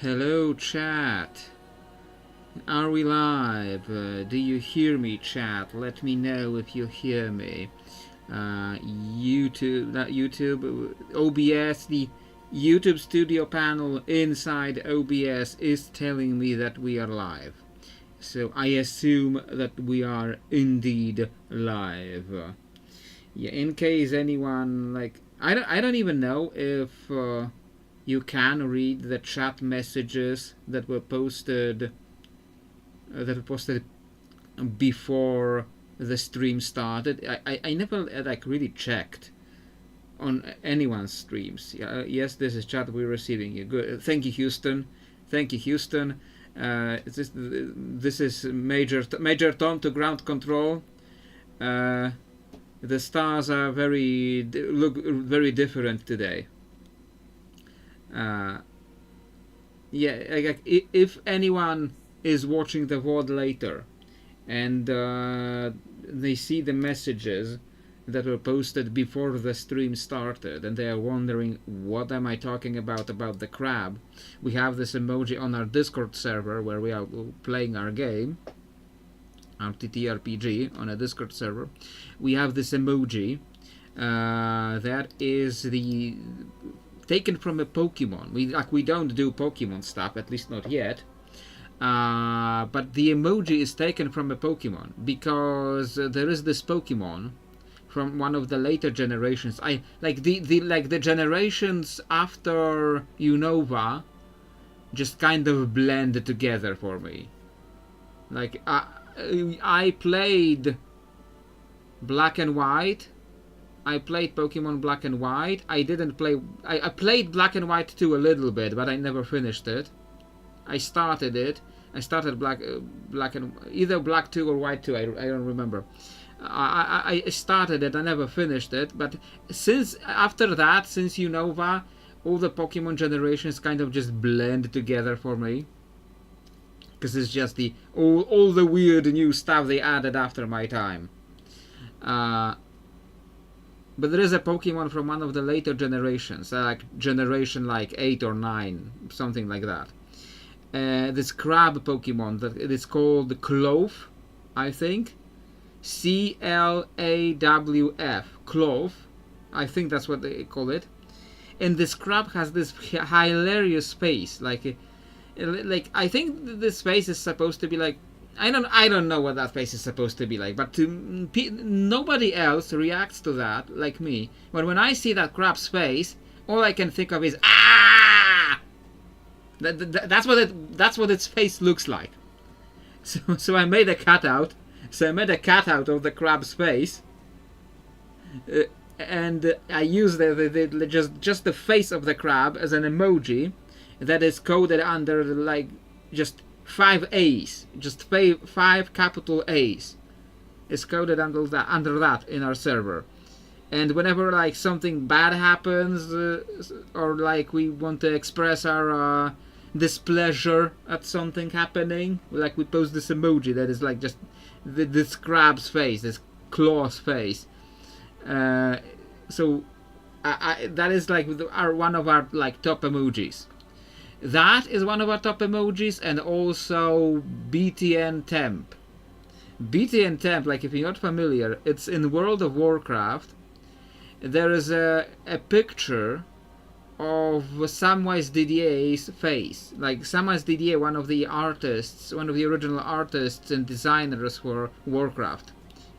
Hello, chat. Are we live? Do you hear me, chat? Let me know if you hear me. YouTube, not YouTube, OBS, the YouTube studio panel inside OBS is telling me that we are live. So I assume that we are indeed live. Yeah, in case anyone, like, I don't even know if you can read the chat messages that were posted before the stream started. I never like really checked on anyone's streams. Yes, this is chat we're receiving. Good. Thank you, Houston. Thank you, Houston. This is Major Tom to ground control. The stars are look very different today. Yeah, like, if anyone is watching the VOD later and they see the messages that were posted before the stream started and they are wondering what am I talking about the crab, we have this emoji on our Discord server where we are playing our game, our TTRPG on a Discord server. We have this emoji that is the taken from a Pokemon. We don't do Pokemon stuff, at least not yet. But the emoji is taken from a Pokemon because there is this Pokemon from one of the later generations. I like the generations after Unova just kind of blend together for me. Like I played Black and White. I played Pokemon Black and White. I didn't play. I played Black and White 2 a little bit, but I never finished it. I started it. I started Black and either Black 2 or White 2. I don't remember. I started it. I never finished it. But since after that, since Unova, all the Pokemon generations kind of just blend together for me. Because it's just all the weird new stuff they added after my time. But there is a Pokemon from one of the later generations, like generation like 8 or 9, something like that. This crab Pokemon that it is called Clove, I think. CLAWF, Clove. I think that's what they call it. And this crab has this hilarious face, like I think this face is supposed to be like. I don't know what that face is supposed to be like, but nobody else reacts to that like me. But when I see that crab's face, all I can think of is ah. That's what its face looks like. So I made a cutout. So I made a cutout of the crab's face, and I used just the face of the crab as an emoji that is coded under like just 5 A's, just 5 capital A's is coded under that in our server. And whenever like something bad happens or like we want to express our displeasure at something happening, like we post this emoji that is like just this crab's face, this claw's face. So that is like one of our like top emojis. That is one of our top emojis, and also BTN Temp. BTN Temp, like if you're not familiar, it's in World of Warcraft. There is a picture of Samwise Didier's face. Like Samwise Didier, one of the original artists and designers for Warcraft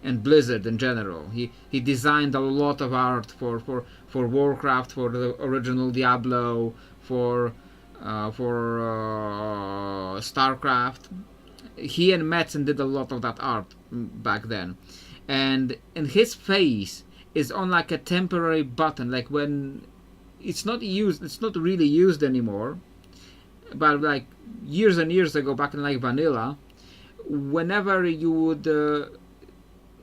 and Blizzard in general. He designed a lot of art for Warcraft, for the original Diablo, for StarCraft. He and Metzen did a lot of that art back then, and his face is on like a temporary button, like when it's not really used anymore, but like years and years ago, back in like vanilla, whenever you would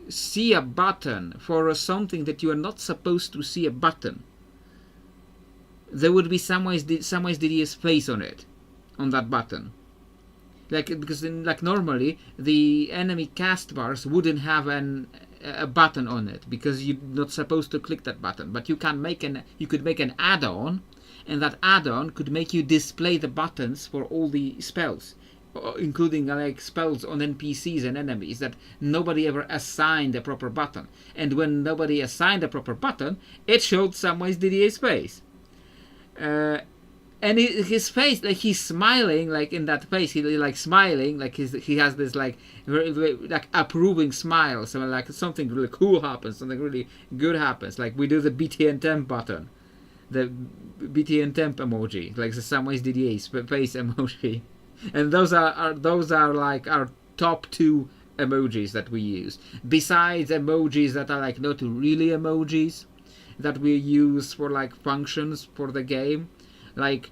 see a button for something that you are not supposed to see a button, there would be Samwise Didier's face on it, on that button. Like because normally the enemy cast bars wouldn't have a button on it because you're not supposed to click that button. But you could make an add-on, and that add-on could make you display the buttons for all the spells, including like spells on NPCs and enemies that nobody ever assigned a proper button. And when nobody assigned a proper button, it showed Samwise Didier's face. And his face, like he's smiling, like in that face, he like smiling, like he has this like like approving smile, so like something really cool happens, something really good happens. Like we do the BTN temp button, the BTN temp emoji, like the Samwise Didier's face emoji, and those are like our top two emojis that we use. Besides emojis that are like not really emojis, that we use for like functions for the game. Like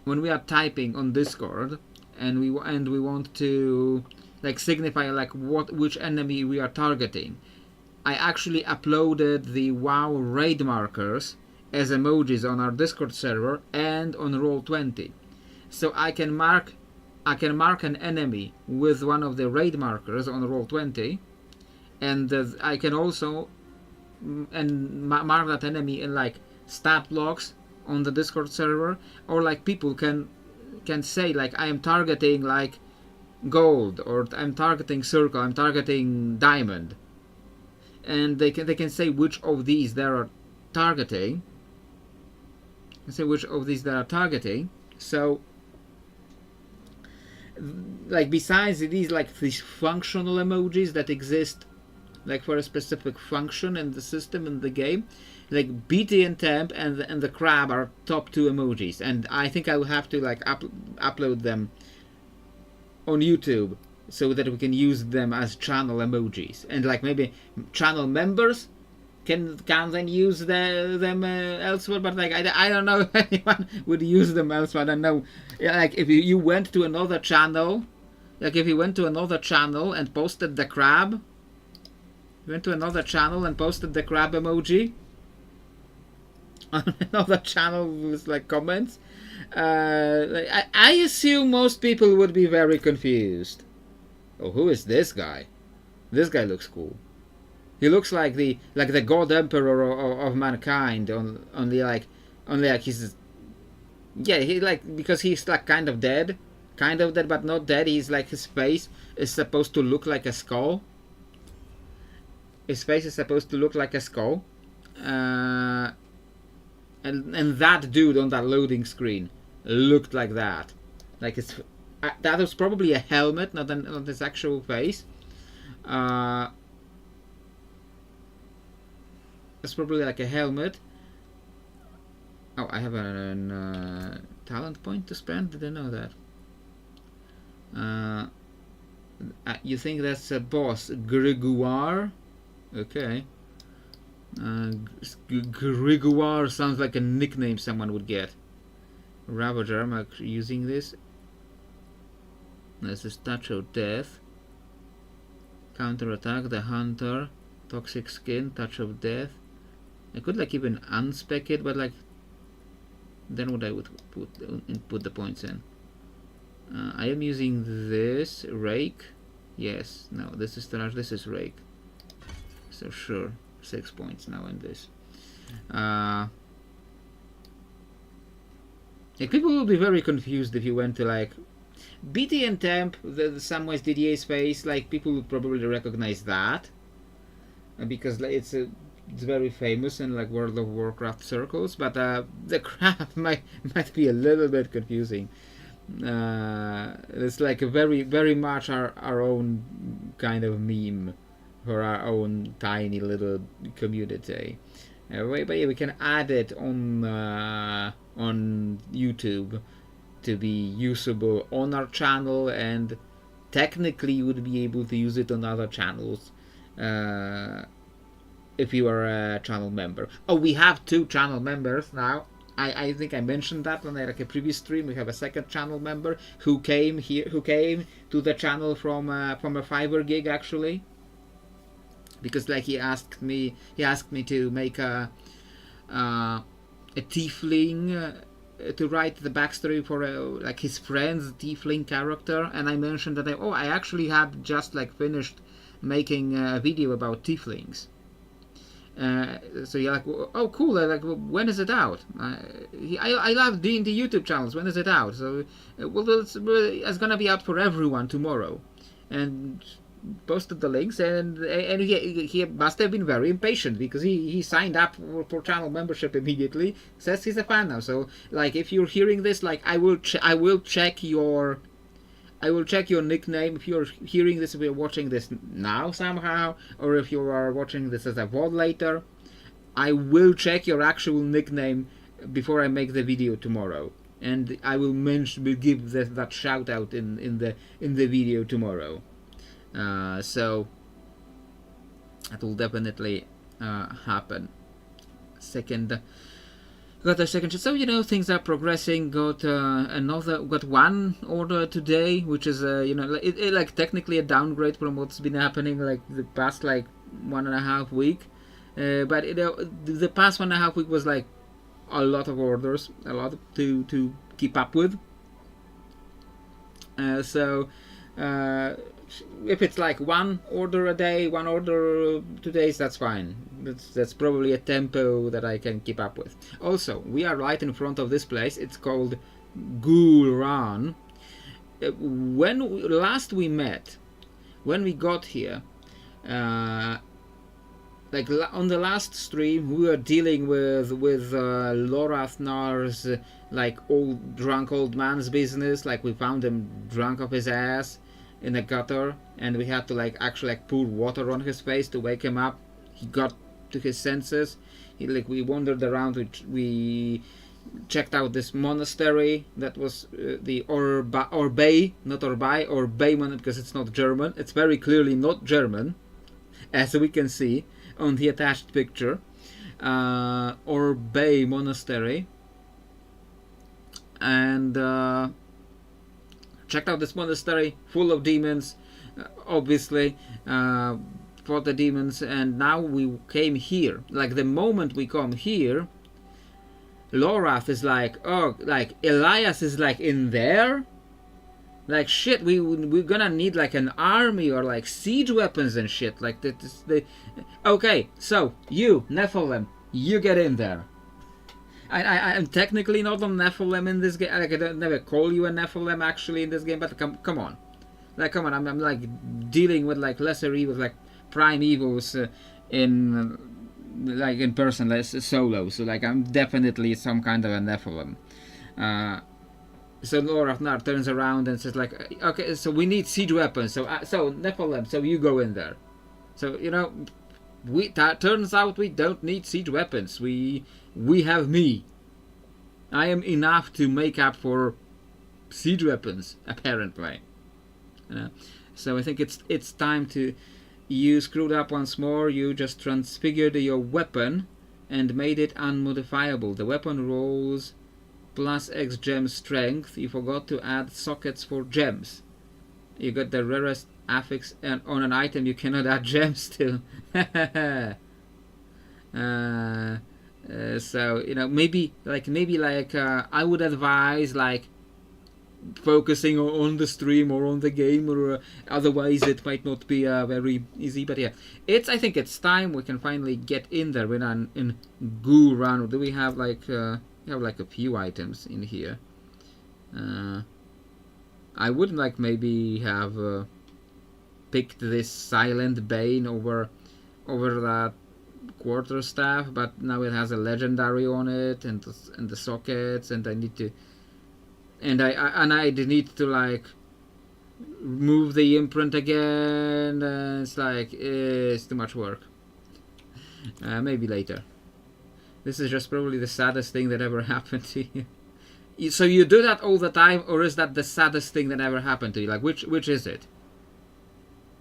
when we are typing on Discord and we want to like signify like which enemy we are targeting, I actually uploaded the WoW raid markers as emojis on our Discord server and on Roll20. So I can mark an enemy with one of the raid markers on Roll20, and I can also mark that enemy in like stat blocks on the Discord server, or like people can say like I am targeting like gold, or I'm targeting circle, I'm targeting diamond, and they can say which of these they are targeting. So like besides these functional emojis that exist like for a specific function in the system, in the game, like BT and temp and the crab are top two emojis, and I think I will have to like upload them on YouTube so that we can use them as channel emojis, and like maybe channel members can then use them elsewhere, but like I don't know if anyone would use them elsewhere. I don't know, like if you went to another channel, like if you went to another channel and posted the crab, emoji on another channel with like comments, I assume most people would be very confused. Oh, who is this guy? This guy looks cool. He looks like the God Emperor of mankind. Only like he's, yeah, he like, because he's like kind of dead, but not dead. He's like, his face is supposed to look like a skull. His face is supposed to look like a skull, and that dude on that loading screen looked like that. Like that was probably a helmet, not his actual face. It's probably like a helmet. Oh, I have a talent point to spend. Didn't know that. You think that's a boss, Gregoire? Okay. Gregoire sounds like a nickname someone would get. Ravager, I'm actually using this. There's this Touch of Death. Counter attack, the Hunter. Toxic Skin, Touch of Death. I could like even unspec it, but like then what I would put the points in. I am using this Rake. Yes, no, this is Taraj, this is Rake. So sure, 6 points now in this. Like people will be very confused if you went to like BT and temp, the Samwise Didier's face. Like people would probably recognize that because like, it's very famous in like World of Warcraft circles. But the crab might be a little bit confusing. It's like a very much our own kind of meme for our own tiny little community. But yeah, we can add it on YouTube to be usable on our channel, and technically you would be able to use it on other channels if you are a channel member. Oh, we have 2 channel members now. I think I mentioned that on like a previous stream. We have a second channel member who came to the channel from a Fiverr gig actually, because like he asked me to make a tiefling to write the backstory for like his friend's tiefling character, and I mentioned that I actually had just like finished making a video about tieflings, So you're like, oh cool, like when is it out? I love D&D YouTube channels. When is it out? So well, it's gonna be out for everyone tomorrow, and posted the links, and he must have been very impatient because he signed up for channel membership immediately. Says he's a fan now. So like if you're hearing this, like I will check your nickname if you're hearing this, if you're watching this now somehow, or if you are watching this as a VOD later. I will check your actual nickname before I make the video tomorrow, and I will give that shout out in the video tomorrow. So that will definitely happen. Got a second. So things are progressing. Got one order today, which is like technically a downgrade from what's been happening like the past like 1.5 week. But the past 1.5 week was like a lot of orders, a lot to keep up with. So if it's like one order a day, one order 2 days, that's fine. That's probably a tempo that I can keep up with. Also, we are right in front of this place. It's called Ghoul Run. When last we met, when we got here, like on the last stream, we were dealing with Lorathnar's like drunk old man's business. Like we found him drunk off his ass in a gutter, and we had to like actually like pour water on his face to wake him up. He got to his senses. We wandered around. We checked out this monastery that was the Orbay, not Orbay, Orbay monastery, because it's not German. It's very clearly not German, as we can see on the attached picture. Orbay monastery, and checked out this monastery full of demons, obviously. Fought the demons, and now we came here. Like the moment we come here, Lorath is like, oh, like Elias is like in there. Like shit, we're gonna need like an army or like siege weapons and shit. Like okay, so you Nephilim, you get in there. I'm technically not a Nephilim in this game. Like I don't never call you a Nephilim actually in this game, but come on, like come on. I'm like dealing with like lesser evils, like prime evils in person, less solo. So like I'm definitely some kind of a Nephilim. So Lorathnar turns around and says like, okay, so we need siege weapons. So Nephilim, so you go in there. So turns out we don't need siege weapons. We have me. I am enough to make up for siege weapons, apparently. So I think it's time to. You screwed up once more. You just transfigured your weapon and made it unmodifiable. The weapon rolls plus X gem strength. You forgot to add sockets for gems. You got the rarest affix on an item you cannot add gems to. So maybe I would advise like focusing on the stream or on the game, or otherwise it might not be very easy. But yeah, I think it's time we can finally get in there. We're in Ghoul Run. Do we have like a few items in here? I would like maybe have picked this Silent Bane over that quarterstaff, but now it has a legendary on it and the sockets, and I need to. And I need to like move the imprint again. It's like it's too much work. Maybe later. This is just probably the saddest thing that ever happened to you. So you do that all the time, or is that the saddest thing that ever happened to you? Like which is it?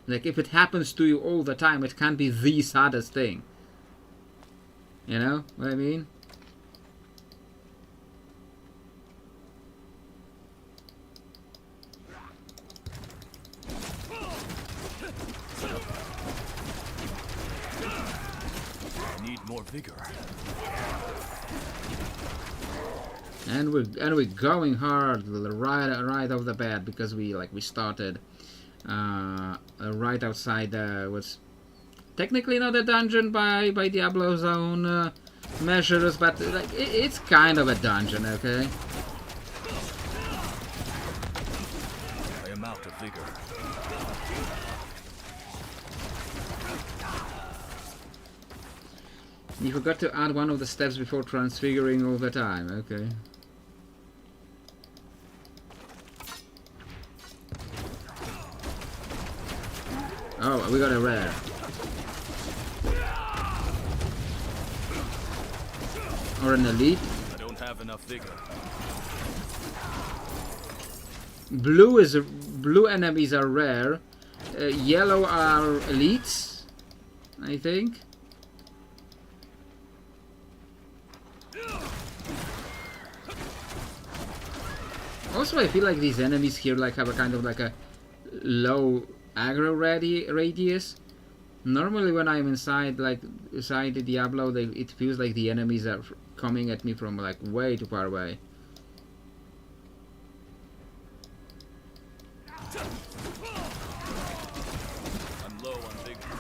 Like if it happens to you all the time, it can't be the saddest thing. You know what I mean? More vigor. And we're going hard right off the bat, because we started right outside what's technically not a dungeon by Diablo's own measures, but like it's kind of a dungeon, okay? I am out of vigor. You forgot to add one of the steps before transfiguring all the time, okay. Oh, we got a rare. Or an elite. I don't have enough vigor. Blue enemies are rare. Yellow are elites, I think. Also, I feel like these enemies here like have a kind of like a low aggro radius. Normally, when I'm inside the Diablo, it feels like the enemies are coming at me from like way too far away. I'm low on vigor.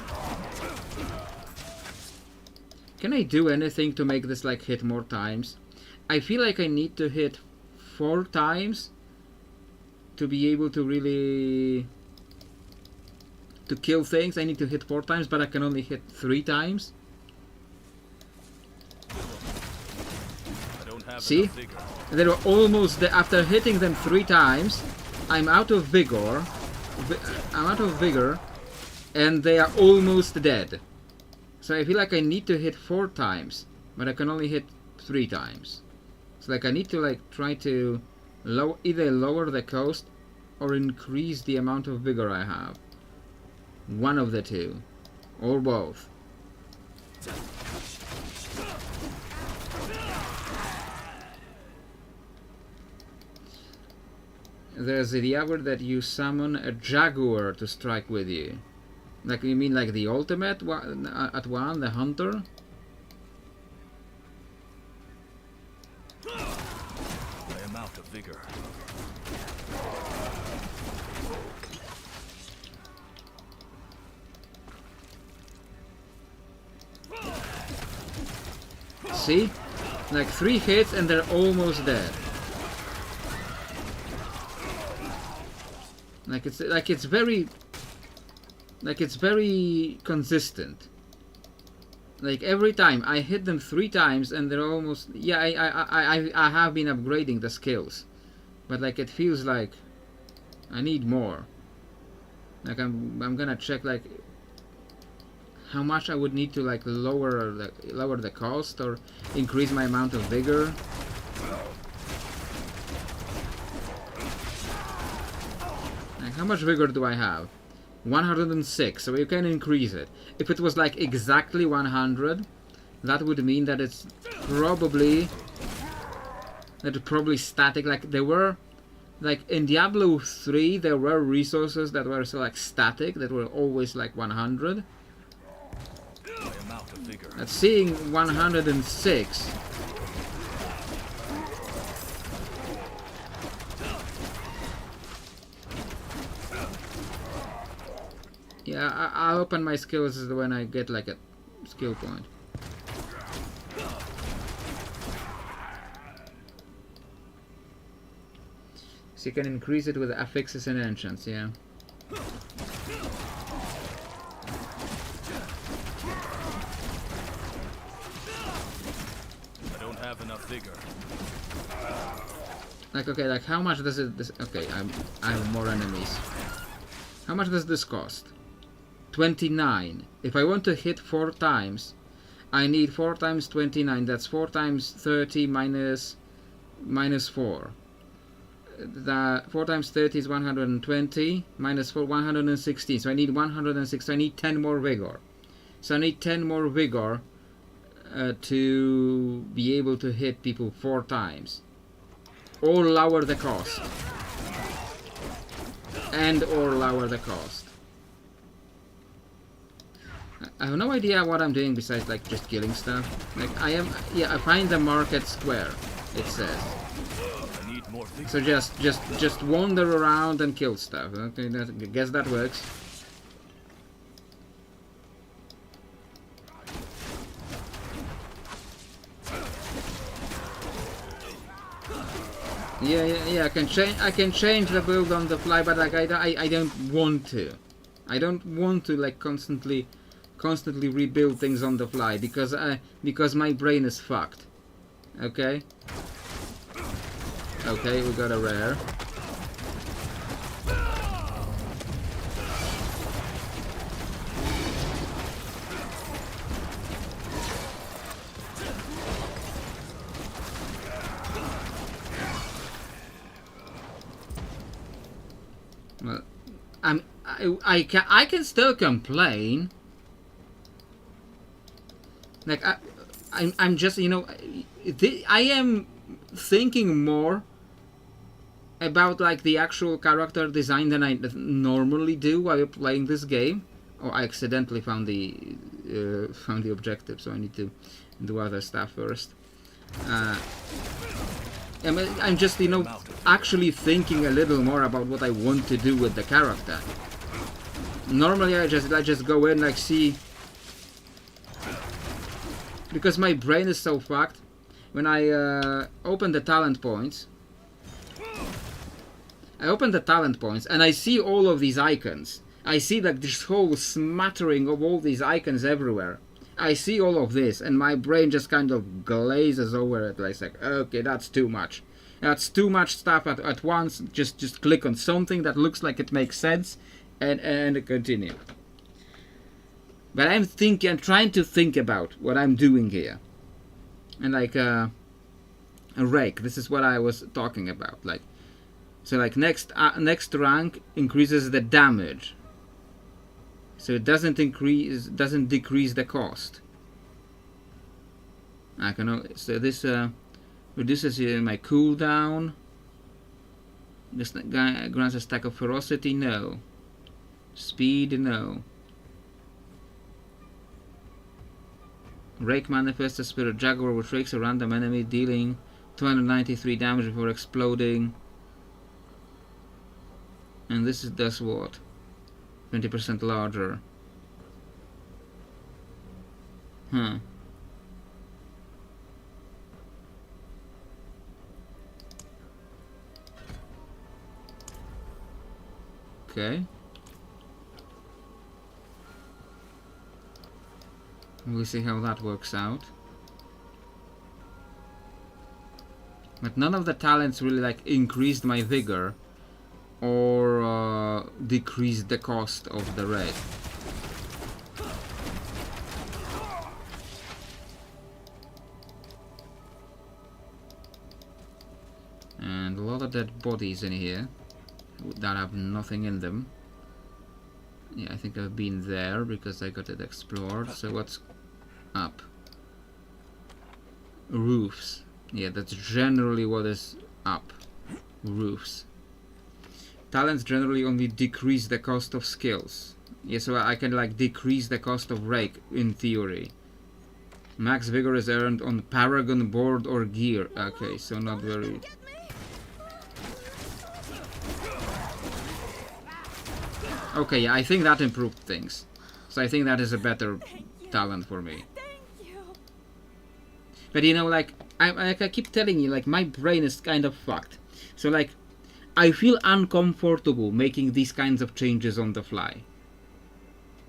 Can I do anything to make this like hit more times? I feel like I need to hit 4 times to be able to really to kill things. I need to hit 4 times, but I can only hit 3 times. I don't have See? enough vigor. They were almost there. After hitting them 3 times, I'm out of vigor. And they are almost dead. So I feel like I need to hit 4 times, but I can only hit 3 times. So like I need to like try to either lower the cost or increase the amount of vigor I have. One of the two, or both. There's the hour that you summon a jaguar to strike with you. Like, you mean like the ultimate at 1, the hunter? I am out of vigor. See? Like 3 hits and they're almost dead. It's very consistent. Like every time I hit them 3 times and they're almost, yeah, I have been upgrading the skills, but like it feels like I need more. Like I'm gonna check like how much I would need to like lower the cost or increase my amount of vigor. Like how much vigor do I have? 106, so you can increase it. If it was like exactly 100, that would mean that it's probably static. Like there were, like in Diablo 3, there were resources that were so like static, that were always like 100. I am out of vigor. But seeing 106. Yeah, I'll open my skills when I get like a skill point. So you can increase it with affixes and enchants, yeah. I don't have enough vigor. Like okay, like how much does it? Okay, I have more enemies. How much does this cost? 29. If I want to hit 4 times, I need 4 times 29. That's 4 times 30 minus 4. That 4 times 30 is 120 minus 4, 116. So I need 106. So I need 10 more vigor. So I need 10 more vigor to be able to hit people 4 times, or lower the cost, or lower the cost. I have no idea what I'm doing besides like just killing stuff. Like I find the market square, it says. I need more vigor. So just wander around and kill stuff. Okay, I guess that works. Yeah. I can change the build on the fly, but like I don't want to. I don't want to like constantly rebuild things on the fly because my brain is fucked. Okay. Okay, we got a rare. Well, I can still complain. Like I'm just, you know, I am thinking more about like the actual character design than I normally do while playing this game. Oh, I accidentally found the objective, so I need to do other stuff first. I'm just, you know, actually thinking a little more about what I want to do with the character. Normally I just go in, like, see, because my brain is so fucked. When I open the talent points, and I see all of these icons. I see like this whole smattering of all these icons everywhere. I see all of this, and my brain just kind of glazes over it. Like, okay, that's too much. That's too much stuff at once. Just click on something that looks like it makes sense, and continue. But I'm trying to think about what I'm doing here, and like a rake. This is what I was talking about. Like, so like next rank increases the damage. So it doesn't decrease the cost. So this reduces my cooldown. This guy grants a stack of ferocity, no. Speed, no. Rake manifests a spirit jaguar which rakes a random enemy, dealing 293 damage before exploding. And this does what? 20% larger. Huh. Okay. We'll see how that works out. But none of the talents really like increased my vigor or decreased the cost of the raid. And a lot of dead bodies in here that have nothing in them. Yeah, I think I've been there because I got it explored. So what's up? Roofs. Yeah, that's generally what is up. Roofs. Talents generally only decrease the cost of skills. Yeah, so I can like decrease the cost of rake in theory. Max vigor is earned on paragon, board, or gear. Okay, so not very. Okay, yeah, I think that improved things. So I think that is a better talent for me. But you know, like I keep telling you, like my brain is kind of fucked. So like, I feel uncomfortable making these kinds of changes on the fly.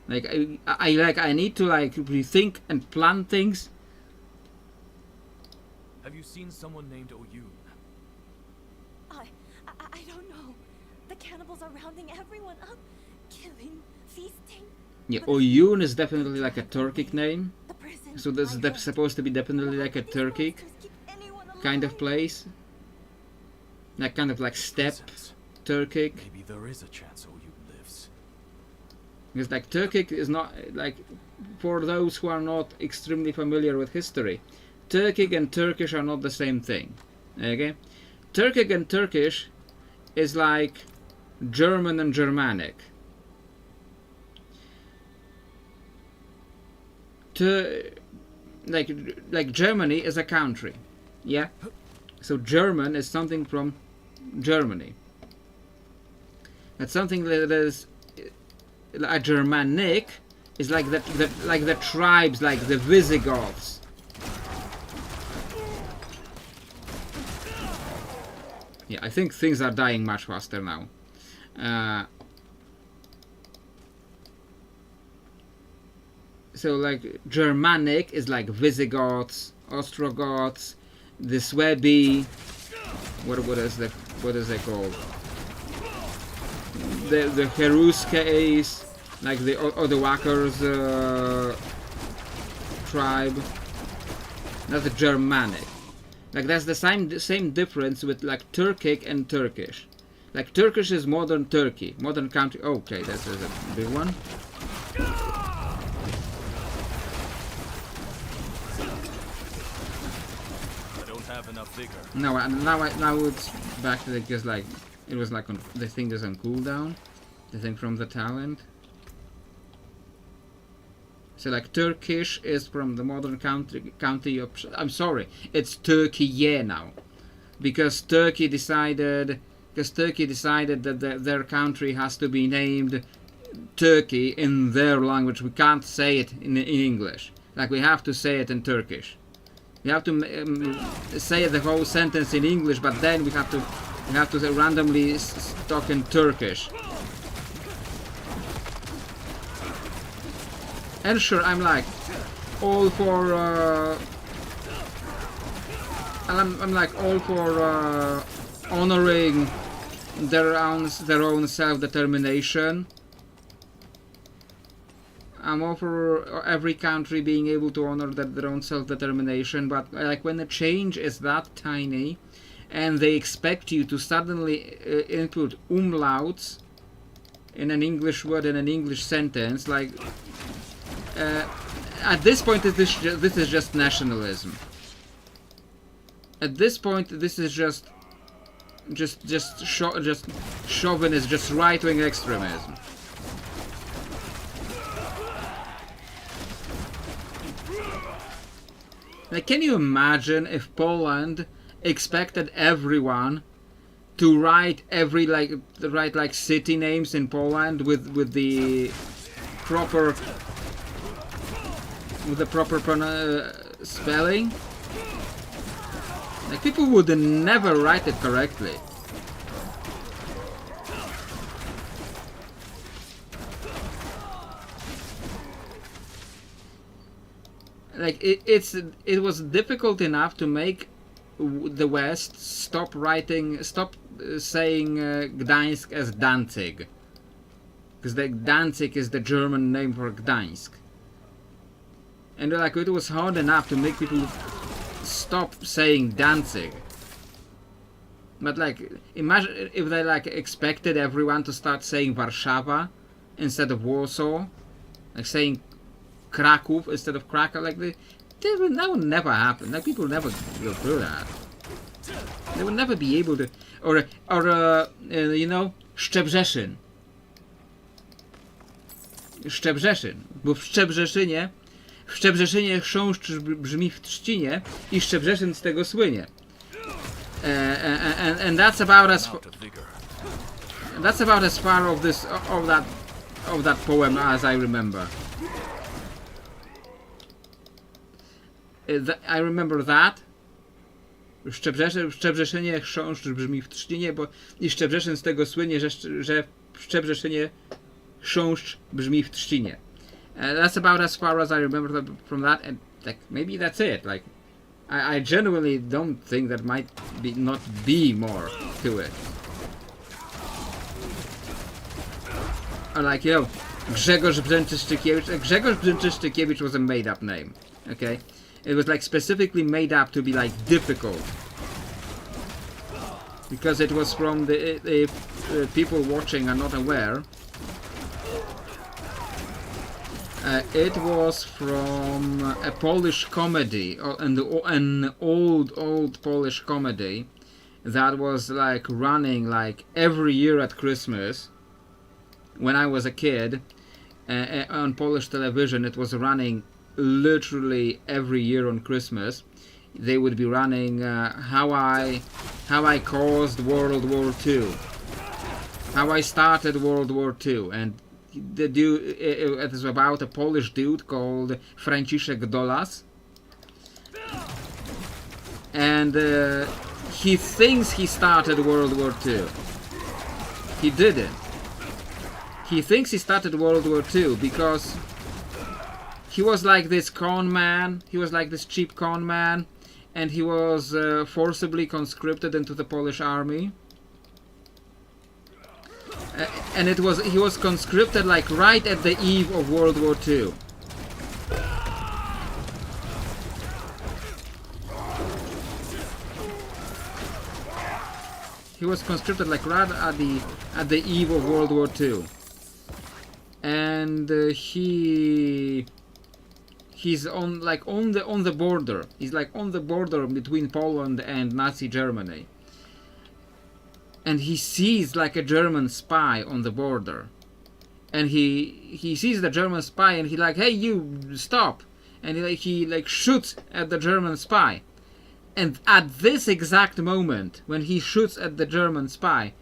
Like I need to like rethink and plan things. Have you seen someone named Oyun? I don't know. The cannibals are rounding everyone up, killing, feasting. Yeah, Oyun is definitely like a Turkic name. The prison, So this is supposed to be definitely like a Turkic kind of place. Like kind of like steppe Turkic. Maybe there is a chance Oyun lives. Because like Turkic is not like, for those who are not extremely familiar with history, Turkic and Turkish are not the same thing. Okay? Turkic and Turkish is like German and Germanic. Like Germany is a country. Yeah? So German is something from Germany. That's something that is a Germanic is like the tribes, like the Visigoths. Yeah, I think things are dying much faster now. So like Germanic is like Visigoths, Ostrogoths, the Suebi. What is it called? The Cherusques, like the Odoakers tribe. That's the Germanic. Like that's the same difference with like Turkic and Turkish. Like Turkish is modern Turkey, modern country. Okay, that's a big one. I don't have enough vigor. Now it's back to the just like it was like on the thing is on cooldown, the thing from the talent. So like Turkish is from the modern county of, I'm sorry, it's Turkey now, because Turkey decided that their country has to be named Turkey in their language. We can't say it in English. Like we have to say it in Turkish. We have to say the whole sentence in English, but then we have to randomly talk in Turkish. And sure, I'm like all for I'm like all for honoring their own self-determination. I'm all for every country being able to honor their own self-determination, but like when the change is that tiny, and they expect you to suddenly input umlauts in an English word in an English sentence, like. At this point, this is just nationalism. At this point, this is just chauvinist, just right-wing extremism. Like, can you imagine if Poland expected everyone to write city names in Poland with the proper spelling? Like people would never write it correctly. Like it was difficult enough to make the West stop saying Gdańsk as Danzig, because the Danzig is the German name for Gdańsk. And like it was hard enough to make people stop saying Danzig. But like imagine if they like expected everyone to start saying Warszawa instead of Warsaw, like saying Kraków instead of Krakow. Like that would never happen. Like people never will do that. They would never be able to. Or you know, Szczebrzeszyn. Szczebrzeszyn, bo w Szczebrzeszynie chrząszcz brzmi w trzcinie i Szczebrzeszyn z tego słynie. And that's about as far of that poem as I remember. I remember that. W Szczebrzeszynie chrząszcz brzmi w trzcinie, bo i Szczebrzeszyn z tego słynie, że w Szczebrzeszynie chrząszcz brzmi w trzcinie. That's about as far as I remember from that, and like maybe that's it. Like, I genuinely don't think that might not be more to it. Or like, you know, Grzegorz Brzęczyszczykiewicz was a made-up name. Okay, it was like specifically made up to be like difficult, because it was from the people watching are not aware. It was from a Polish comedy, an old Polish comedy that was like running like every year at Christmas when I was a kid on Polish television. It was running literally every year on Christmas. They would be running how I caused World War II, how I started World War II, and the dude, it is about a Polish dude called Franciszek Dolas, and he thinks he started World War II. He didn't. He thinks he started World War II because he was like this con man. He was like this cheap con man, and he was forcibly conscripted into the Polish army. And he was conscripted like right at the eve of World War II. He was conscripted like right at the eve of World War II, and he's on the border. He's like on the border between Poland and Nazi Germany, and he sees like a German spy on the border, and he sees the German spy, and he like, hey, you stop, and he shoots at the German spy. And at this exact moment, when he shoots at the German spy,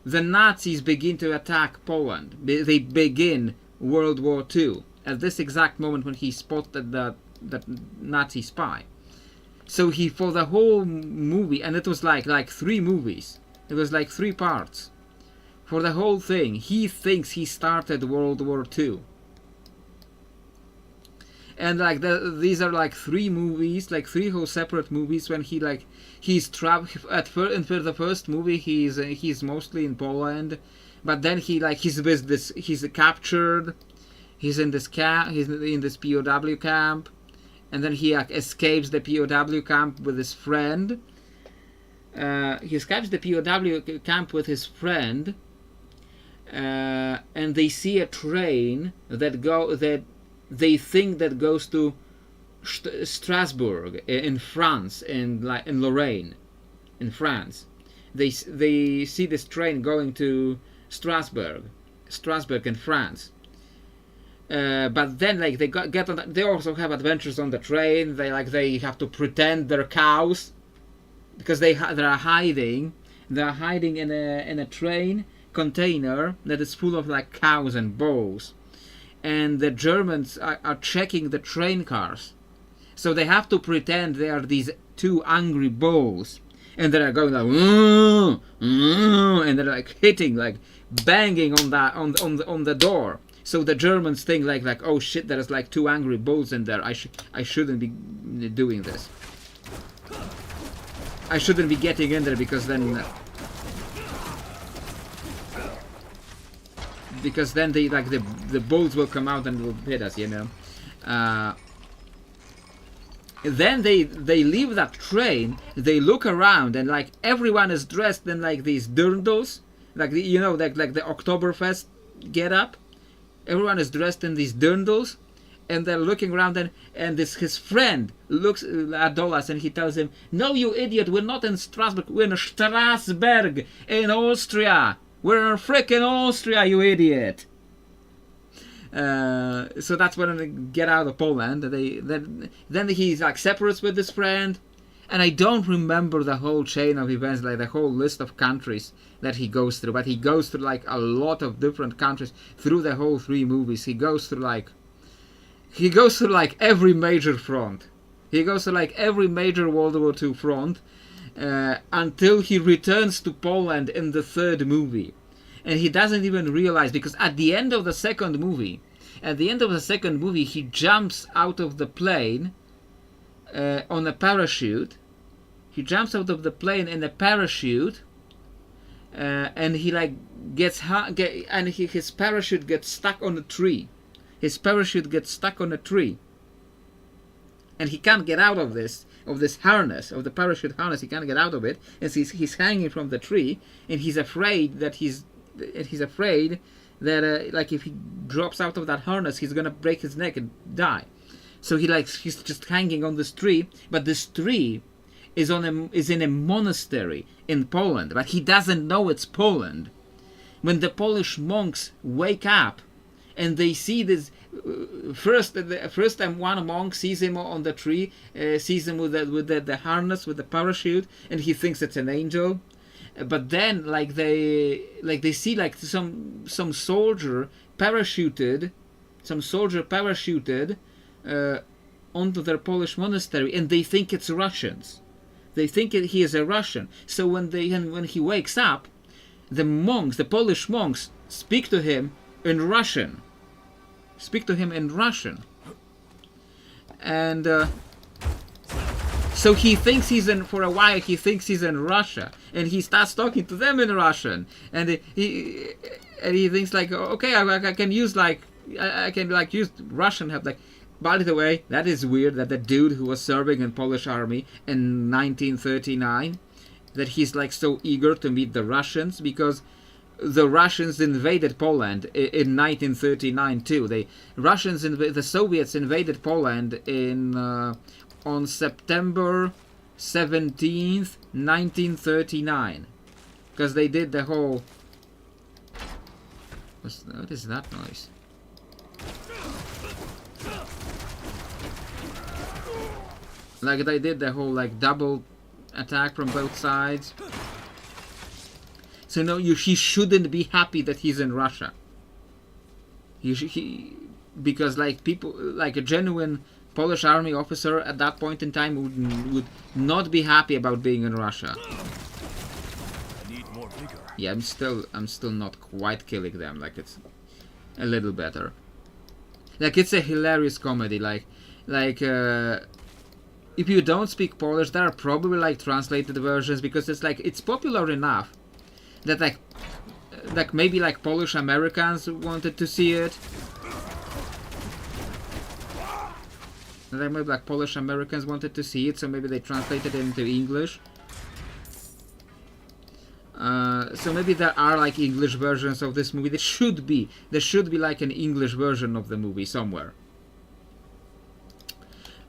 the Nazis begin to attack Poland. They begin World War II. At this exact moment when he spotted that Nazi spy. So he, for the whole movie, and it was like 3 movies. It was like 3 parts. For the whole thing, he thinks he started World War II. And like these are like 3 movies, like 3 whole separate movies. When he's trapped in the first movie, he's mostly in Poland, but then he's captured. He's in this POW camp, and then he escapes the POW camp with his friend. He escapes the POW camp with his friend, and they see a train that they think that goes to Strasbourg in France, in Lorraine, in France. They see this train going to Strasbourg in France. But then they get on. They also have adventures on the train. They have to pretend they're cows because they're hiding. They're hiding in a train container that is full of like cows and bulls. And the Germans are checking the train cars, so they have to pretend they are these 2 angry bulls, and they're going like, and they're like hitting, like banging on the door. So the Germans think like, oh shit, there's like 2 angry bulls in there. I shouldn't be doing this. I shouldn't be getting in there because then. Because then the bulls will come out and will hit us, you know. Then they leave that train. They look around, and like everyone is dressed in like these dirndls, like the Oktoberfest get up. Everyone is dressed in these dirndls, and they're looking around, and his friend looks at Dolas, and he tells him, "No, you idiot! We're not in Strasbourg. We're in Strasbourg, in Austria. We're in frickin' Austria, you idiot!" So that's when they get out of Poland. Then he's like separates with his friend, and I don't remember the whole chain of events, like the whole list of countries that he goes through. But he goes through like a lot of different countries through the whole 3 movies. He goes through like every major front. He goes through like every major World War II front. Until he returns to Poland in the 3rd movie, and he doesn't even realize, because at the end of the second movie, he jumps out of the plane on a parachute. He jumps out of the plane in a parachute, and he like his parachute gets stuck on a tree. His parachute gets stuck on a tree, and he can't get out of this harness, of the parachute harness. He can't get out of it, and he's hanging from the tree, and he's afraid that like if he drops out of that harness, he's gonna break his neck and die. So he's just hanging on this tree, but this tree is in a monastery in Poland, but he doesn't know it's Poland. When the Polish monks wake up and they see this, first time one monk sees him on the tree, sees him with the harness, with the parachute, and he thinks it's an angel. But then they see like some soldier parachuted onto their Polish monastery, and they think it's Russians. They think he is a Russian. So when he wakes up, the monks, the Polish monks, speak to him in Russian. And so he thinks for a while he thinks he's in Russia, and he starts talking to them in Russian, and he thinks like, okay, I can use use Russian help. Like, by the way, that is weird that the dude who was serving in Polish army in 1939, that he's like so eager to meet the Russians, because the Russians invaded Poland in 1939 too. The Soviets invaded Poland on September 17th, 1939, because they did the whole. What is that noise? Like, they did the whole like double attack from both sides. So no, he shouldn't be happy that he's in Russia. Because like people, like a genuine Polish army officer at that point in time would not be happy about being in Russia. I need more vigor. Yeah, I'm still not quite killing them. Like, it's a little better. Like, it's a hilarious comedy. Like if you don't speak Polish, there are probably like translated versions, because it's popular enough that like maybe like Polish Americans wanted to see it. Like maybe like Polish Americans wanted to see it, so maybe they translated it into English. So maybe there are like English versions of this movie. There should be like an English version of the movie somewhere.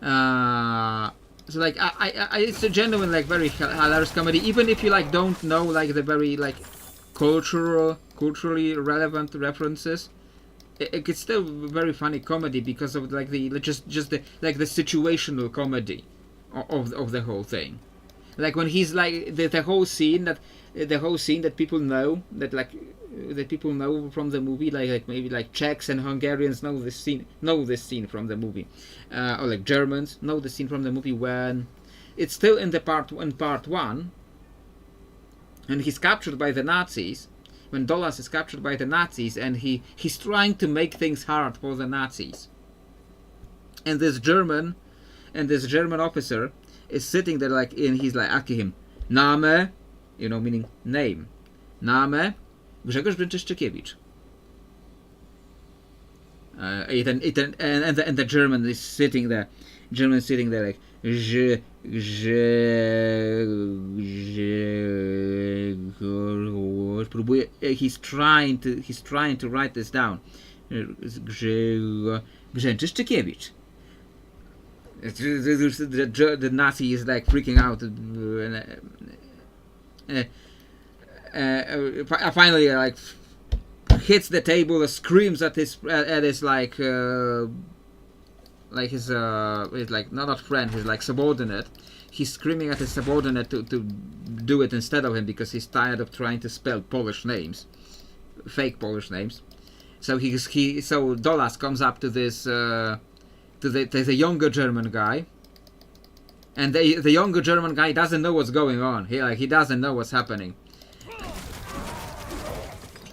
So like it's a genuine like very hilarious comedy, even if you like don't know like the very like culturally relevant references. It's still very funny comedy because of like the just the like the situational comedy of the whole thing. Like when he's like the whole scene that people know that people know from the movie, like maybe like Czechs and Hungarians know this scene from the movie, or like Germans know the scene from the movie when it's still in part one, and he's captured by the Nazis. When Dolas is captured by the Nazis, and he's trying to make things hard for the Nazis, and this German officer is sitting there like, and he's like asking him, Name, meaning name, Name, Grzegorz Brzęczyszczykiewicz. And the German is sitting there. Like he's trying to write this down. Brzęczyszczykiewicz. The Nazi is like freaking out. Finally, like hits the table, screams at his like his like not a friend, his like subordinate. He's screaming at his subordinate to do it instead of him, because he's tired of trying to spell Polish names, fake Polish names. So so Dolas comes up to this to the younger German guy, and the younger German guy doesn't know what's going on. He doesn't know what's happening.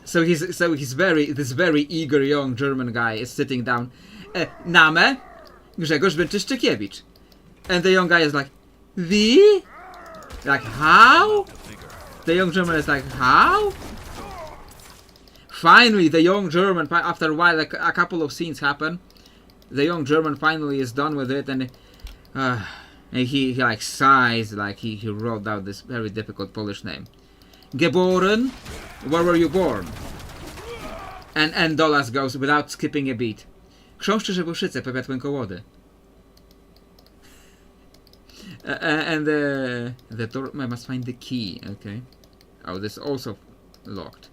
So this very eager young German guy is sitting down. Name Grzegorz Brzęczyszczykiewicz. And the young guy is like, wie? Like, how? The young German is like, how? Finally, the young German, after a while, like a couple of scenes happen, the young German finally is done with it, and he like sighs, like he wrote out this very difficult Polish name. Geboren, where were you born? And Dolas goes without skipping a beat. Chrząszczy Żebuszyce, powiat Łękołody. And the door, I must find the key, okay. Oh, this is also locked.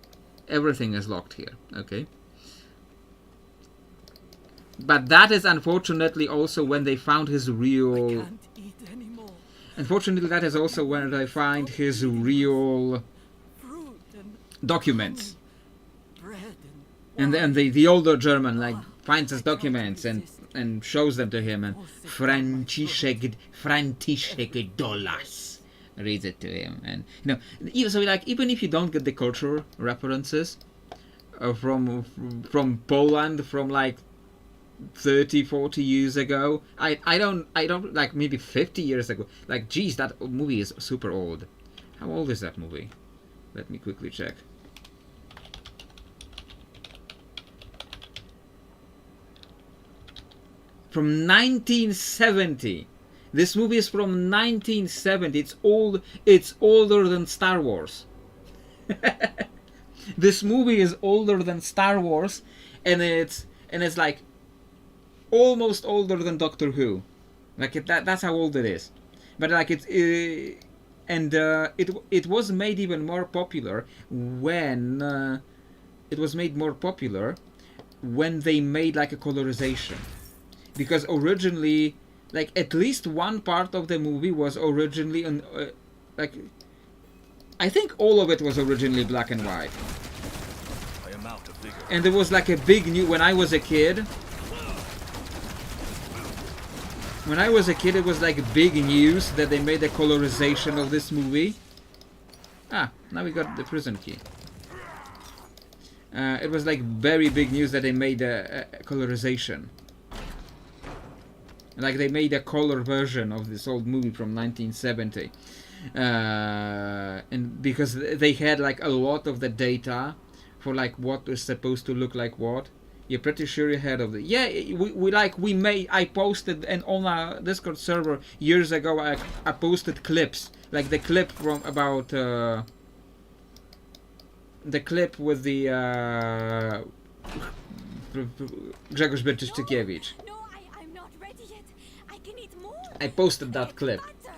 Everything is locked here, okay. But that is unfortunately also when they found his real... Unfortunately, that is also when they find his real documents. And then the older German like finds his documents and shows them to him, and Franciszek Dolas. reads it to him, and even so, like, even if you don't get the cultural references from Poland from like 30-40 years ago, I don't like, maybe 50 years ago, like, geez, that movie is super old. How old is that movie? Let me quickly check. From 1970. This movie is from 1970. It's old. It's older than Star Wars. This movie is older than Star Wars, and it's like almost older than Doctor Who. Like that's how old it is. But like it was made even more popular when they made like a colorization, because originally, like, at least one part of the movie was originally like, I think all of it was originally black and white. I am out of vigor. And there was like a big new when I was a kid. When I was a kid, it was like big news that they made a colorization of this movie. Ah, now we got the prison key. It was like very big news that they made a colorization. Like, they made a color version of this old movie from 1970. And because they had like a lot of the data for like what is supposed to look like what. You're pretty sure you heard of it. Yeah, I posted, and on our Discord server years ago I posted clips. Like the clip from about the clip with the Grzegorz Berczyszczykiewicz. No, I'm not ready yet. I can eat more. I posted that clip. Butter.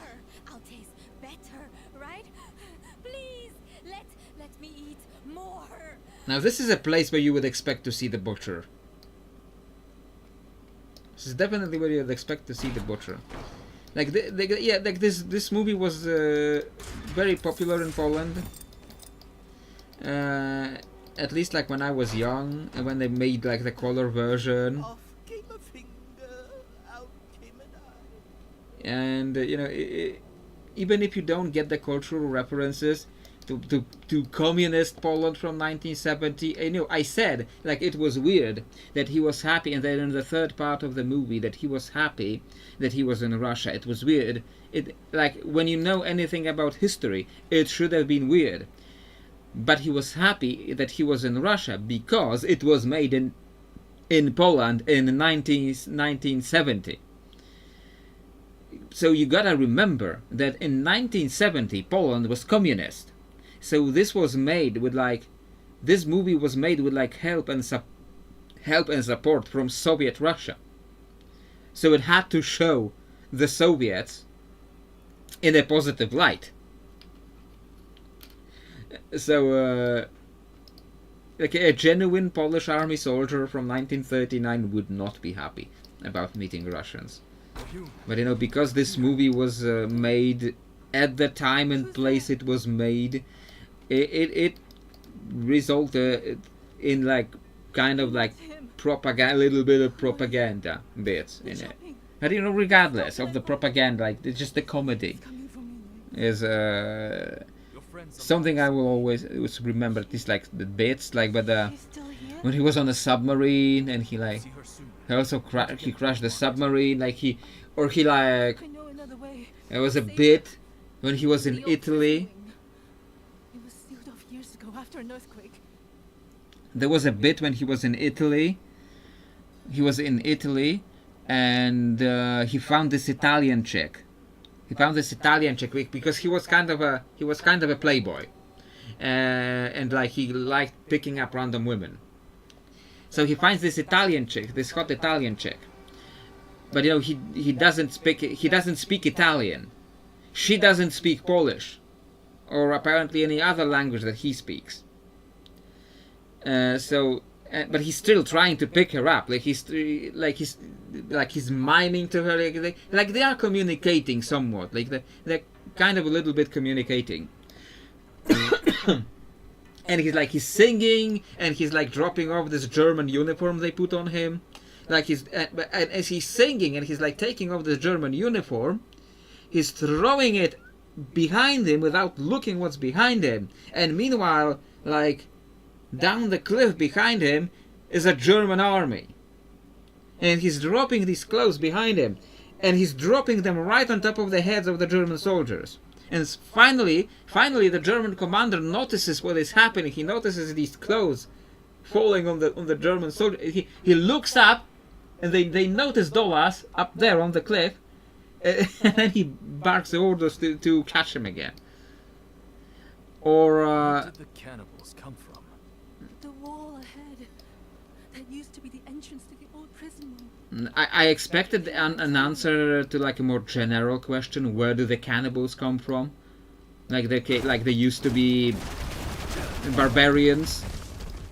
I'll taste better, right? Please, let me eat more. Now this is a place where you would expect to see the butcher. This is definitely where you would expect to see the butcher. Like this movie was very popular in Poland. At least like when I was young, and when they made like the color version. Off came a finger, out came an eye. And even if you don't get the cultural references to communist Poland from 1970, I said like it was weird that he was happy, and then in the third part of the movie that he was happy that he was in Russia. It was weird. It, like, when you know anything about history, it should have been weird. But he was happy that he was in Russia because it was made in Poland in 1970. So you gotta remember that in 1970 Poland was communist. So this was made with like, this movie was made with like help and support from Soviet Russia. So it had to show the Soviets in a positive light. So like a genuine Polish army soldier from 1939 would not be happy about meeting Russians. But because this movie was made at the time and place it was made, it resulted in like kind of like propaganda, a little bit of propaganda bits in it. But regardless of the propaganda, like it's just the comedy is something I will always remember. At least like the bits, like when he was on a submarine and he also crashed the submarine, like there was a bit when he was in Italy. It was sealed off years ago after an earthquake. There was a bit when he was in Italy. He was in Italy, and he found this Italian chick. He found this Italian chick because he was kind of a playboy, and like he liked picking up random women. So he finds this Italian chick, this hot Italian chick. But he doesn't speak Italian. She doesn't speak Polish, or apparently any other language that he speaks. But he's still trying to pick her up. He's miming to her. Like they are communicating somewhat. Like they're kind of a little bit communicating. And he's singing, and he's like dropping off this German uniform they put on him. Like as he's singing and he's like taking off the German uniform, he's throwing it behind him without looking what's behind him. And meanwhile, like, down the cliff behind him is a German army. And he's dropping these clothes behind him. And he's dropping them right on top of the heads of the German soldiers. And finally, the German commander notices what is happening. He notices these clothes falling on the German soldier. He looks up, and they notice Dolas up there on the cliff, and then he barks the orders to catch him again. Or Where did the cannibals come from? The wall ahead. That used to be the entrance to the old prison wall. I expected an answer to like a more general question: where do the cannibals come from? Like they used to be barbarians.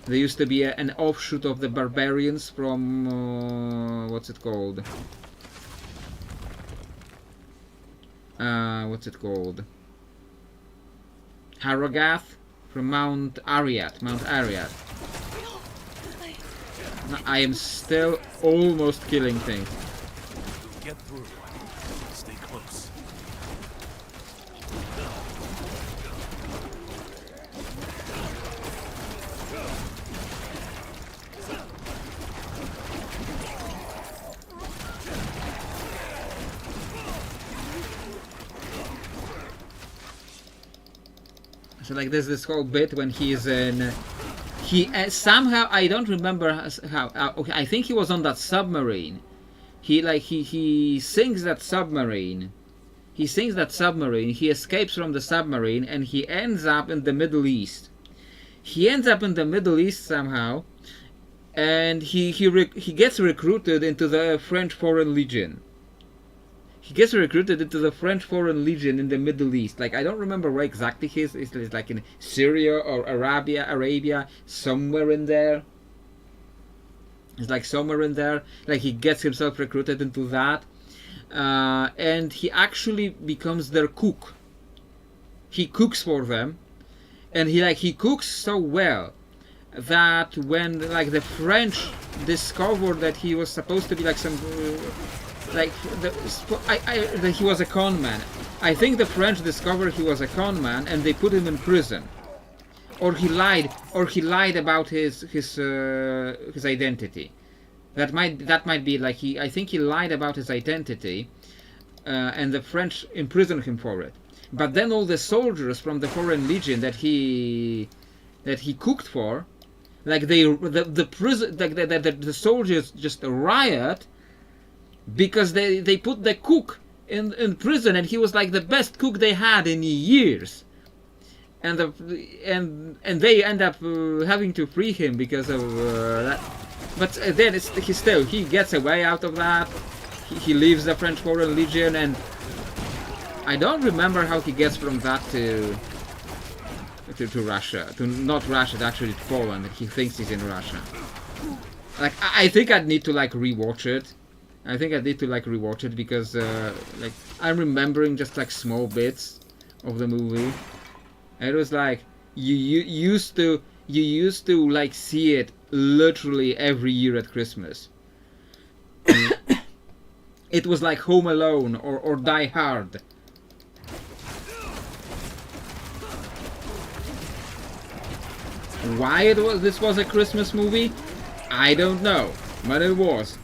They used to be an offshoot of the barbarians from what's it called? Harrogath, from Mount Arreat. I am still almost killing things. We'll get through. Stay close. So like there's this whole bit when he's in... He somehow, I don't remember how. Okay, I think he was on that submarine. He sinks that submarine. He sinks that submarine. He escapes from the submarine, and he ends up in the Middle East. He ends up in the Middle East somehow, and he gets recruited into the French Foreign Legion. He gets recruited into the French Foreign Legion in the Middle East. Like, I don't remember where exactly he is. It's like in Syria or Arabia, somewhere in there. It's like somewhere in there. Like, he gets himself recruited into that. And he actually becomes their cook. He cooks for them. And he cooks so well that when, like, the French discovered that he was supposed to be like some... that he was a con man. I think the French discovered he was a con man, and they put him in prison, or he lied about his identity. That might be like I think he lied about his identity, and the French imprisoned him for it. But then all the soldiers from the Foreign Legion that he cooked for, like the soldiers just riot. Because they put the cook in prison, and he was like the best cook they had in years, and they end up having to free him because of that. But then he gets away out of that. He leaves the French Foreign Legion, and I don't remember how he gets from that to Russia, to not Russia, actually to Poland. He thinks he's in Russia. Like I think I'd need to like rewatch it. I think I need to like rewatch it because like I'm remembering just like small bits of the movie. And it was like you used to like see it literally every year at Christmas. It was like Home Alone or Die Hard. Why this was a Christmas movie? I don't know, but it was.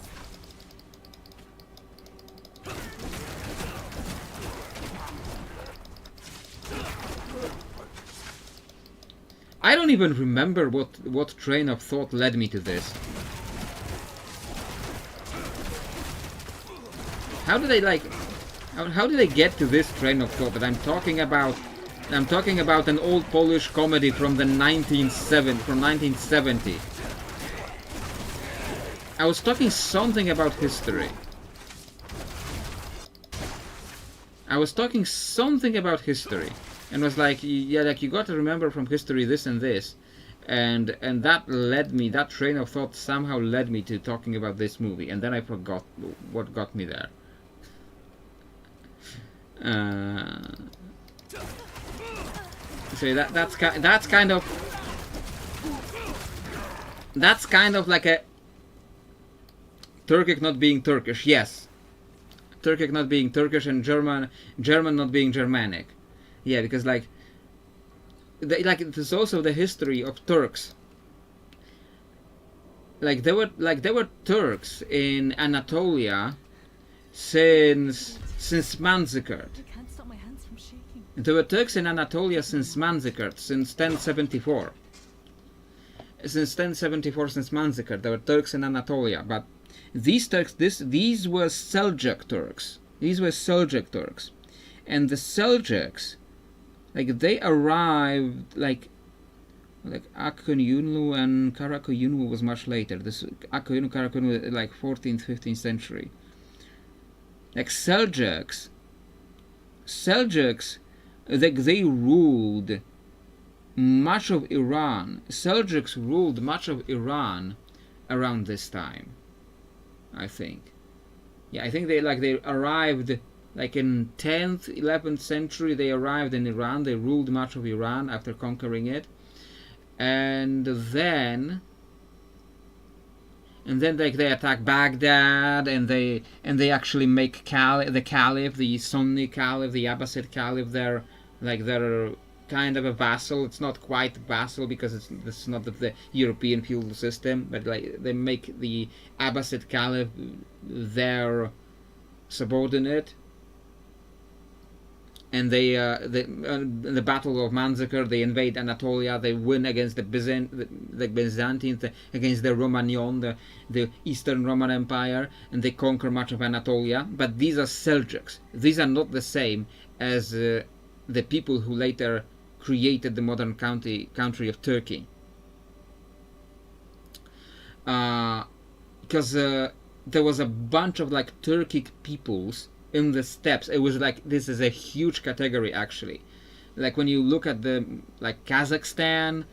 I don't even remember what train of thought led me to this. How did I get to this train of thought that I'm talking about? I'm talking about an old Polish comedy from the 1970. I was talking something about history. And was like, yeah, like you got to remember from history this and this, and that train of thought somehow led me to talking about this movie, and then I forgot what got me there. So that's kind of like a Turkic not being Turkish, yes. Turkic not being Turkish and German not being Germanic. Yeah, because like there's also the history of Turks. There were Turks in Anatolia since Manzikert. I can't stop my hands from shaking. There were Turks in Anatolia since Manzikert, since 1074. Since 1074, since Manzikert, there were Turks in Anatolia. But these Turks, these were Seljuk Turks. These were Seljuk Turks, and the Seljuks, like they arrived like Akkoyunlu and Karakoyunlu was much later. This Akkoyunlu, Karakoyunlu, like 14th, 15th century. Like Seljuks, like they ruled much of Iran. Seljuks ruled much of Iran around this time, I think. Yeah, I think they arrived like in 10th, 11th century. They arrived in Iran. They ruled much of Iran after conquering it, and then like they attack Baghdad, and they actually make the Caliph, the Sunni Caliph, the Abbasid Caliph, their kind of a vassal. It's not quite vassal because it's not the European feudal system, but like they make the Abbasid Caliph their subordinate. And the Battle of Manzikert, they invade Anatolia. They win against the Byzantines, against the Romanion, the Eastern Roman Empire, and they conquer much of Anatolia. But these are Seljuks. These are not the same as the people who later created the modern country of Turkey. Because there was a bunch of like Turkic peoples in the steppes. It was like, this is a huge category actually. Like when you look at the like Kazakhstan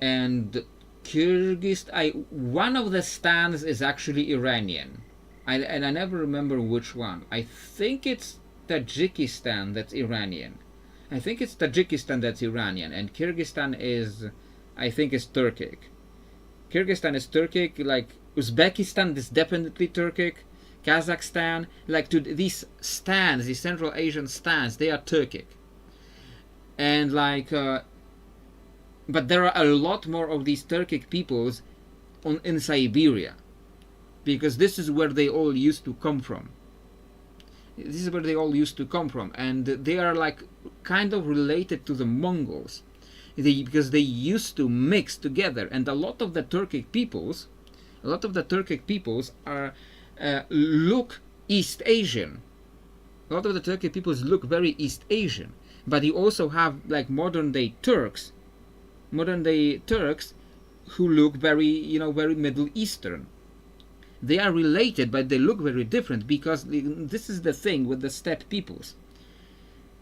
and Kyrgyzstan, one of the stands is actually Iranian. I never remember which one. I think it's Tajikistan that's Iranian. And Kyrgyzstan is, I think, is Turkic. Kyrgyzstan is Turkic. Like Uzbekistan is definitely Turkic. Kazakhstan, like these stands, these Central Asian stands, they are Turkic. And like, but there are a lot more of these Turkic peoples in Siberia, because this is where they all used to come from. And they are like kind of related to the Mongols, because they used to mix together. And a lot of the Turkic peoples are look East Asian. A lot of the Turkic peoples look very East Asian. But you also have like modern day Turks who look very, very Middle Eastern. They are related, but they look very different, because this is the thing with the steppe peoples.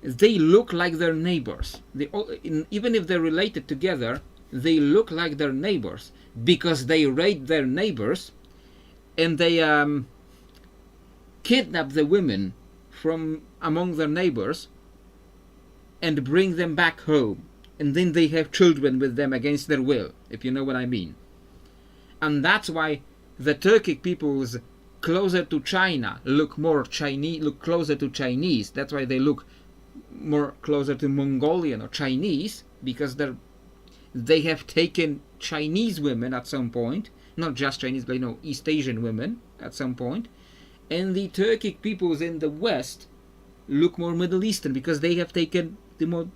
They look like their neighbors. Even if they're related together, they look like their neighbors, because they raid their neighbors, and they kidnap the women from among their neighbors and bring them back home, and then they have children with them against their will, if you know what I mean. And that's why the Turkic peoples closer to China look closer to Chinese. That's why they look more closer to Mongolian or Chinese, because they have taken Chinese women at some point, not just Chinese, but East Asian women at some point. And the Turkic peoples in the West look more Middle Eastern, because they have taken the more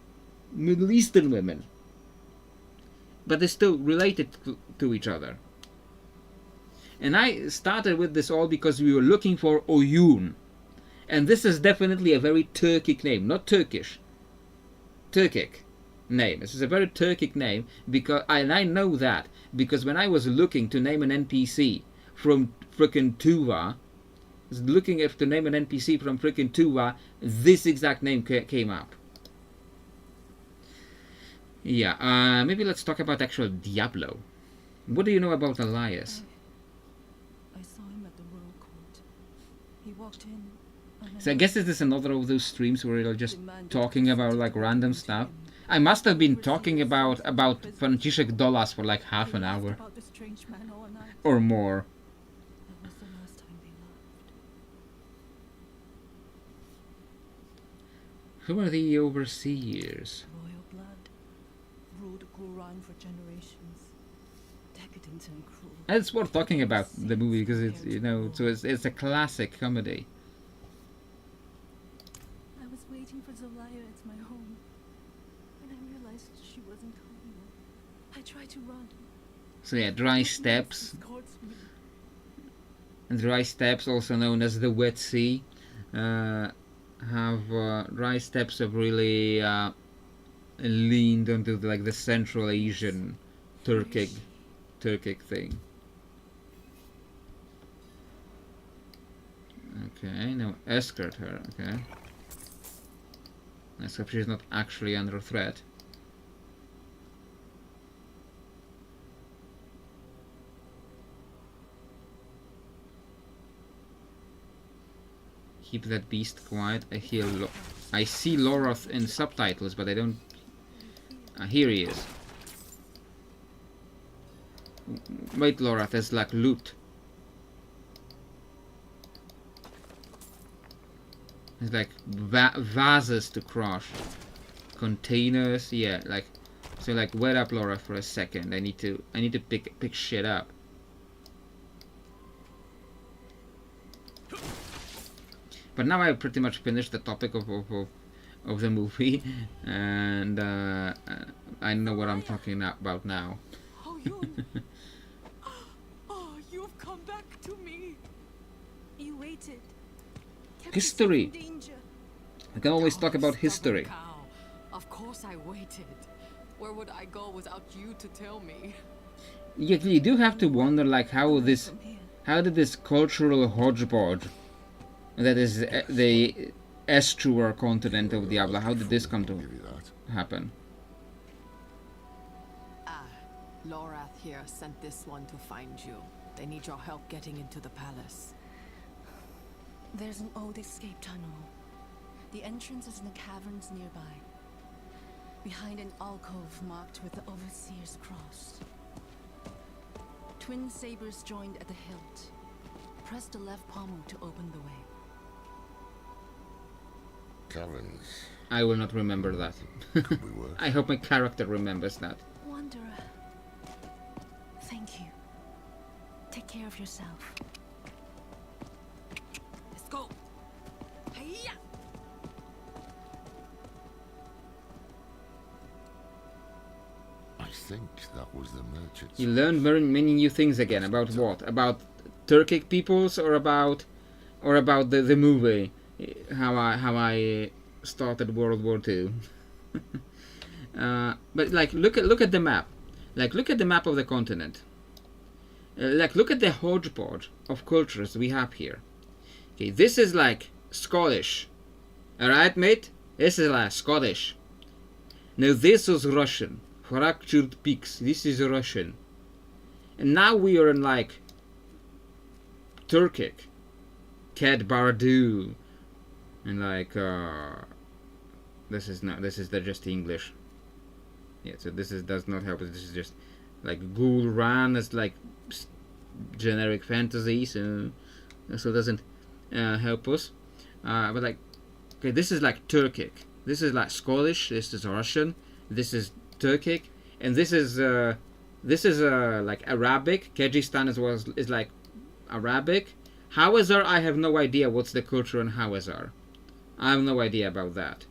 Middle Eastern women. But they're still related to each other. And I started with this all because we were looking for Oyun. And this is definitely a very Turkic name, not Turkish. Turkic name. This is a very Turkic name, and I know that because when I was looking to name an NPC from frickin' Tuva, this exact name came up. Yeah, maybe let's talk about actual Diablo. What do you know about Elias? I saw him at the Royal Court. He walked in. So I guess this is another of those streams where you're just talking about like random stuff. I must have been talking about Franciszek Dolas for like half an hour About the strange man all night. or more. That was the last time they Who are the overseers? Royal blood. Ruled Quran for generations. Decadent and cruel. It's worth talking about the movie because it's, you know, so it's a classic comedy. I was waiting for Zelaya at my home. When I realized she wasn't home, I tried to run. So yeah, dry steppes. Caught me. Dry steppes, also known as the WotC, dry steppes have really leaned onto like the Central Asian Turkic thing. Okay, now escort her. Okay, let's hope she's not actually under threat. Keep that beast quiet. I see Loroth in subtitles, but I don't. Here he is. Wait, Loroth, there's like loot. There's like vases to crush, containers. Yeah, like so. Like wait up, Loroth, for a second. I need to pick shit up. But now I've pretty much finished the topic of the movie, and I know what I'm talking about now. Oh, you. Oh, you've come back to me. You waited. Kept History. yourself in danger. I can always talk about Stubborn history. cow. Of course I waited. Where would I go without you to tell me? You do have to wonder, like, how From here. did this cultural hodgepodge that is the estuar continent of Diablo, how did this come to happen? Lorath here sent this one to find you. They need your help getting into the palace. There's an old escape tunnel. The entrance is in the caverns nearby. Behind an alcove marked with the Overseer's cross. Twin sabers joined at the hilt. Press the left pommel to open the way. Caverns. I will not remember that. Could be worse. I hope my character remembers that. Wanderer, thank you. Take care of yourself. Let's go. Hey-ya! I think that was the merchant's. You learned very many new things again. About what? About Turkic peoples, or about the movie? How I started World War II. But like look at the map. Like look at the map of the continent. Like look at the hodgepodge of cultures we have here. Okay, this is like Scottish. Alright, mate? This is like Scottish. Now this was Russian. Fractured peaks. This is Russian. And now we are in like Turkic. Cat Bardu. And like this is just English. Yeah, so does not help. This is just like Ghoul Ran as like generic fantasy, so it doesn't help us. But like, okay, this is like Turkic. This is like Scottish. This is Russian. This is Turkic, and this is like Arabic. Kyrgyzstan is like Arabic. Hawazar, I have no idea what's the culture in Hawazar. I have no idea about that.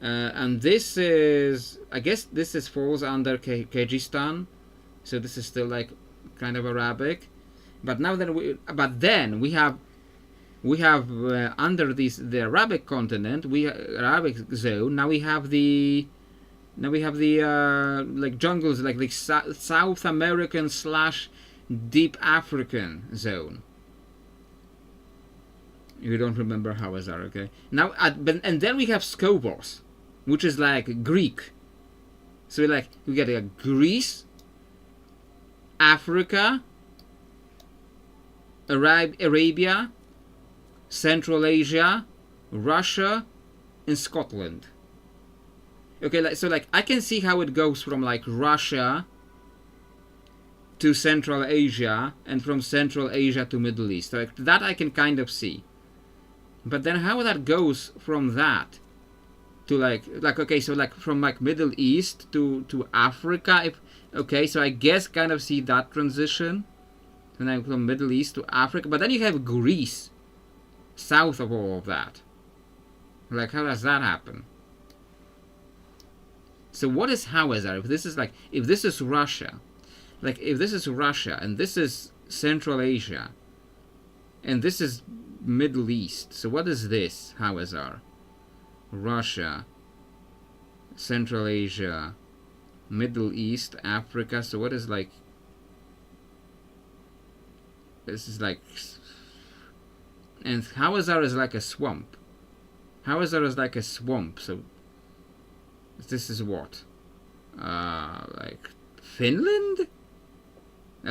And this is, I guess this falls under Kyrgyzstan, so this is still like kind of Arabic. But then we have under the Arabic continent, Arabic zone. Now we have the like jungles, like the South American / Deep African zone. You don't remember Hawazar, okay? Now, and then we have Skobos, which is like Greek. So we get like Greece, Africa, Arabia, Central Asia, Russia, and Scotland. Okay, so I can see how it goes from like Russia to Central Asia, and from Central Asia to Middle East. So that I can kind of see. But then how that goes from that to like okay, so like from like Middle East to Africa. If okay, so I guess kind of see that transition, and then from Middle East to Africa. But then you have Greece, south of all of that. Like, how does that happen? So what is Hawazar? If this is like, if this is Russia, like if this is Russia and this is Central Asia, and this is Middle East. So what is this Hawazar? Russia, Central Asia, Middle East, Africa. So what is like? This is like, and Hawazar is like a swamp. Hawazar is like a swamp. So this is what? Like Finland?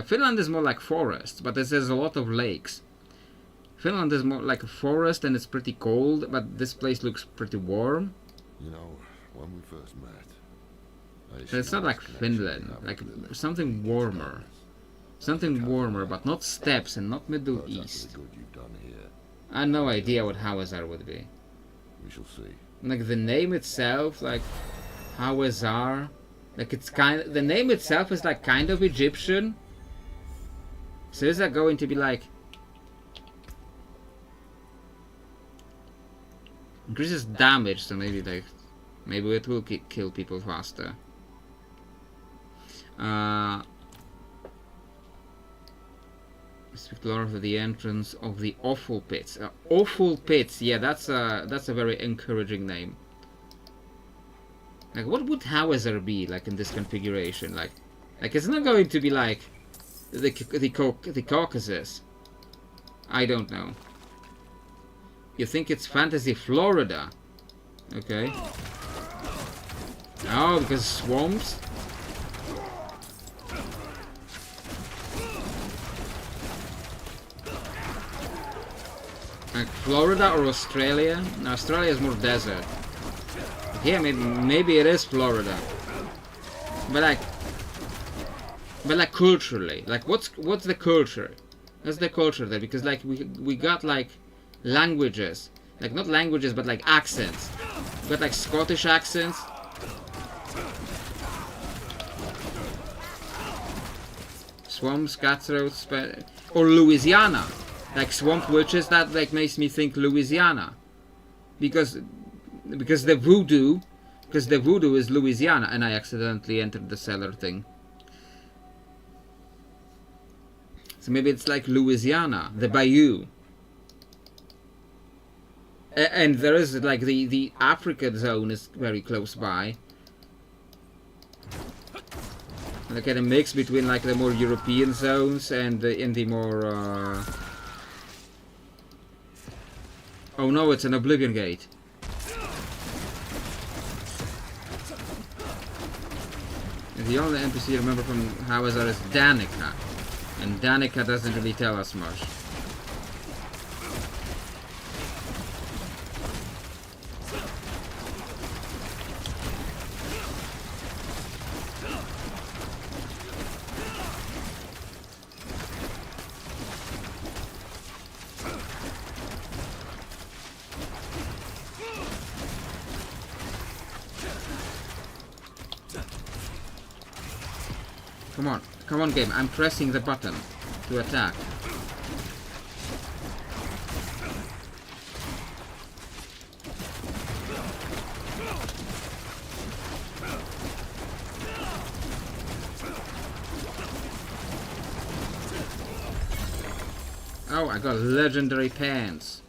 Finland is more like forest, but there's a lot of lakes. Finland is more like a forest and it's pretty cold, but this place looks pretty warm. You know, when we first met, I So it's not like Finland, like something warmer. Something warmer, but not steppes and not Middle East. Good you've done here. I have no idea what Hawazar would be. We shall see. Like the name itself, like Hawazar, like it's the name itself is like kind of Egyptian. So is that going to be like increases damage? So maybe like maybe it will kill people faster. Speak Lord of the entrance of the awful pits. Awful pits. Yeah, that's a very encouraging name. Like, what would Hawazar be like in this configuration? Like it's not going to be like the Caucasus. I don't know. You think it's Fantasy Florida? Okay. Oh, because swamps. Like Florida or Australia? No, Australia is more desert. But yeah, maybe it is Florida. But like culturally, like what's the culture? What's the culture there? Because like we got like languages, like not languages but like accents. We got like Scottish accents. Swamps, cutthroats, or Louisiana. Like swamp witches, that like makes me think Louisiana, because the voodoo is Louisiana, and I accidentally entered the cellar thing. So maybe it's like Louisiana, the bayou, and there is like the Africa zone is very close by. Like a mix between like the more European zones and the more. Oh no, it's an Oblivion Gate. And the only NPC I remember from Hawazar is Danica. And Danica doesn't really tell us much. Come on game, I'm pressing the button to attack. Oh, I got legendary pants.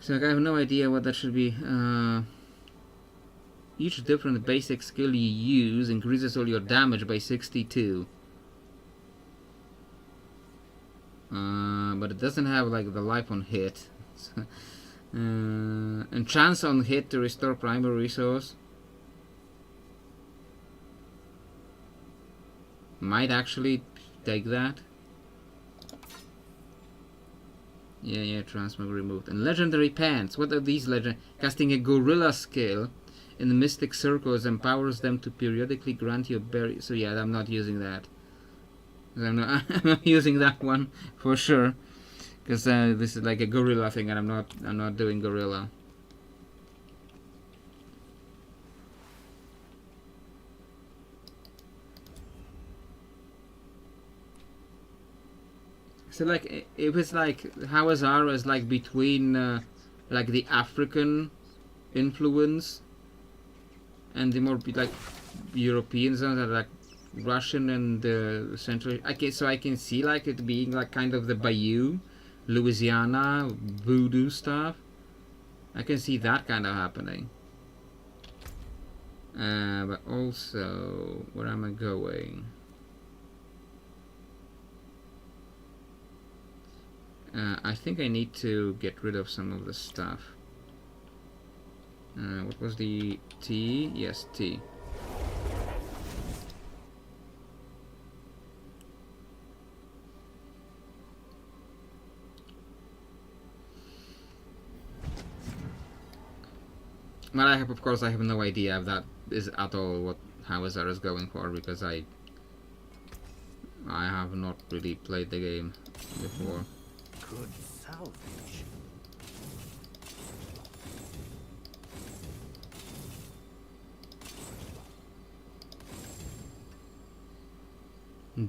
So I have no idea what that should be. Each different basic skill you use increases all your damage by 62. But it doesn't have like the life on hit. And chance on hit to restore primary resource. Might actually take that. Yeah, transmog removed. And legendary pants. What are these legend? Casting a gorilla skill in the mystic circles empowers them to periodically grant you a berry. So yeah, I'm not using that. I'm not, I'm not using that one for sure, because this is like a gorilla thing, and I'm not doing gorilla. So like if it's like Hawazara is like between like the African influence and the more like European zones that are like Russian and Central. I can see like it being like kind of the Bayou, Louisiana voodoo stuff. I can see that kind of happening. But also, where am I going? I think I need to get rid of some of the stuff. What was the T? Yes, T. But I have, of course, I have no idea if that is at all what Howitzer is going for, because I have not really played the game before. Good salvage.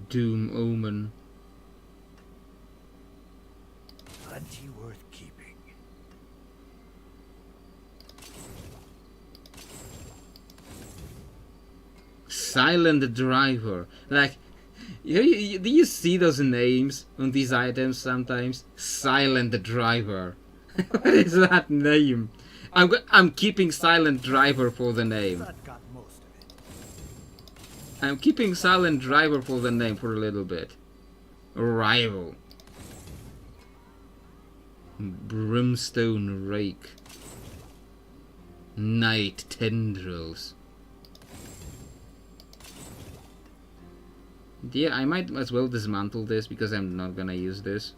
Doom Omen. Plenty worth keeping. Silent Driver. Like, do you see those names on these items sometimes? Silent Driver. What is that name? I'm keeping Silent Driver for the name. That got most of it. I'm keeping Silent Driver for the name for a little bit. Rival. Brimstone Rake. Night Tendrils. Yeah, I might as well dismantle this because I'm not gonna use this.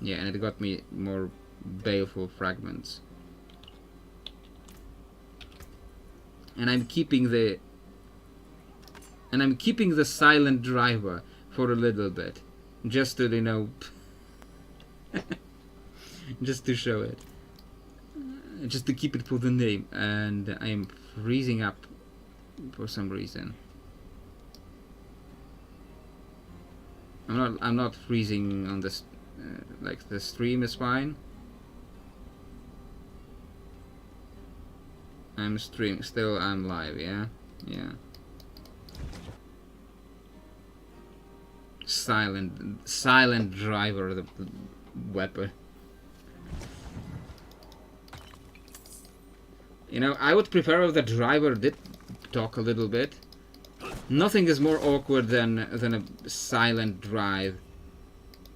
Yeah, and it got me more baleful fragments. And I'm keeping the Silent Driver for a little bit, just to, you know, just to show it, just to keep it for the name. And I'm freezing up for some reason. I'm not freezing on this. Like the stream is fine. I'm still I'm live, yeah? Yeah. Silent Driver, the weapon. You know, I would prefer if the driver did talk a little bit. Nothing is more awkward than a silent drive.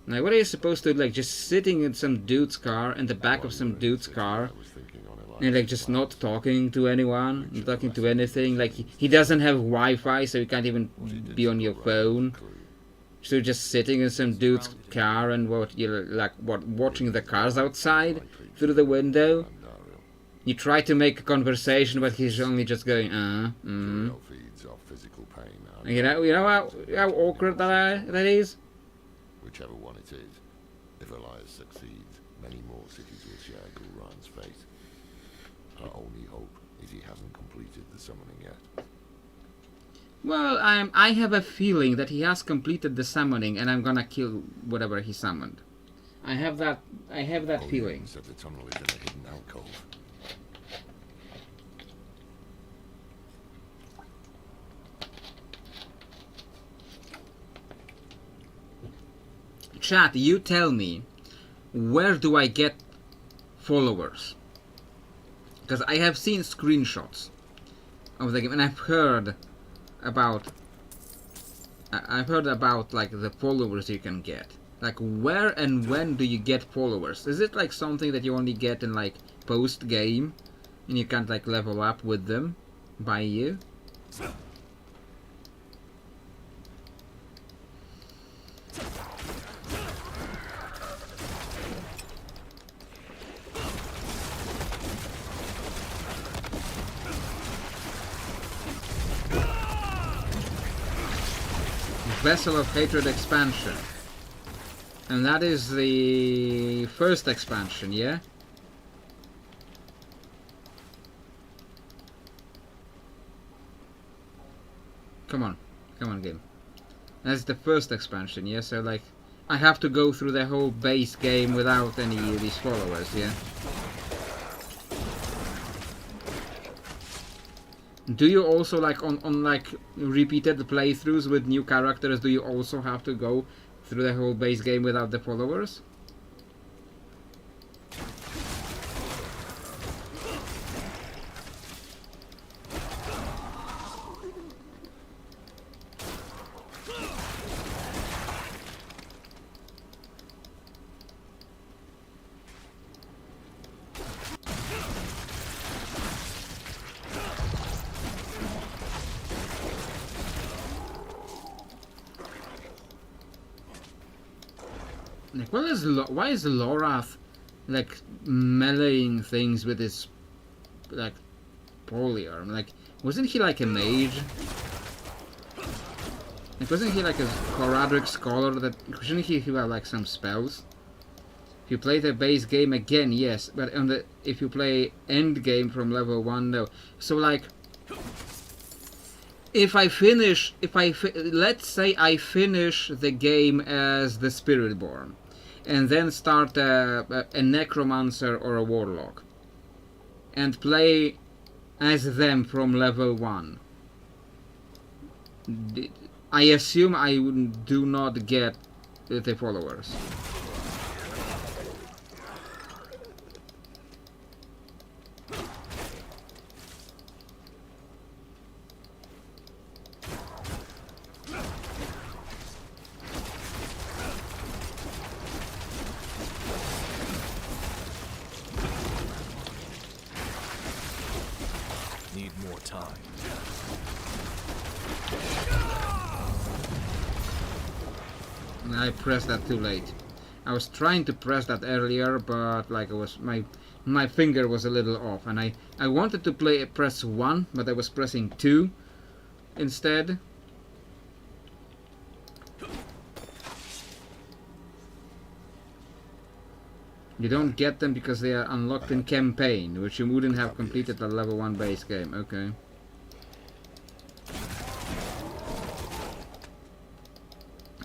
Like, what are you supposed to, like, just sitting in some dude's car, in the back of some dude's car, and, like, just not talking to anyone, not talking to anything? Like, he doesn't have Wi-Fi, so you can't even be on your phone. So just sitting in some dude's car and watching the cars outside through the window. You try to make a conversation, but he's only just going, You know how awkward that is? Whichever one it is, if Elias succeeds, many more cities will share Gulran's fate. Our only hope is he hasn't completed the summoning yet. Well, I have a feeling that he has completed the summoning, and I'm gonna kill whatever he summoned. I have that feeling. Said the tunnel is in a hidden alcove. Chat, you tell me, where do I get followers? Because I have seen screenshots of the game, and I've heard about like the followers you can get. Like, where and when do you get followers? Is it like something that you only get in like post game, and you can't like level up with them by you? Vessel of Hatred expansion. And that is the first expansion, yeah? Come on game. That's the first expansion, yeah? So like, I have to go through the whole base game without any of these followers, yeah? Do you also, like, on like repeated playthroughs with new characters, do you also have to go through the whole base game without the followers? Like, why is Lorath like meleeing things with his like polyarm? Like, wasn't he like a mage? Like, wasn't he like a Horadric scholar? That shouldn't he have like some spells? If you play the base game again, yes, but on the if you play end game from level 1, no. So like, let's say I finish the game as the Spiritborn, and then start a Necromancer or a Warlock, and play as them from level 1. I assume I do not get the followers. Need more time. I pressed that too late. I was trying to press that earlier, but like it was my finger was a little off, and I wanted to press 1, but I was pressing 2 instead. You don't get them because they are unlocked in campaign, which you wouldn't have completed the level 1 base game. Okay.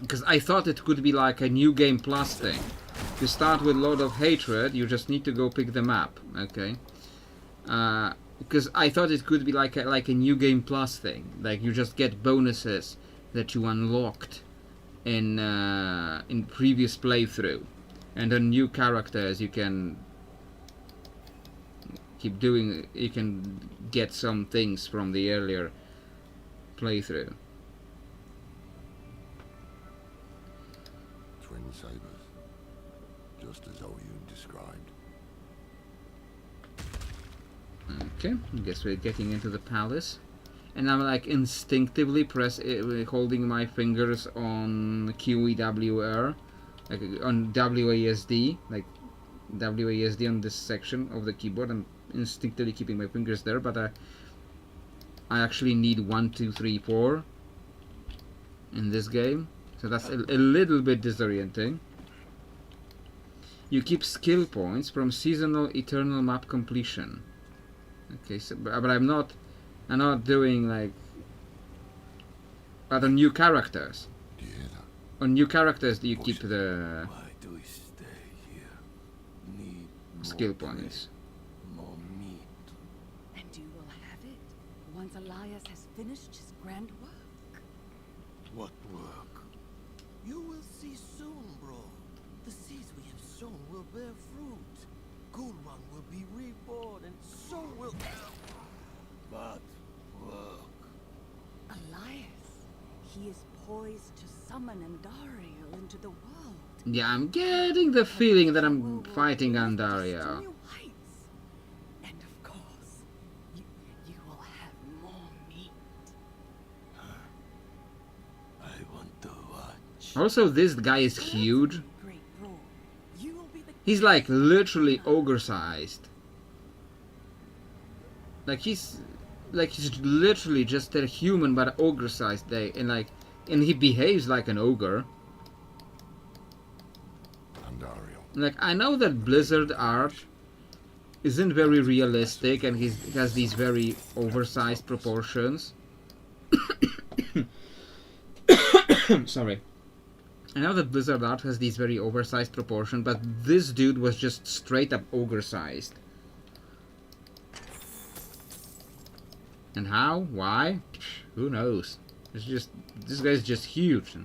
Because I thought it could be like a new game plus thing. You start with Lord of Hatred, you just need to go pick the map. Okay. Because I thought it could be like a new game plus thing. Like you just get bonuses that you unlocked in previous playthrough. And on new characters you can keep doing, you can get some things from the earlier playthrough. Twin sabers, just as Oyun described. Okay, I guess we're getting into the palace. And I'm like instinctively holding my fingers on QEWR. Like on WASD, like WASD on this section of the keyboard. I'm instinctively keeping my fingers there, but I actually need 1, 2, 3, 4 in this game, so that's a little bit disorienting. You keep skill points from seasonal eternal map completion. Okay, so but I'm not doing like other new characters. On new characters, do you keep the Why do we stay here? Need skill points? more meat. And you will have it once Elias has finished his grand work. What work? You will see soon, bro. The seeds we have sown will bear fruit. Gulrun will be reborn, and so will... What work? Elias, he is poised to summon Andariel into the world. Yeah, I'm getting the feeling that I'm Will fighting lift us to Andariel. new heights. And of course, you will have more meat. I want to watch. Also, this guy is huge. Great Bro, you will be the He's like literally ogre-sized. Like he's literally just a human, but ogre-sized. And like and he behaves like an ogre. Andariel. Like, I know that Blizzard art isn't very realistic, and he has these very oversized proportions. Sorry. I know that Blizzard art has these very oversized proportions, but this dude was just straight up ogre-sized. And how? Why? Who knows? It's just, this guy's just huge.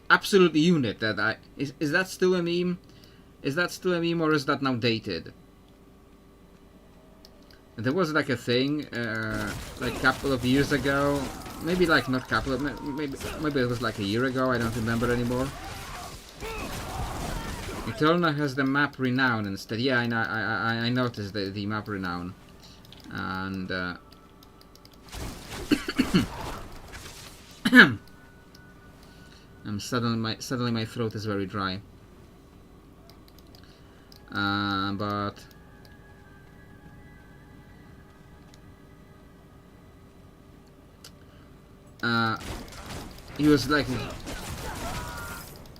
Absolute unit. That is that still a meme? Is that still a meme, or is that now dated? There was like a thing, like a couple of years ago. Maybe like not couple of, maybe it was like a year ago. I don't remember anymore. Eterna has the map renown instead. Yeah, I noticed the map renown, and suddenly my throat is very dry. But he was like,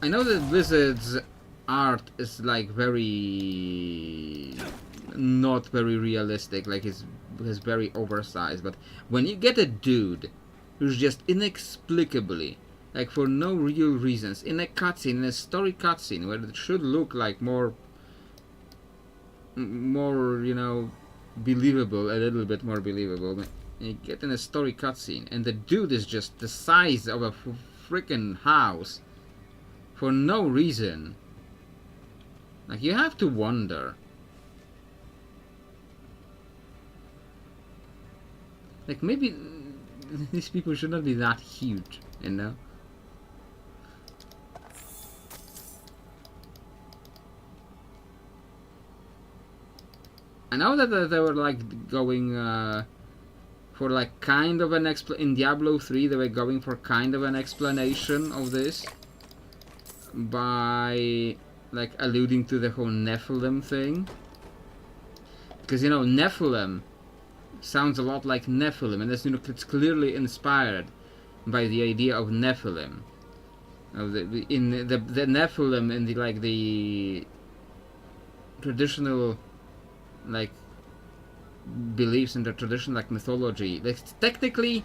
I know that Blizzard's art is like very not very realistic, like it's very oversized, but when you get a dude who's just inexplicably, like for no real reasons, in a cutscene, in a story cutscene where it should look like more, you know, believable, a little bit more believable, and you get in a story cutscene and the dude is just the size of a freaking house for no reason. Like, you have to wonder. Like, maybe these people should not be that huge, you know? I know that they were like going for like kind of an in Diablo 3 they were going for kind of an explanation of this by like alluding to the whole Nephilim thing, because, you know, Nephilim sounds a lot like Nephilim, and that's, you know, it's clearly inspired by the idea of Nephilim, of the Nephilim in the like the traditional like beliefs in the traditional like mythology. It's technically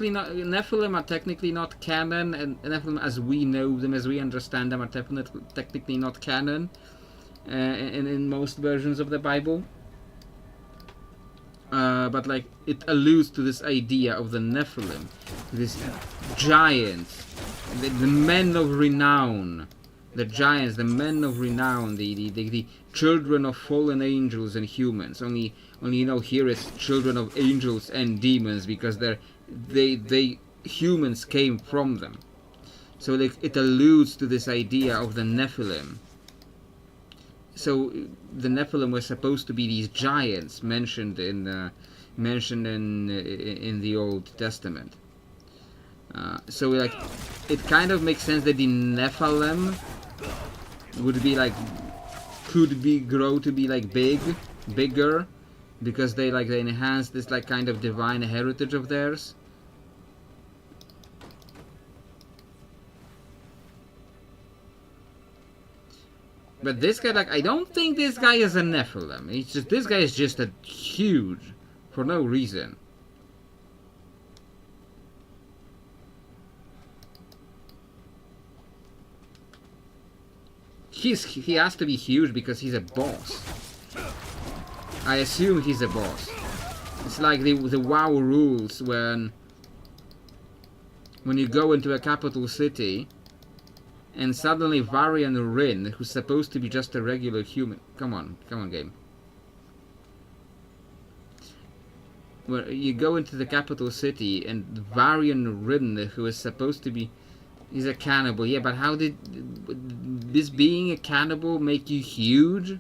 not, Nephilim are technically not canon, and Nephilim as we know them, as we understand them, are technically not canon in most versions of the Bible. But like it alludes to this idea of the Nephilim, this giants, the men of renown, the giants, the men of renown, the children of fallen angels and humans. Only you know, here it's children of angels and demons, because they humans came from them. So like it alludes to this idea of the Nephilim. So the Nephilim were supposed to be these giants mentioned in the Old Testament. So like it kind of makes sense that the Nephilim would be like, grow to be like bigger, because they enhance this like kind of divine heritage of theirs. But this guy, like, I don't think this guy is a Nephilim. It's just, this guy is just a huge for no reason. He has to be huge because he's a boss. I assume he's a boss. It's like the WoW rules when you go into a capital city and suddenly Varian Rin, who's supposed to be just a regular human, come on game. Where you go into the capital city and Varian Rin, who is supposed to be, he's a cannibal. Yeah, but how did this being a cannibal make you huge?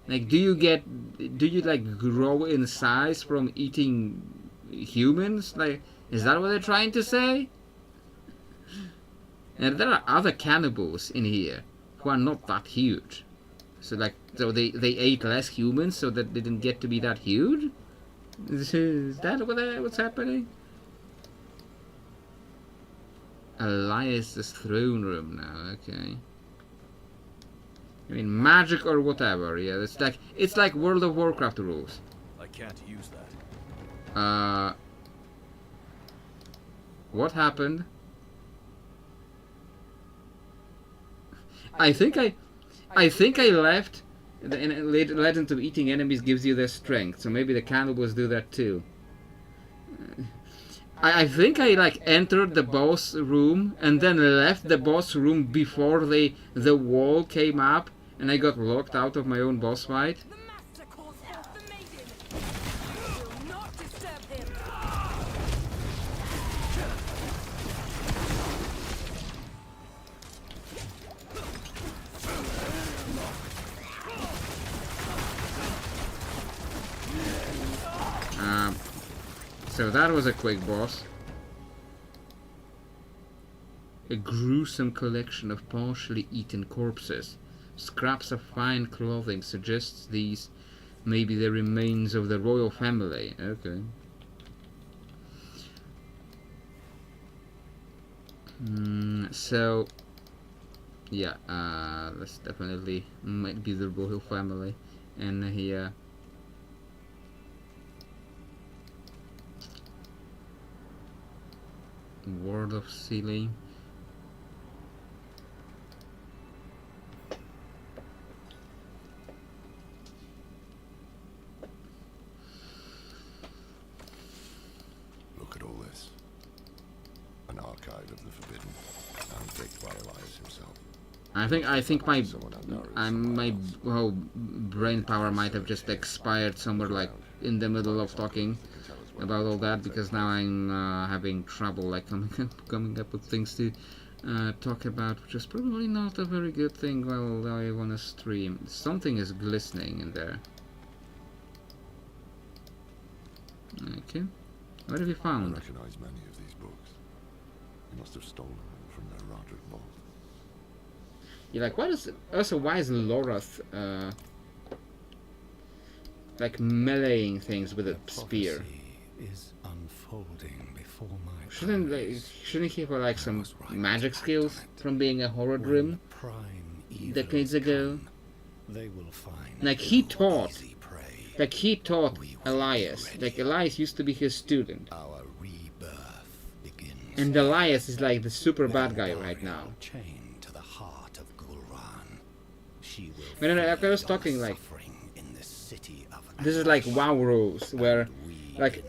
Like, do you like grow in size from eating humans? Like, is that what they're trying to say? And there are other cannibals in here who are not that huge. So like, so they ate less humans so that they didn't get to be that huge? Is that what's happening? Elias's throne room now, okay. I mean, magic or whatever, yeah, it's like World of Warcraft rules. I can't use that. What happened? I think I left, and it led into eating enemies gives you their strength, so maybe the cannibals do that too. I think I like entered the boss room and then left the boss room before the wall came up, and I got locked out of my own boss fight. The master calls forth the maiden. Will not disturb him. So that was a quick boss. A gruesome collection of partially eaten corpses. Scraps of fine clothing suggests these may be the remains of the royal family. Okay. So, yeah, this definitely might be the royal family. And here, Ward of Sealing. Look at all this. An archive of the Forbidden, handpicked by Elias himself. I think my Someone unknown, my whole brain power might have just expired somewhere, like in the middle of talking about all that, because now I'm having trouble like coming up with things to talk about, which is probably not a very good thing while I wanna stream. Something is glistening in there. Okay, what have you I found? recognize many of these books. You must have stolen them from their Roderick vault. You're like, why is Lorath like meleeing things with a spear? Prophecy is unfolding before my Shouldn't he have like some magic skills from being a horror When room prime decades evils ago? come, they will find Like he no taught, easy prey. Elias. Like Elias used to be his student, Our rebirth begins. and Elias is like the super bad guy right now. Chained to the heart of Gulran. She will But no, I feed was on talking like suffering in the city of this is like WoW rules, where like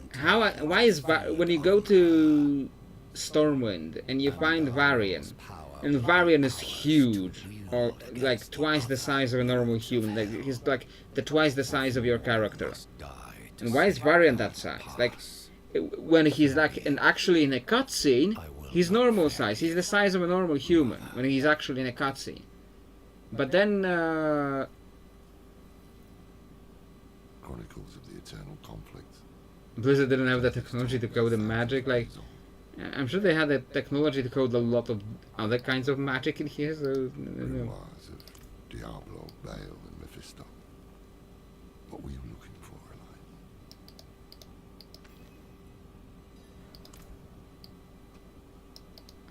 why is when you go to Stormwind and you find Varian, and Varian is huge, or like twice the size of a normal human, like he's like twice the size of your character. And why is Varian that size? Like when he's like actually in a cutscene, he's normal size. He's the size of a normal human when he's actually in a cutscene. But then Chronicles of the Eternal Conflict. Blizzard didn't have the technology to code the magic. Like, I'm sure they had the technology to code a lot of other kinds of magic in here. So, Grimoires of Diablo, Baal, and Mephisto. What were you looking for,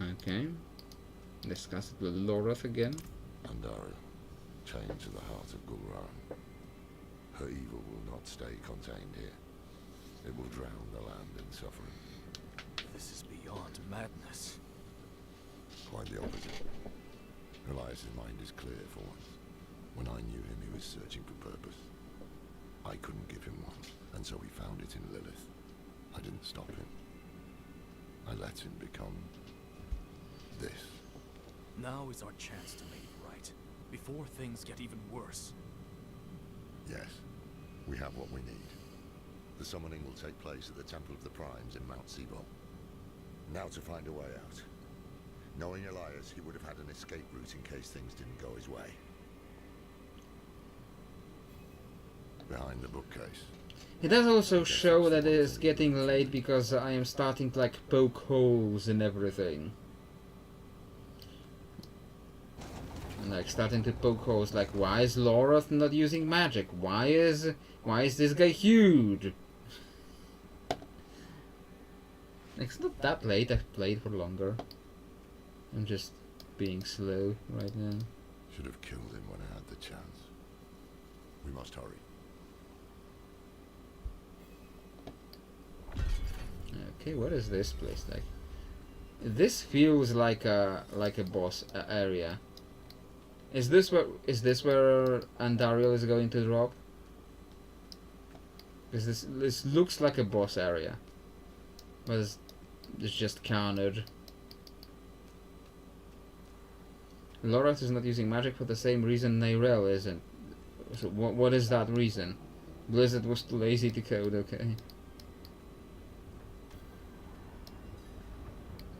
Eli? okay. Discuss it with Lorath again. Andaria, chained to the heart of Gulran. Her evil will not stay contained here. It will drown the land in suffering. This is beyond madness. Quite the opposite. Elias's mind is clear for once. When I knew him, he was searching for purpose. I couldn't give him one, and so he found it in Lilith. I didn't stop him. I let him become this. Now is our chance to make it right, before things get even worse. Yes, we have what we need. The summoning will take place at the Temple of the Primes in Mount Sebol. Now to find a way out. Knowing Elias, he would have had an escape route in case things didn't go his way. Behind the bookcase. It does also show that it is getting late because I am starting to like poke holes in everything. And like starting to poke holes, like why is Lorath not using magic? Why is this guy huge? It's not that late, I've played for longer. I'm just being slow right now. Should have killed him when I had the chance. We must hurry. Okay, what is this place like? This feels like a boss area. Is this where Andariel is going to drop? Because this looks like a boss area, but it's just carnage. Lorath is not using magic for the same reason Neyrel isn't. So what is that reason? Blizzard was too lazy to code. Okay.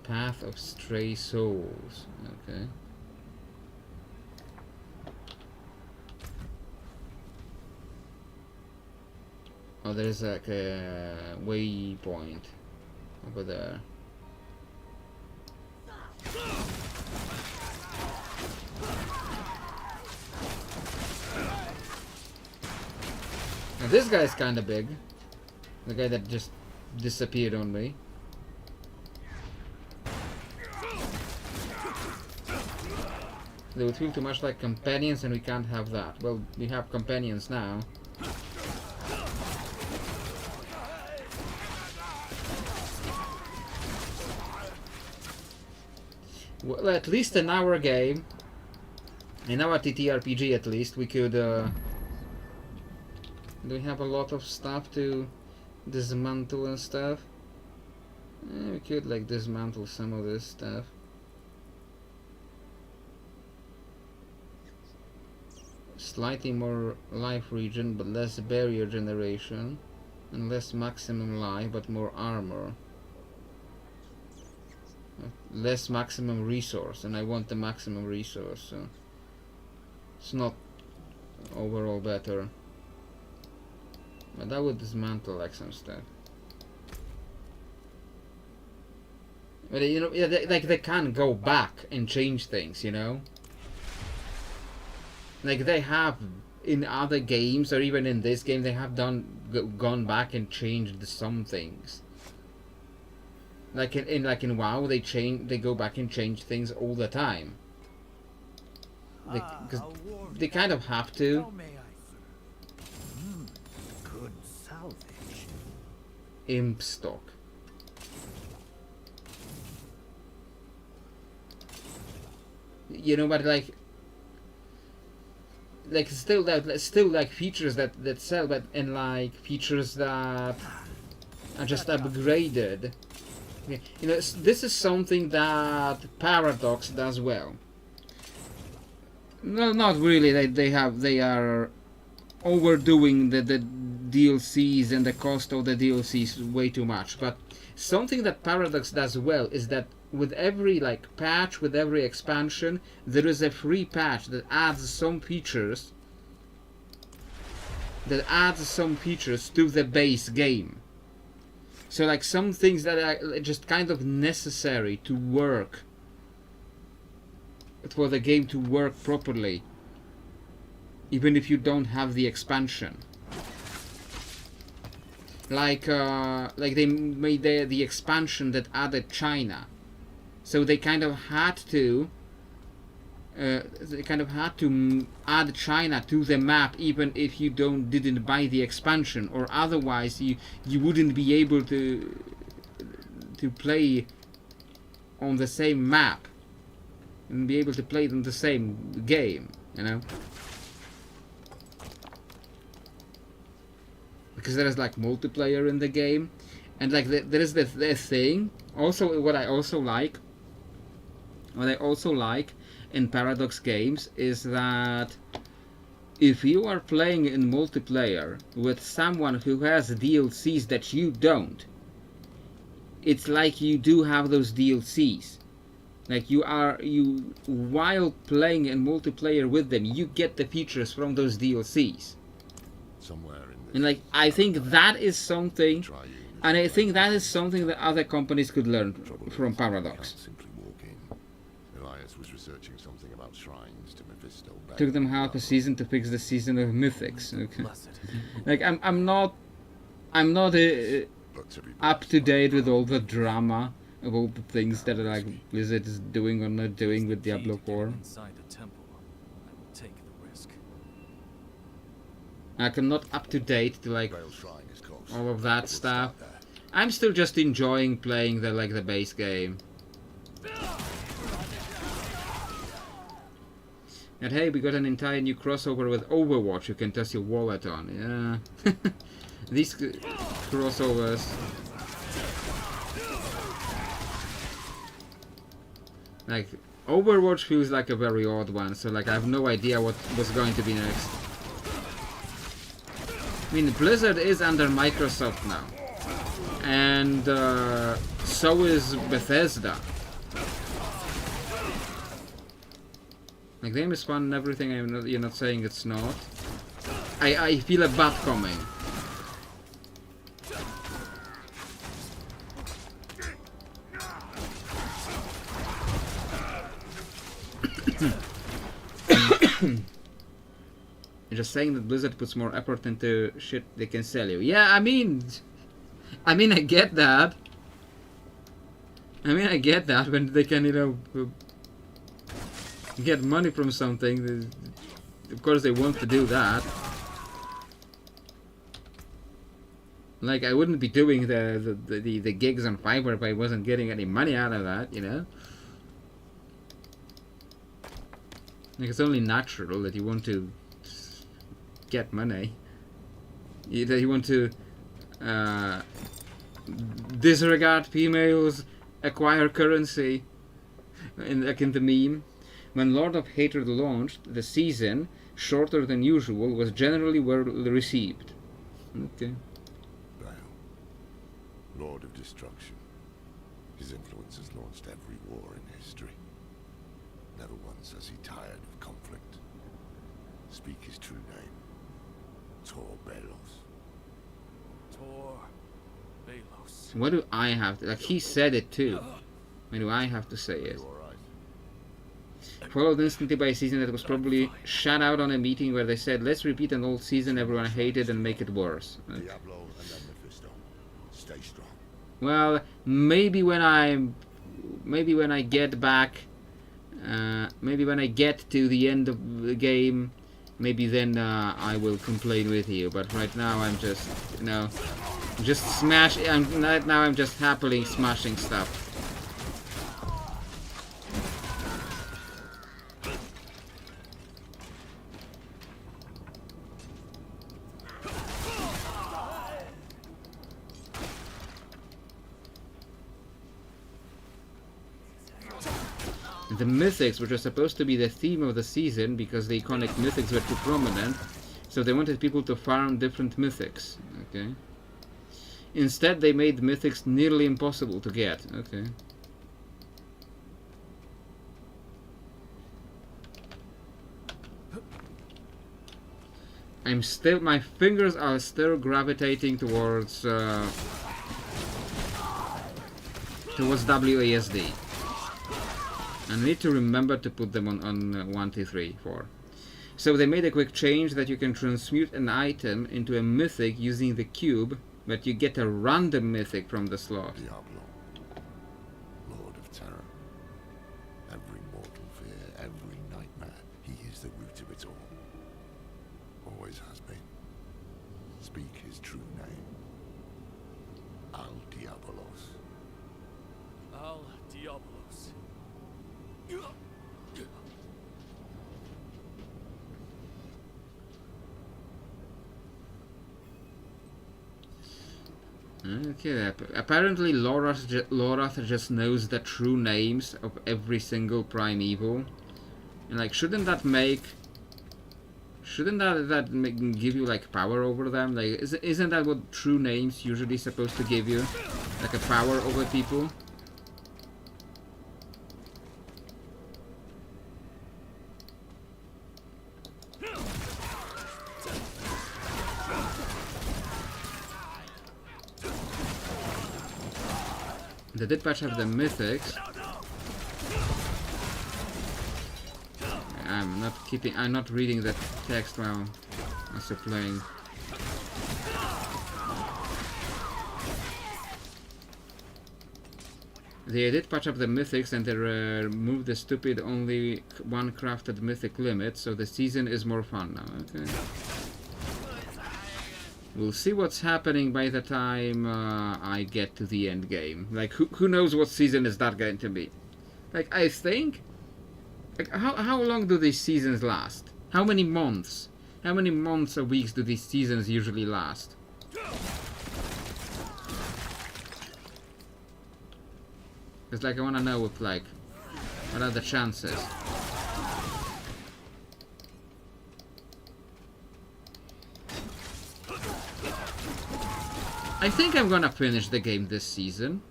Path of Stray Souls. Okay. Oh, there's like a waypoint over there. Now this guy's kinda big. The guy that just disappeared on me. They would feel too much like companions, and we can't have that. Well, we have companions now. Well, at least in our game, in our TTRPG at least, we could... do we have a lot of stuff to dismantle and stuff? We could like dismantle some of this stuff. Slightly more life regen, but less barrier generation, and less maximum life, but more armor. Less maximum resource, and I want the maximum resource, so it's not overall better. But that would dismantle like some stuff. But you know, yeah, they can go back and change things, you know. Like they have in other games, or even in this game, they have gone back and changed some things. Like in WoW, they go back and change things all the time. Because they kind of have to. How may I serve? Good salvage. Imp stock. You know, but like still like features that sell, but and like features that are just upgraded. Yeah. You know, this is something that Paradox does well. No, not really. They are overdoing the DLCs and the cost of the DLCs way too much. But something that Paradox does well is that with every like patch, with every expansion, there is a free patch that adds some features. That adds some features to the base game. So like some things that are just kind of necessary to work, for the game to work properly, even if you don't have the expansion. Like they made the expansion that added China, so they kind of had to add China to the map, even if you didn't buy the expansion, or otherwise you wouldn't be able to play on the same map and be able to play in the same game, you know. Because there is like multiplayer in the game, and like there is the thing. Also, what I also like in Paradox games is that if you are playing in multiplayer with someone who has DLCs that you don't, it's like you do have those DLCs. Like while playing in multiplayer with them, you get the features from those DLCs. Somewhere in this. And like I think that is something, and I think that is something that other companies could learn from Paradox. Simply walk in. Elias was researching something about shrines to Mephisto. Took them half a season to fix the season of Mythics. Okay. Like I'm not up to date with all the drama of all the things that like Blizzard is doing or not doing with Diablo 4. Inside the temple, I will take the risk. Like, I'm not up to date to like Grail Shrine is close. all of that We'll stuff. start there. I'm still just enjoying playing the like the base game. And hey, we got an entire new crossover with Overwatch you can test your wallet on. Yeah. These crossovers. Like, Overwatch feels like a very odd one, so like I have no idea what was going to be next. I mean, Blizzard is under Microsoft now. And so is Bethesda. The game is fun and everything, you're not saying it's not. I feel a bat coming. You're just saying that Blizzard puts more effort into shit they can sell you. Yeah, I mean, I get that. I get that when they can, you know, get money from something. Of course, they want to do that. Like, I wouldn't be doing the gigs on Fiverr if I wasn't getting any money out of that, you know. Like, it's only natural that you want to get money. That you want to disregard females, acquire currency, like in the meme. When Lord of Hatred launched, the season, shorter than usual, was generally well received. Okay. Baal, Lord of Destruction. His influence has launched every war in history. Never once has he tired of conflict. Speak his true name. Tor Balos. Tor Balos. What do I have to... Like, he said it too. Why do I have to say it? You alright? Followed instantly by a season that was probably shut out on a meeting where they said, let's repeat an old season everyone hated and make it worse. Okay. Diablo and then Mephisto. Stay strong. Well, maybe when I get back, maybe when I get to the end of the game, maybe then I will complain with you. But right now I'm just, you know, right now I'm just happily smashing stuff. The mythics, which are supposed to be the theme of the season because the iconic mythics were too prominent, so they wanted people to farm different mythics. Okay. Instead, they made mythics nearly impossible to get. Okay. My fingers are still gravitating towards WASD. I need to remember to put them on 1, 2, 3, 4. So they made a quick change that you can transmute an item into a mythic using the cube, but you get a random mythic from the slot. Diablo. Lord of Terror. Every mortal fear, every nightmare. He is the root of it all. Always has been. Speak his true name. Al Diabolos. Al Diablos. Okay, apparently Lorath just knows the true names of every single primeval. And like, shouldn't that give you like power over them? Like, isn't that what true names usually supposed to give you? Like a power over people? They did patch up the mythics. I'm not reading the text while you're playing. They did patch up the mythics and they removed the stupid only one crafted mythic limit, so the season is more fun now. Okay. We'll see what's happening by the time I get to the end game. Like, who knows what season is that going to be? Like, I think... Like, how long do these seasons last? How many months? How many months or weeks do these seasons usually last? It's like, I want to know if, like, what are the chances? I think I'm gonna finish the game this season.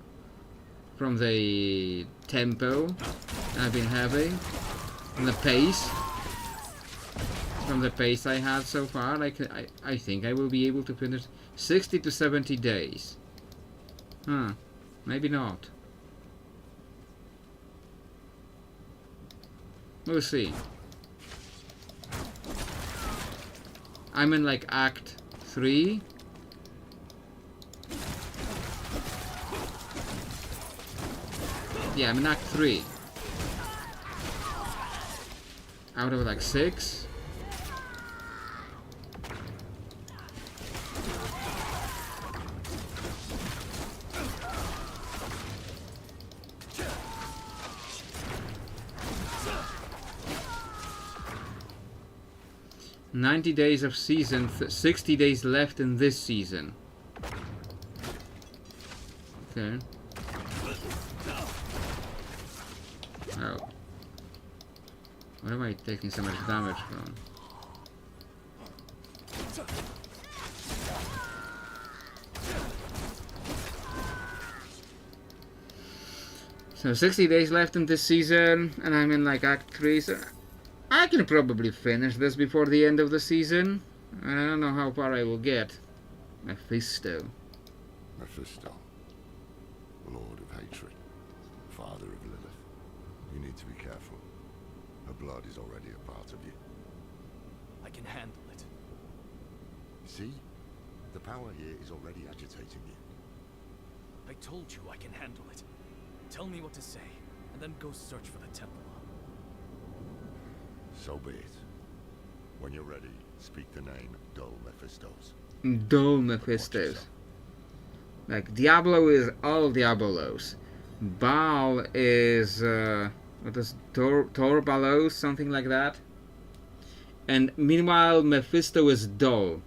From the tempo I've been having. From the pace. From the pace I had so far, I think I will be able to finish 60 to 70 days. Huh. Maybe not. We'll see. I'm in like Act 3. Yeah, I'm in Act 3. Out of like 6. $90 days of season, 60 days left in this season. Okay. Oh. What am I taking so much damage from? So 60 days left in this season, and I'm in like Act 3, so I can probably finish this before the end of the season. I don't know how far I will get. Mephisto. Mephisto, Lord of Hatred, Father of Lilith. You need to be careful. Her blood is already a part of you. I can handle it. See? The power here is already agitating you. I told you I can handle it. Tell me what to say, and then go search for the temple. So be it. When you're ready, speak the name Dull Mephistos. Dull Mephistos. Like, Diablo is all Diabolos. Baal is, what is Torbalos, something like that. And meanwhile, Mephisto is Dull.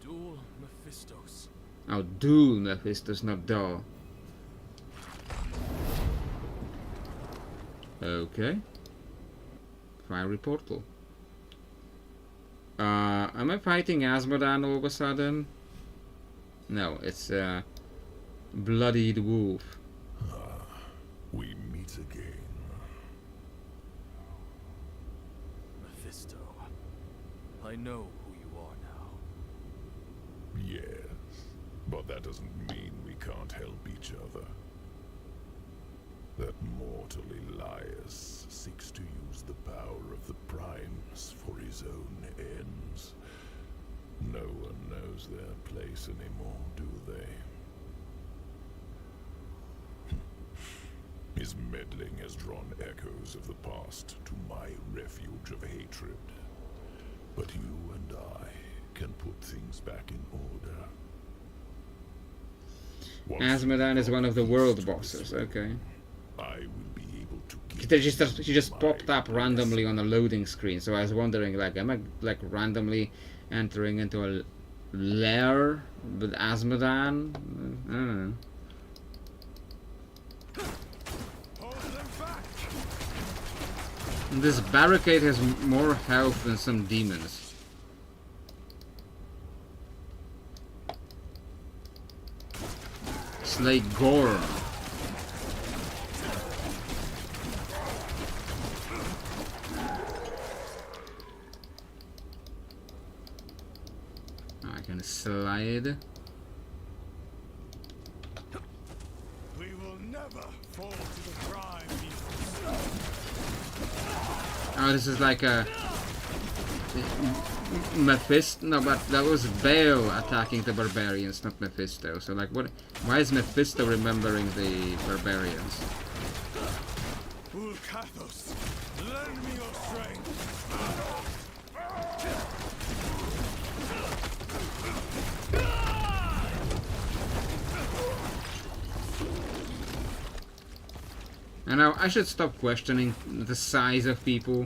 Dual Mephistos. Oh, Dual Mephistos, not Dull. Okay. Fiery portal. Am I fighting Asmodan all of a sudden? No, it's Bloodied Wolf. We meet again. Mephisto. I know who you are now. Yes, but that doesn't mean we can't help each other. That mortal Elias seeks to use the power of the Primes for his own ends. No one knows their place anymore, do they? His meddling has drawn echoes of the past to my refuge of hatred. But you and I can put things back in order. Asmodan is one of the world bosses, okay. I will be able to She just popped up randomly on a loading screen, so I was wondering, like, am I like randomly entering into a lair with Asmodan? I don't know. And this barricade has more health than some demons. Slay Gorm. I can slide. We will never fall to the crime. Oh, this is like a... Mephisto? No, but that was Baal attacking the barbarians, not Mephisto. So, like, what? Why is Mephisto remembering the barbarians? Ulcathos, lend me your strength. And now I should stop questioning the size of people.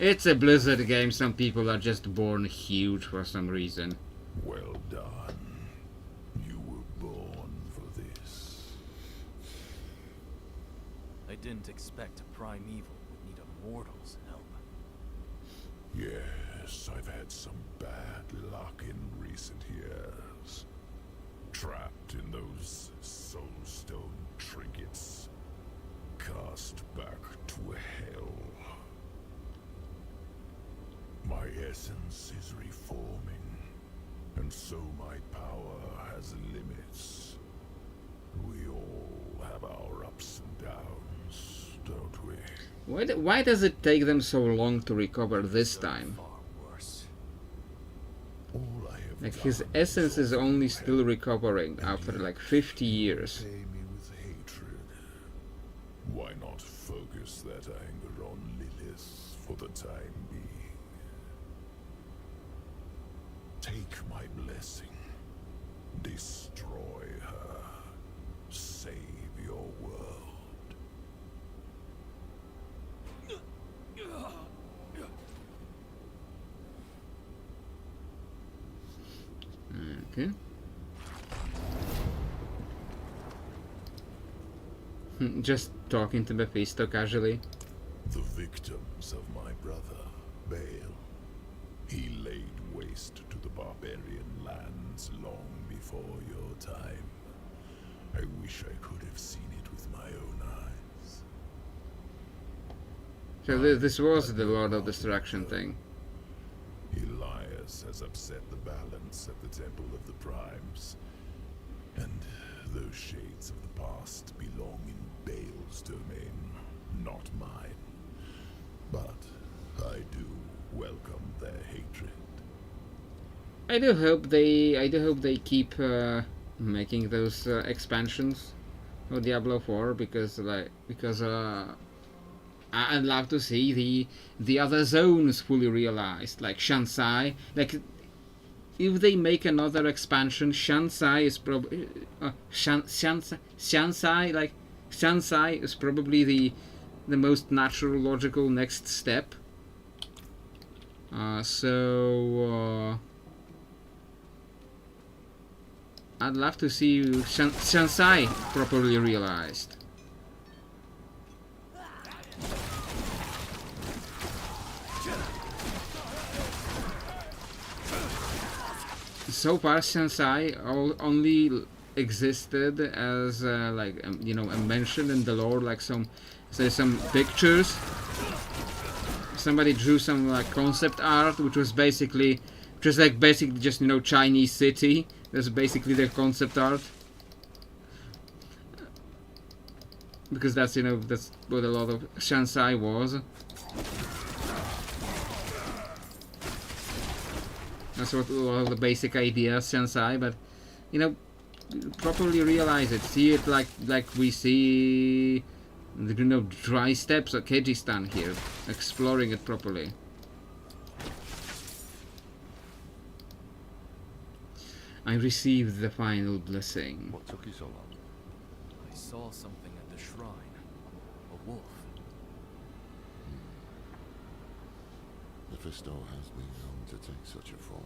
It's a Blizzard game. Some people are just born huge for some reason. Well done. You were born for this. I didn't expect a primeval would need a mortal's help. Yes, I've had some bad luck in recent years. Trapped in those soulstone trinkets. Cast back to hell. My essence is reforming, and so my power has limits. We all have our ups and downs, don't we? Why does it take them so long to recover this time? Far worse. All I have Like, his done essence is only also still help, recovering and after yet like 50 years. pay me with hatred. Why not focus that anger on Lilith for the time being? Take my blessing. Destroy her. Save your world. Okay. Just talking to Mephisto casually. The victims of my brother, Baal. He laid waste to the barbarian lands long before your time. I wish I could have seen it with my own eyes. So this was the Lord of Destruction thing. Elias has upset the balance at the Temple of the Primes. And those shades of the past belong in Baal's domain, not mine. But I do welcome their hatred. I do hope they keep making those expansions for Diablo 4 because I'd love to see the other zones fully realized, like Shansai. Like, if they make another expansion, Shansai is probably Shansai is probably the most natural, logical next step. I'd love to see Shansai properly realized. So far, Shansai only existed as a mention in the lore, like some pictures. Somebody drew some like concept art, which was basically just Chinese city. That's basically their concept art. Because that's what a lot of Shansai was. That's what a lot of the basic ideas Shansai, but properly realize it, see it like we see the dry steppes of Kyrgyzstan here, exploring it properly. I received the final blessing. What took you so long? I saw something at the shrine. A wolf. Mephisto has been known to take such a form.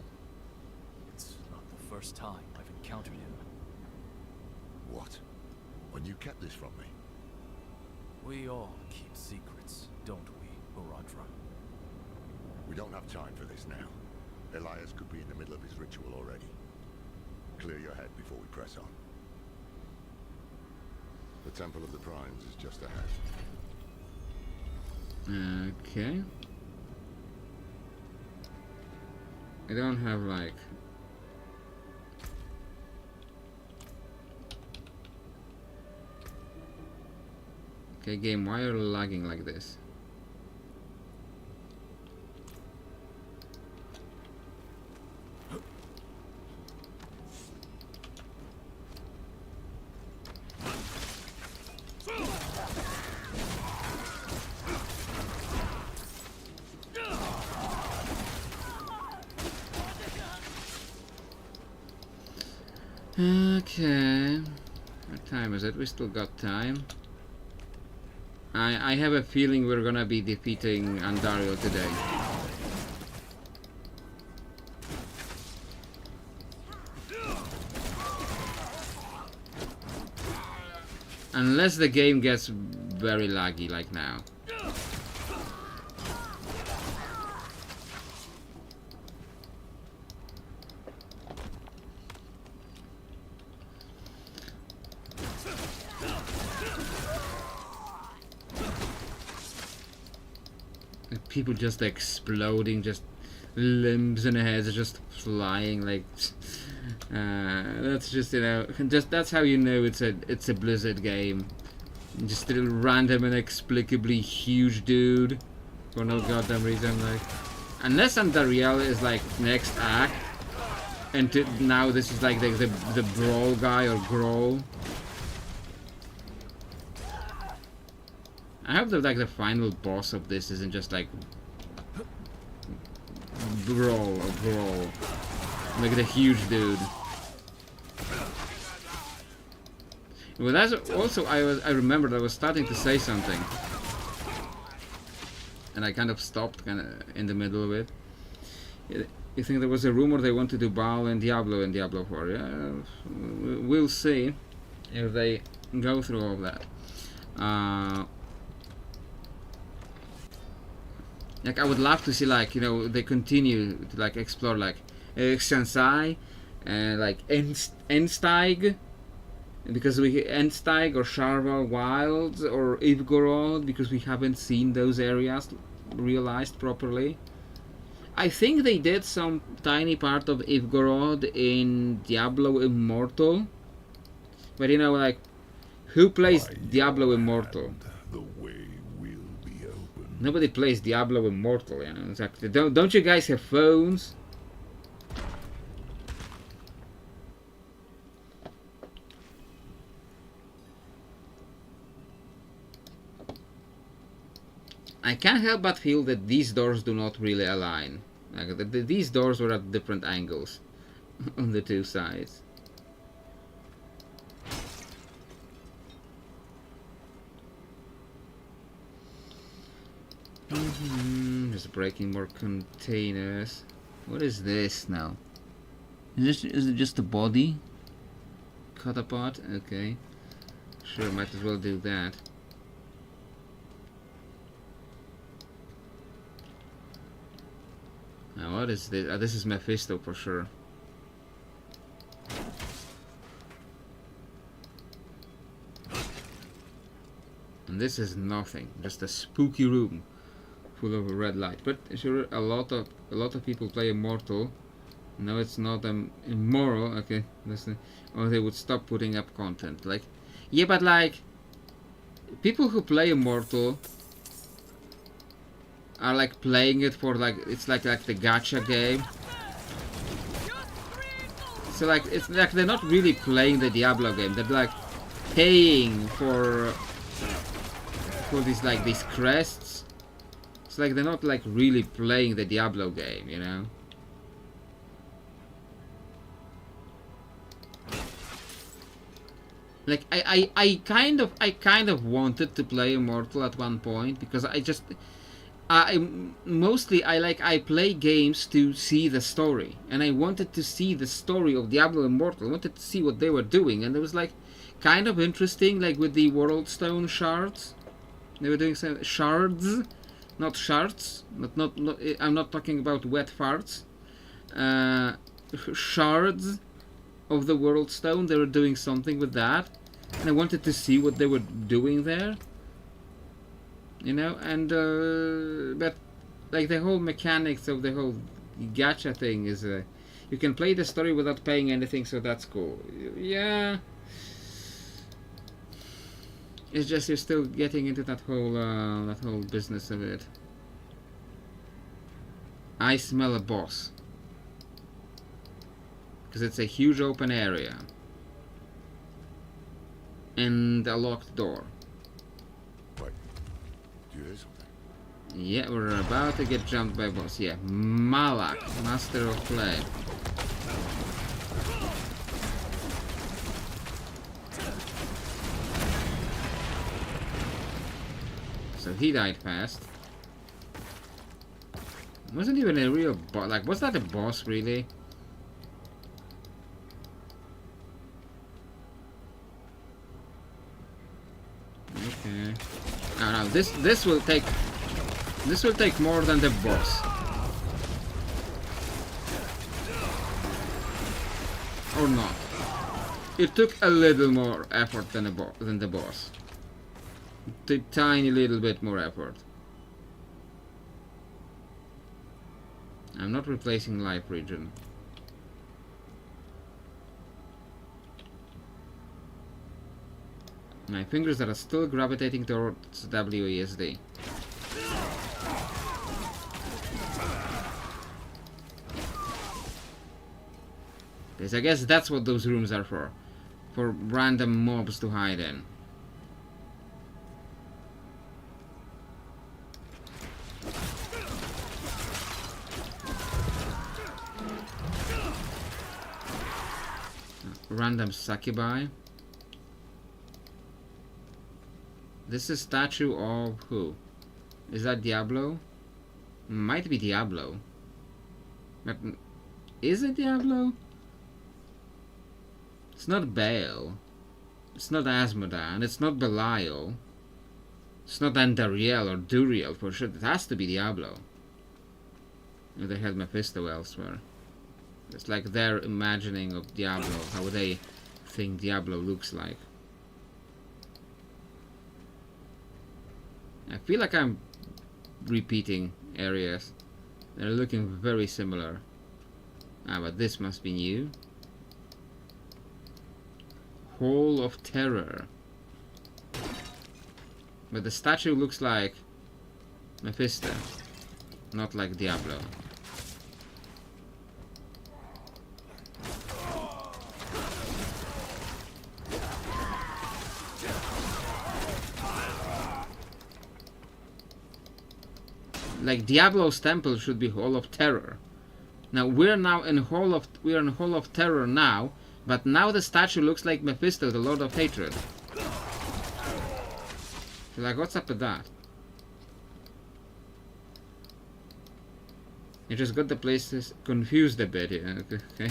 It's not the first time I've encountered him. What? When you kept this from me? We all keep secrets, don't we, Baradra? We don't have time for this now. Elias could be in the middle of his ritual already. Clear your head before we press on. The Temple of the Primes is just ahead. Okay. I don't have like... Okay, game, why are you lagging like this? Okay. What time is it? We still got time. I have a feeling we're gonna be defeating Andariel today. Unless the game gets very laggy like now. People just exploding, just limbs and heads just flying like that's just, you know, just that's how you know it's a Blizzard game. Just a random inexplicably huge dude for no goddamn reason, like, unless Andariel is like next act and now this is like the brawl guy or Growl. I hope that like the final boss of this isn't just like Brawl or Brawl, like the huge dude. Well, that's also I remembered I was starting to say something, and I kind of stopped in the middle of it. You think there was a rumor they want to do Baal and Diablo in Diablo 4? Yeah, we'll see if they go through all that. Like I would love to see, like, you know, they continue to like explore like Shansai and like Ensteig, because we Ensteig or Sharval Wilds or Ivgorod, because we haven't seen those areas realized properly. I think they did some tiny part of Ivgorod in Diablo Immortal, but you know, like, who plays Diablo Immortal? The way will be open. Nobody plays Diablo Immortal, you know. Exactly. Don't you guys have phones? I can't help but feel that these doors do not really align. Like these doors were at different angles on the two sides. Just breaking more containers. What is this now? Is it just a body cut apart? Okay, sure, might as well do that. Now what is this? This is Mephisto for sure. And this is nothing, just a spooky room full of red light. But sure, a lot of people play Immortal. No, it's not immoral. Okay, listen. Or they would stop putting up content. Like, yeah, but like, people who play Immortal are like playing it for like, it's like the gacha game. So like, it's like they're not really playing the Diablo game. They're like paying for these crests. It's like they're not like really playing the Diablo game, you know. Like I kind of wanted to play Immortal at one point, because I play games to see the story, and I wanted to see the story of Diablo Immortal. I wanted to see what they were doing, and it was like kind of interesting, like with the World Stone shards. They were doing some shards, not shards. Not. I'm not talking about wet farts. Shards of the World Stone. They were doing something with that, and I wanted to see what they were doing there. You know, and but like the whole mechanics of the whole gacha thing is you can play the story without paying anything, so that's cool. Yeah, it's just you're still getting into that whole business of it. I smell a boss, because it's a huge open area and a locked door. Yeah, we're about to get jumped by a boss. Yeah, Malak, Master of Flame. so he died fast. Wasn't even a real boss. Like, was that a boss, really? Okay. Oh no, this will take more than the boss. Or not. It took a little more effort than the boss. A tiny little bit more effort. I'm not replacing life region. My fingers are still gravitating towards WASD. Because I guess that's what those rooms are for. For random mobs to hide in. Random succubi. This is statue of who? Is that Diablo? Might be Diablo. But is it Diablo? It's not Baal. It's not Asmodan. It's not Belial. It's not Andariel or Duriel for sure. It has to be Diablo. If they had Mephisto elsewhere. It's like their imagining of Diablo, how they think Diablo looks like. I feel like I'm repeating areas. They're looking very similar. Ah, but this must be new. Hall of Terror. But the statue looks like Mephisto, not like Diablo. Like Diablo's temple should be Hall of Terror. Now we're in Hall of Terror now, but now the statue looks like Mephisto, the Lord of Hatred. So like, what's up with that? You just got the places confused a bit here. Okay.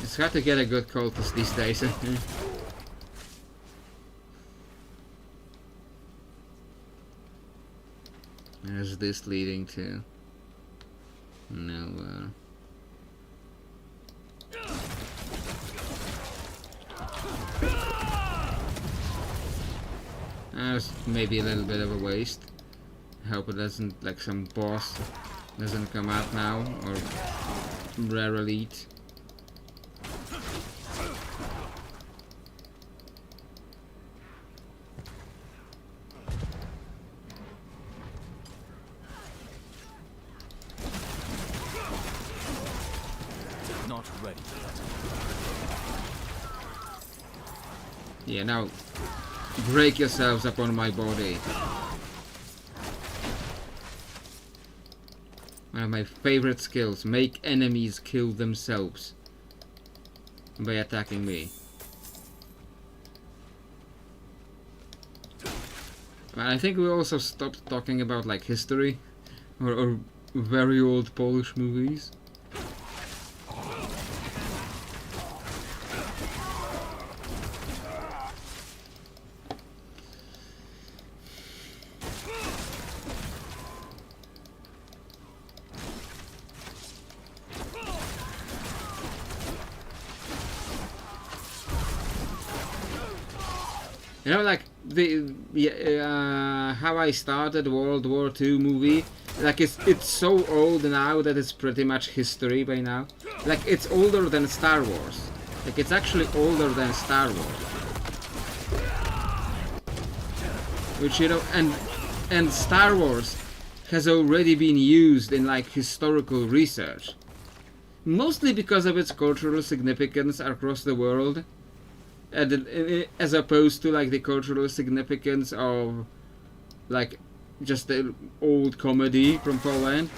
It's hard to get a good cultist these days. Where's this leading to? Nowhere. That's maybe a little bit of a waste. I hope it doesn't, like some boss doesn't come out now, or rare elite. Not ready. Yeah, now break yourselves upon my body. One of my favorite skills, make enemies kill themselves by attacking me. I think we also stopped talking about like history or very old Polish movies. You know, like how I started World War II movie. Like it's so old now that it's pretty much history by now. Like it's older than Star Wars. Like it's actually older than Star Wars. Which, you know, and Star Wars has already been used in like historical research. mostly because of its cultural significance across the world, as opposed to like the cultural significance of like just an old comedy from Poland.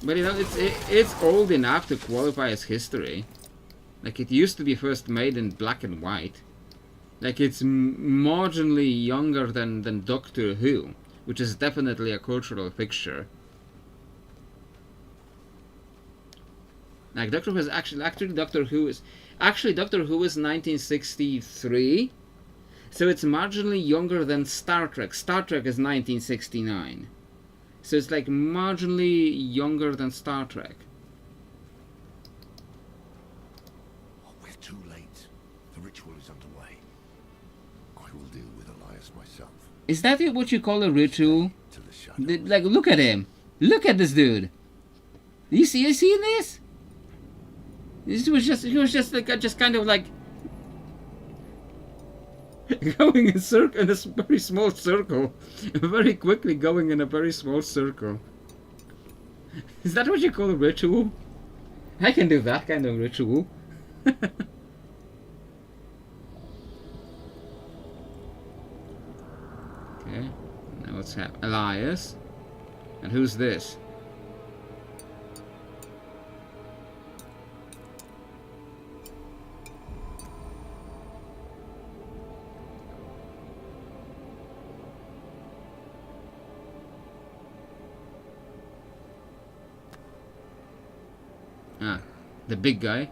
But you know, it's old enough to qualify as history. Like, it used to be first made in black and white. Like, it's marginally younger than Doctor Who, which is definitely a cultural fixture. Like, Doctor Who is actually Doctor Who is 1963, so it's marginally younger than Star Trek. Star Trek is 1969, so it's like marginally younger than Star Trek. Oh, we're too late. The ritual is underway. I will deal with Elias myself. Is that what you call a ritual? To the shadows. Like, look at him. Look at this dude. You see this? He was just kind of like going in a very small circle, very quickly going in a very small circle. Is that what you call a ritual? I can do that kind of ritual. Okay, now let's have Elias. And who's this? Ah, the big guy.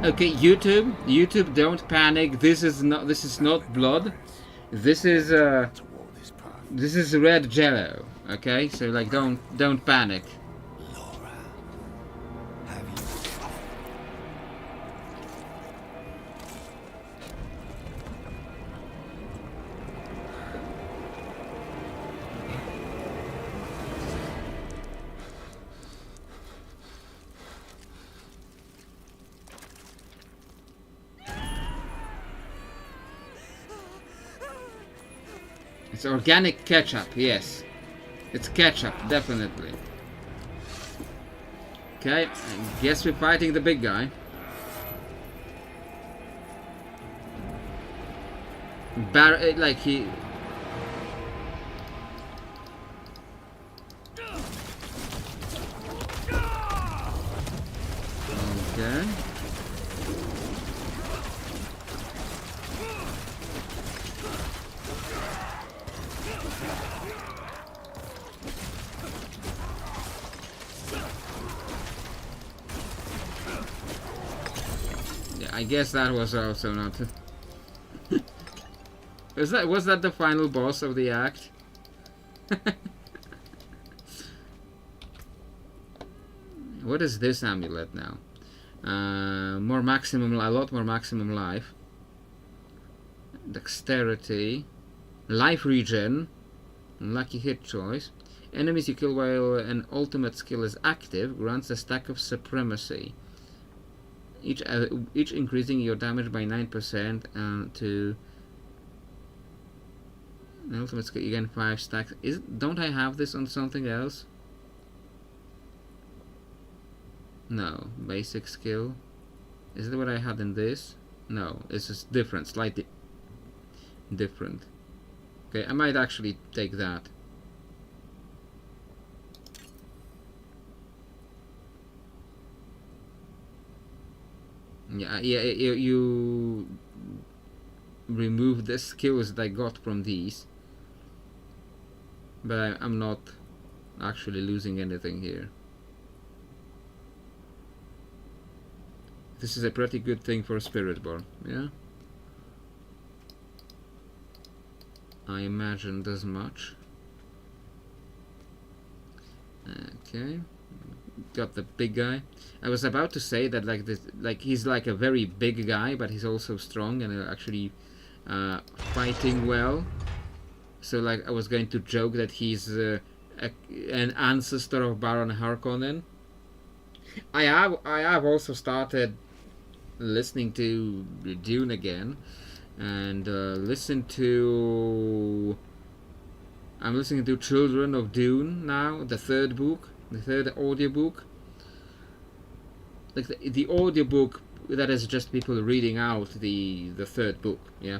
Okay, YouTube, don't panic. This is not blood. This is red jello. Okay, so like don't panic. It's organic ketchup, yes. It's ketchup, definitely. Okay, I guess we're fighting the big guy. Like he... Okay. I guess that was also not. was that the final boss of the act? What is this amulet now? A lot more maximum life, dexterity, life regen, lucky hit choice. Enemies you kill while an ultimate skill is active grants a stack of supremacy. Each increasing your damage by 9% to an ultimate skill. You gain 5 stacks. Don't I have this on something else? No, basic skill. Is it what I had in this? No, it's just different, slightly different. Okay, I might actually take that. Yeah, you remove the skills that I got from these, but I'm not actually losing anything here. This is a pretty good thing for Spiritborn, yeah? I imagined as much. Okay. Got the big guy. I was about to say that he's like a very big guy, but he's also strong and actually fighting well. So like I was going to joke that he's an ancestor of Baron Harkonnen. I have also started listening to Dune again, and I'm listening to Children of Dune now, the third book, the third audiobook. Like the audiobook that is just people reading out the third book, yeah.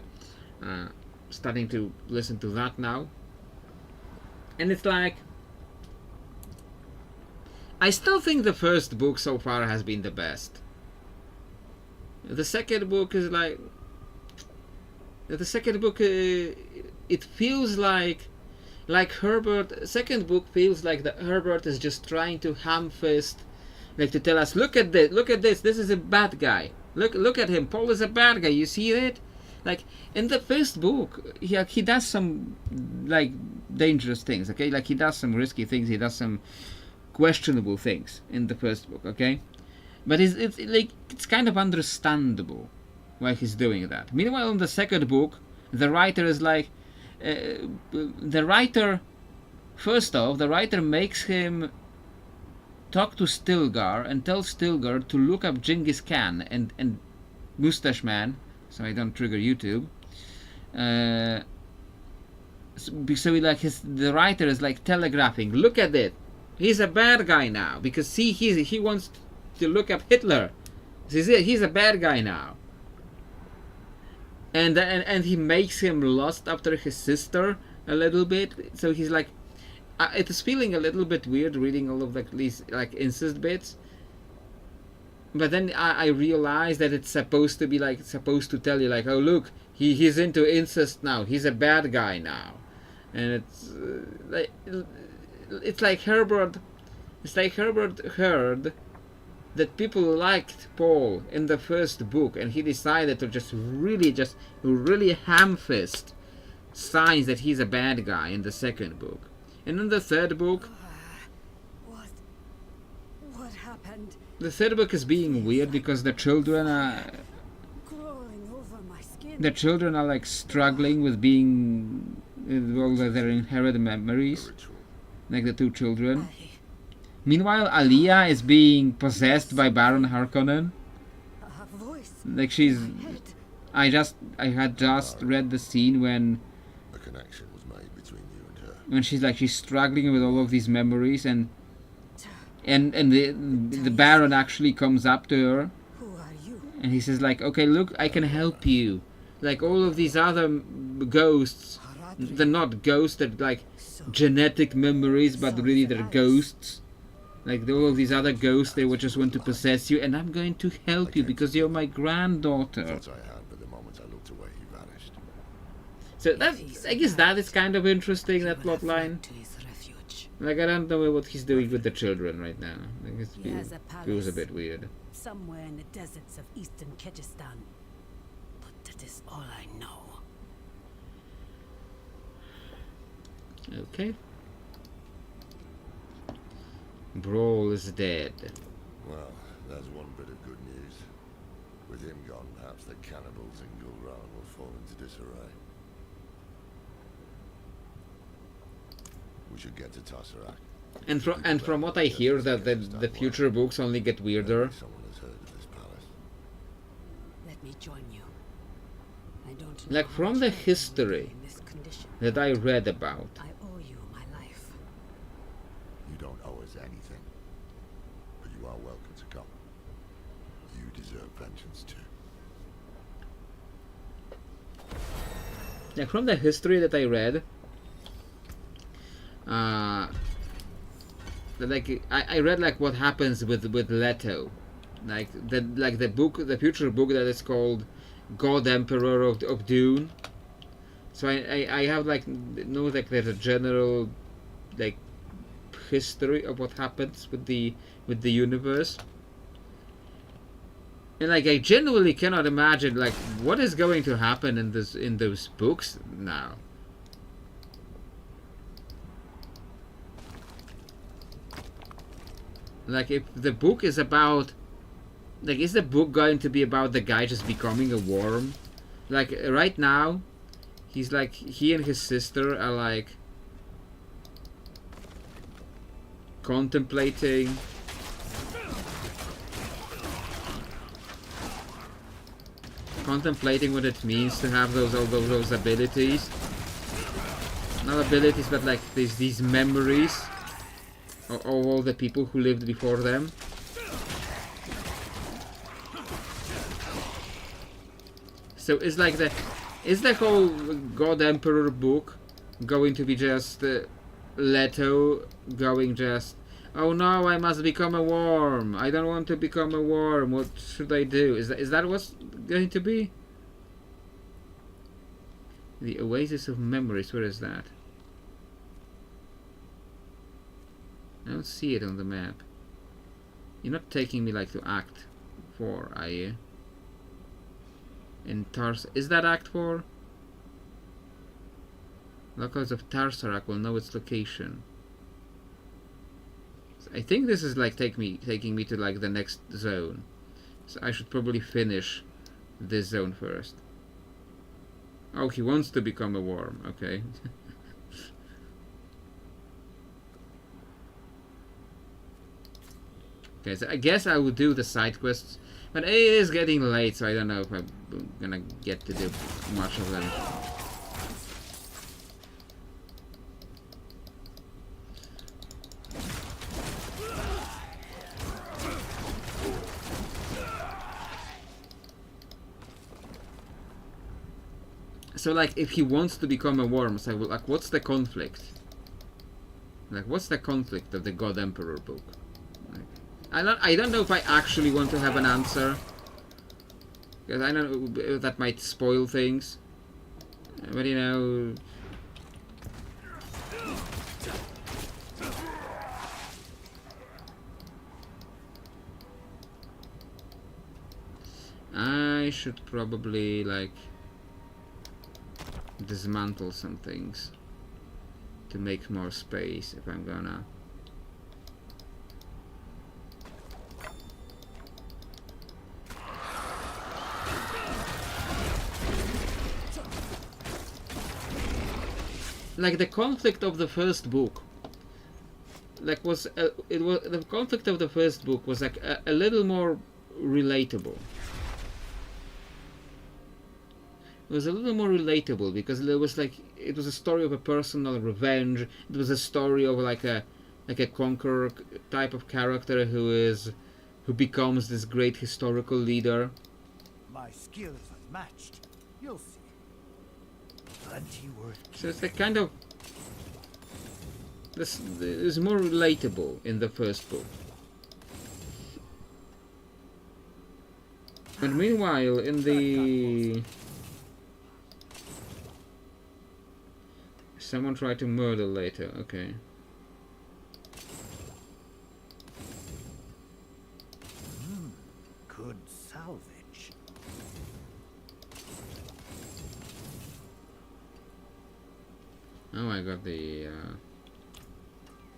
Starting to listen to that now, and it's like I still think the first book so far has been the best. The second book is like the second book. It feels like Herbert. Second book feels like the Herbert is just trying to ham fist, like to tell us, look at this. This is a bad guy. Look at him. Paul is a bad guy. You see it? Like in the first book, he does some like dangerous things. Okay, like he does some risky things. He does some questionable things in the first book. Okay, but it's like it's kind of understandable why he's doing that. Meanwhile, in the second book, the writer is like First off, the writer makes him talk to Stilgar and tell Stilgar to look up Genghis Khan and Mustache Man, so I don't trigger YouTube. So the writer is like telegraphing, look at it, he's a bad guy now, because see, he wants to look up Hitler. He's a bad guy now. And he makes him lust after his sister a little bit. So he's like, it is feeling a little bit weird reading all of these like incest bits. But then I realized that it's supposed to tell you like, oh look, he's into incest now. He's a bad guy now, and it's like Herbert heard that people liked Paul in the first book, and he decided to just really ham-fist signs that he's a bad guy in the second book. And in the third book, What happened? the third book is being weird because the children are like struggling with being all their inherited memories, like the two children. Meanwhile, Aliyah is being possessed by Baron Harkonnen. Like I had just read the scene when A connection was made between you and her. when she's struggling with all of these memories, and the Baron actually comes up to her, and he says like, okay, look, I can help you. Like all of these other ghosts, they're not ghosts, they're like genetic memories, but really they're ghosts. Like all of these other ghosts, they would just want to possess you, and I'm going to help you because you're my granddaughter. Thought I had, but the moment I looked away, he vanished. So I guess that is kind of interesting, that plot line. Like I don't know what he's doing with the children right now. Like it feels a bit weird. Somewhere in the deserts of eastern Kyrgyzstan. But that is all I know. Okay. Brawl is dead. Well, there's one bit of good news. With him gone, perhaps the cannibals in Gulran will fall into disarray. We should get to Tassarak. And from what I hear, that the future books only get weirder. Someone has heard of this palace. Let me join you. I don't know Like how from much the longer you'll history be in this condition. that I read about, I owe you my life. You don't owe us anything. But you are welcome to come. You deserve vengeance too. like from the history that I read, I read like what happens with Leto, like the future book that is called God Emperor of Dune. So I have like know like there's a general like history of what happens with the universe, and like I genuinely cannot imagine like what is going to happen in those books now. Like if the book is about, like, is the book going to be about the guy just becoming a worm? Like right now, he's like, he and his sister are like contemplating contemplating what it means to have those abilities. Not abilities, but like these memories of all the people who lived before them. So it's like is the whole God Emperor book going to be just Leto going just, oh no, I must become a worm. I don't want to become a worm. What should I do? Is that what's going to be? The Oasis of Memories. Where is that? I don't see it on the map. You're not taking me like to Act 4, are you? In Tars, is that Act 4? Locals of Tarsarak will know its location. So I think this is like taking me to like the next zone. So I should probably finish this zone first. Oh, he wants to become a worm. Okay. Okay, so I guess I would do the side quests, but it is getting late, so I don't know if I'm gonna get to do much of them. So, like, if he wants to become a worm, so like, what's the conflict? Like, what's the conflict of the God Emperor book? Like, I don't know if I actually want to have an answer, because I know that might spoil things. But you know, I should probably like dismantle some things to make more space if I'm gonna. Like the conflict of the first book, like was the conflict of the first book was like a little more relatable. It was a little more relatable because there was like it was a story of a personal revenge. It was a story of like a conqueror type of character who becomes this great historical leader. My skill is unmatched. You'll see. Plenty worth. So it's like kind of this is more relatable in the first book. But meanwhile, in the someone tried to murder later. Okay. Good salvage. Oh, I got the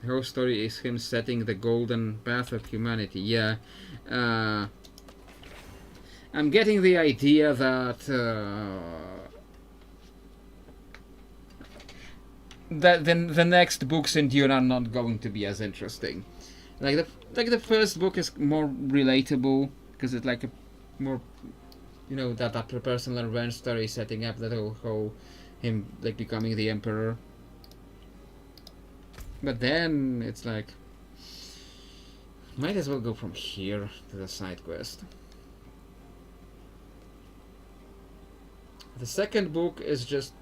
whole story is him setting the golden path of humanity. Yeah. I'm getting the idea that that the next books in Dune are not going to be as interesting. Like the first book is more relatable because it's like a more, you know, that personal revenge story setting up that whole him like becoming the emperor. But then it's like might as well go from here to the side quest. The second book is just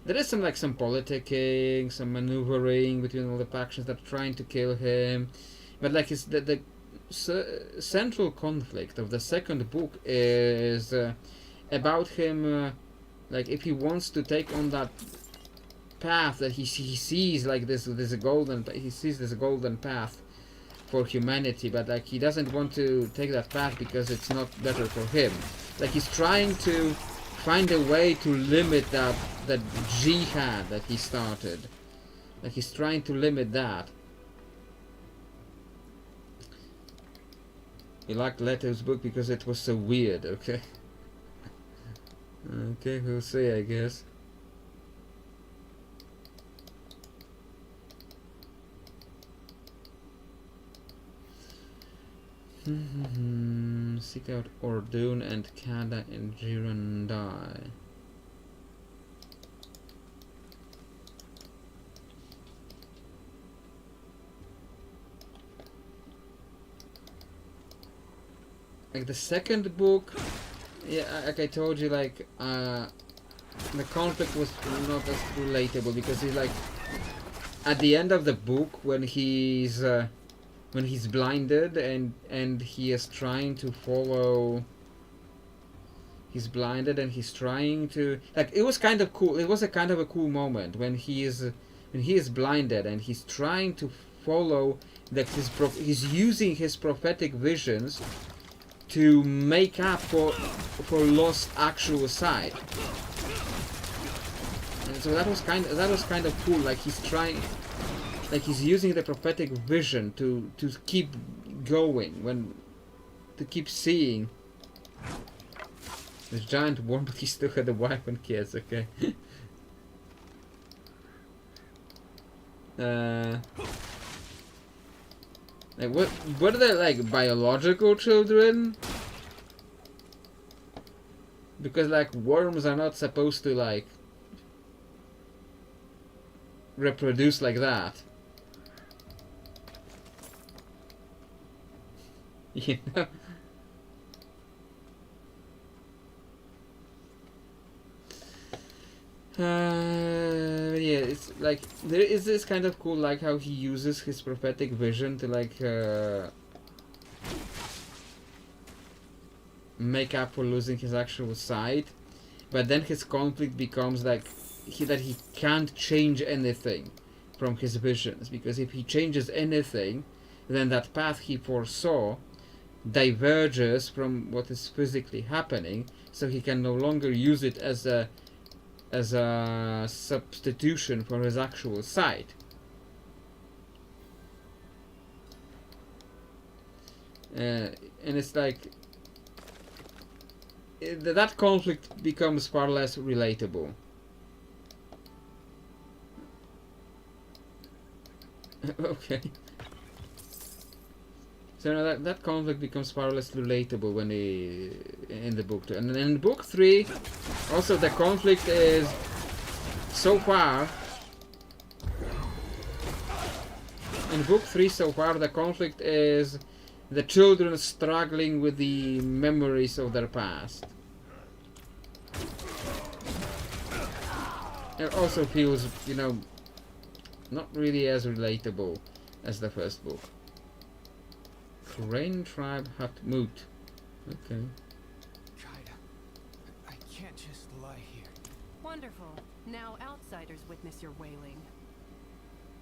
there is some politicking, some maneuvering between all the factions that are trying to kill him, but like it's the central conflict of the second book is about him, like if he wants to take on that path that he sees like this golden path for humanity, but like he doesn't want to take that path because it's not better for him. Like he's trying to find a way to limit that jihad that he started. Like he's trying to limit that. He liked Leto's book because it was so weird. Okay. Okay, we'll see, I guess. Seek out Ordune and Kada and Girandai. Like the second book, yeah, like I told you, like the conflict was not as relatable because he's like at the end of the book when he's blinded and he is trying to follow. He's blinded and he's trying to, like, it was kind of cool. It was a kind of a cool moment when he is blinded and he's trying to follow that he's using his prophetic visions to make up for lost actual sight. And so that was kind of cool. Like he's trying, like he's using the prophetic vision to keep going, to keep seeing. This giant worm, but he still had a wife and kids. Okay. Like what are they, like biological children? Because like worms are not supposed to like reproduce like that. You know? Yeah, it's like there is this kind of cool, like how he uses his prophetic vision to like make up for losing his actual sight, but then his conflict becomes like that he can't change anything from his visions, because if he changes anything, then that path he foresaw diverges from what is physically happening, so he can no longer use it as a substitution for his actual sight. And it's like that conflict becomes far less relatable. Okay. So no, that conflict becomes far less relatable when in the book 2. And then in book 3, also the conflict is so far. In book 3 so far, the conflict is the children struggling with the memories of their past. It also feels, you know, not really as relatable as the first book. Crane tribe Hatmut. Okay. Kaida, I can't just lie here. Wonderful. Now outsiders witness your wailing.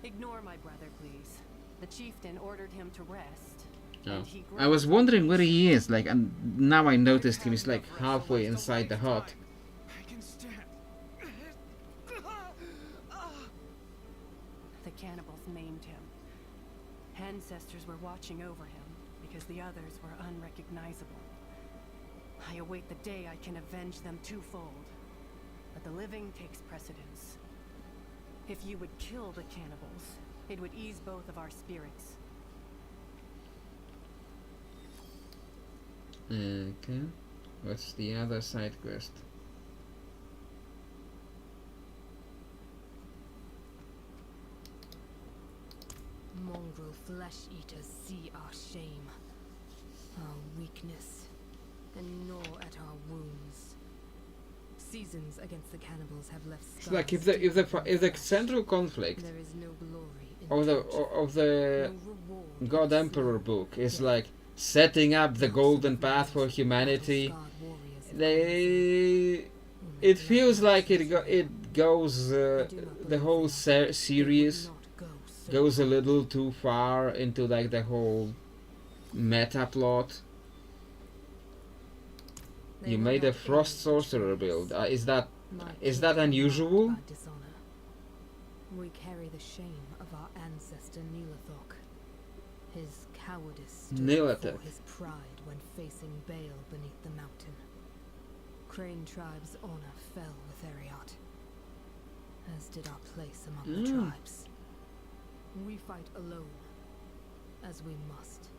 Ignore my brother, please. The chieftain ordered him to rest. Oh. I was wondering where he is, like, and now I noticed him. He's like halfway inside the hut. I can stand. The cannibals maimed him. Ancestors were watching over him because the others were unrecognizable. I await the day I can avenge them twofold. But the living takes precedence. If you would kill the cannibals, it would ease both of our spirits. Okay. What's the other side quest? Mongrel flesh eaters see our shame, our weakness, and gnaw at our wounds. Seasons against the cannibals have left scars. It's like if the central conflict there is no glory in of the God Emperor book is like setting up the golden path for humanity, it feels like it goes the whole series goes a little too far into like the whole meta plot. You made a frost sorcerer build. Is that unusual? We carry the shame of our ancestor Nilathok. His cowardice stood before his pride when facing Baal beneath the mountain. Crane tribe's honor fell with Ariat, as did our place among the tribes. We fight alone, as we must.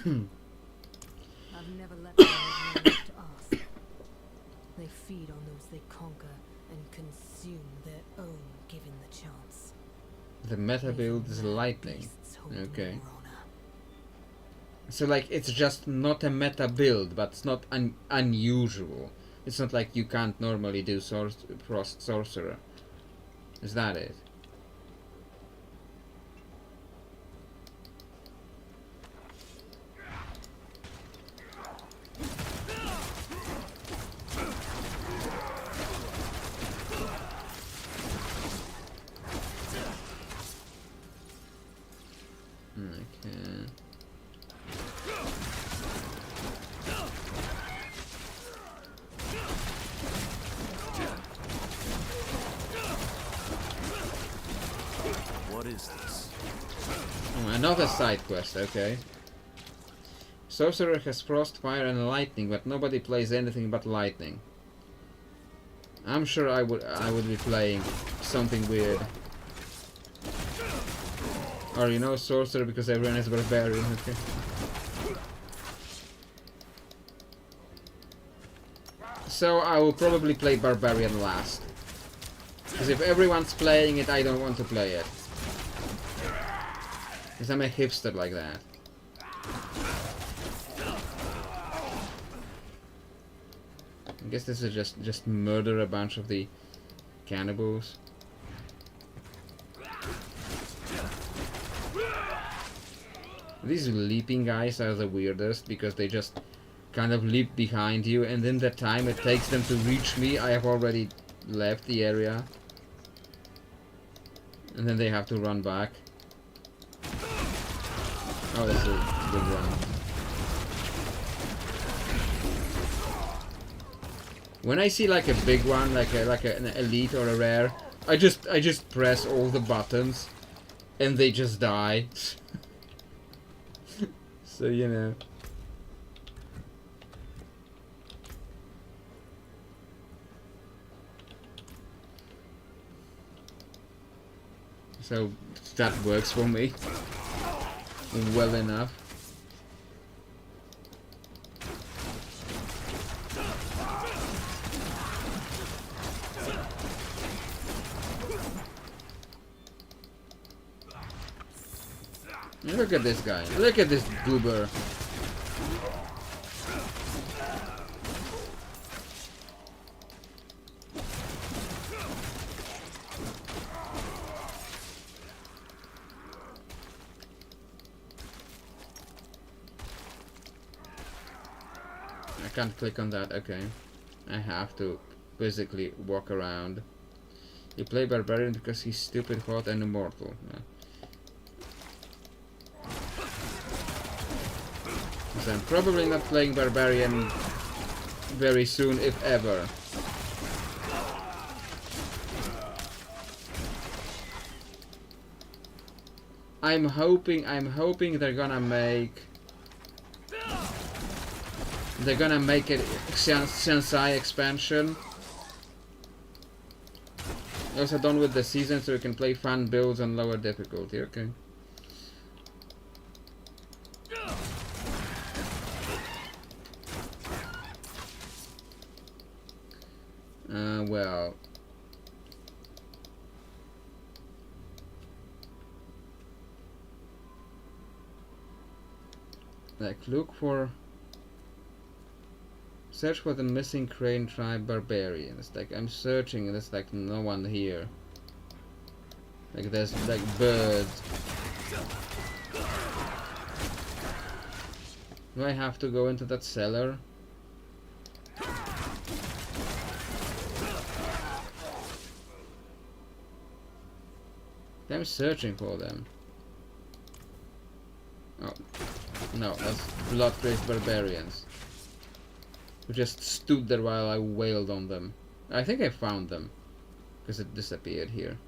I've never let them have no right to ask. They feed on those they conquer and consume their own given the chance. The meta build is Even mad lightning. beasts hold Okay. more honor. So like it's just not a meta build, but it's not unusual. It's not like you can't normally do Frost Sorcerer. Is that it? Okay. What is this? Oh, another side quest, okay. Sorcerer has frost, fire and lightning, but nobody plays anything but lightning. I'm sure I would be playing something weird. Or you know, sorcerer because everyone is barbarian, okay. So I will probably play barbarian last. Because if everyone's playing it, I don't want to play it. Because I'm a hipster like that. I guess this is just murder a bunch of the cannibals. These leaping guys are the weirdest because they just kind of leap behind you, and in the time it takes them to reach me, I have already left the area. And then they have to run back. Oh, that's a good run. When I see like a big one, like an elite or a rare, I just press all the buttons, and they just die. So you know. So that works for me well enough. Look at this guy. Look at this goober. I can't click on that, okay. I have to physically walk around. You play Barbarian because he's stupid, hot and immortal. So I'm probably not playing Barbarian very soon, if ever. I'm hoping they're gonna make it Sensai expansion. Also done with the season, so you can play fun builds on lower difficulty. Okay. Well. Like, look for... Search for the missing Crane tribe barbarians. Like, I'm searching and there's like no one here. Like, there's like birds. Do I have to go into that cellar? I'm searching for them. Oh. No, that's blood-crazed barbarians. Who just stood there while I wailed on them. I think I found them. Because it disappeared here.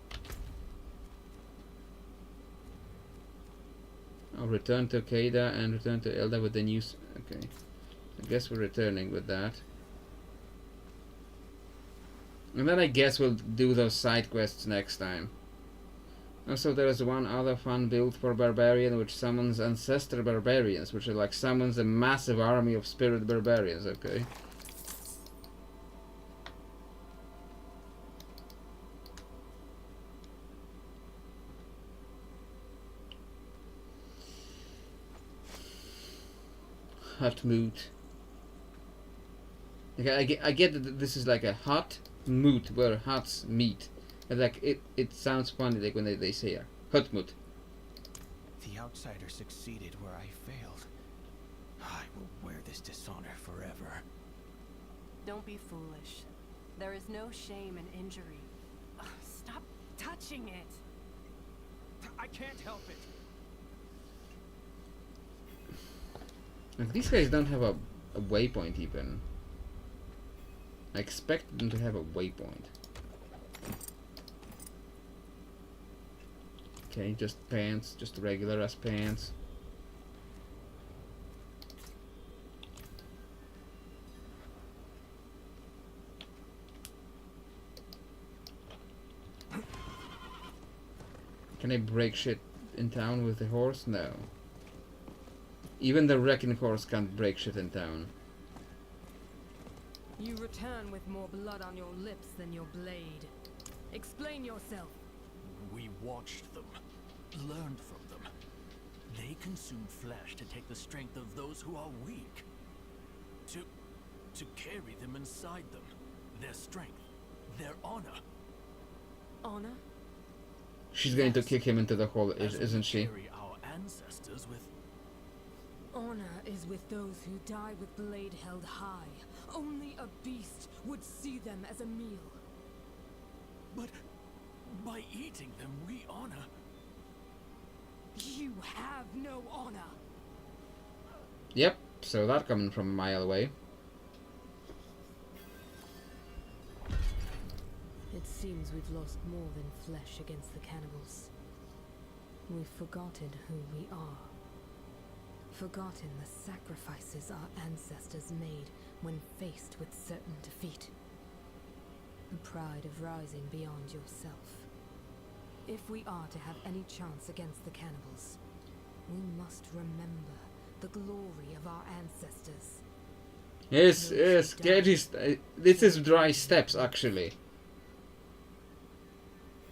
I'll return to Keida and return to Elda with the news. Okay. I guess we're returning with that. And then I guess we'll do those side quests next time. Also, there is one other fun build for Barbarian which summons Ancestor Barbarians, which like summons a massive army of Spirit Barbarians, okay. Hut moot. Okay, I get that this is like a hut moot where huts meet. And like it sounds funny like when they say a hut moot. The outsider succeeded where I failed. I will wear this dishonor forever. Don't be foolish. There is no shame in injury. Ugh, stop touching it. I can't help it. Like, these guys don't have a waypoint even. I expected them to have a waypoint. Okay, just pants, just regular as pants. Can I break shit in town with the horse? No. Even the wrecking horse can't break shit in town. You return with more blood on your lips than your blade. Explain yourself. We watched them, learned from them. They consume flesh to take the strength of those who are weak. To carry them inside them. Their strength, their honor. Honor? She's going to kick him into the hole, isn't she? Carry our ancestors with. Honor is with those who die with blade held high. Only a beast would see them as a meal. But by eating them, we honor. You have no honor. Yep, so that coming from a mile away. It seems we've lost more than flesh against the cannibals. We've forgotten who we are. Forgotten the sacrifices our ancestors made when faced with certain defeat. The pride of rising beyond yourself. If we are to have any chance against the cannibals, we must remember the glory of our ancestors. Yes, yes, this is dry steps actually.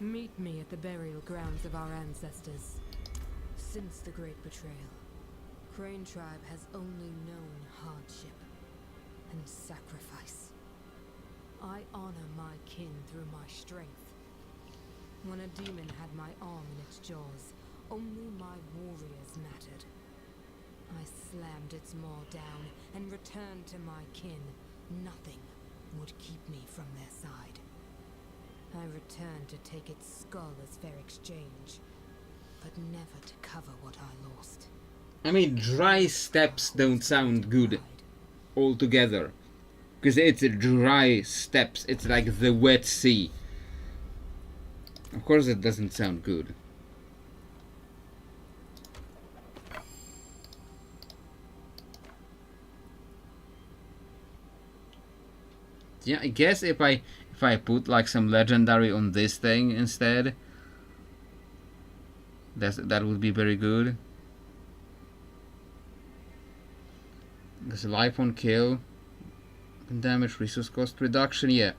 Meet me at the burial grounds of our ancestors. Since the Great Betrayal, Crane Tribe has only known hardship and sacrifice. I honor my kin through my strength. When a demon had my arm in its jaws, only my warriors mattered. I slammed its maw down and returned to my kin. Nothing would keep me from their side. I returned to take its skull as fair exchange, but never to cover what I lost. I mean, dry steps don't sound good altogether. Because it's dry steps, it's like the wet sea. Of course it doesn't sound good. Yeah, I guess if I put like some legendary on this thing instead, that would be very good. Because life on kill, damage, resource cost reduction, yeah.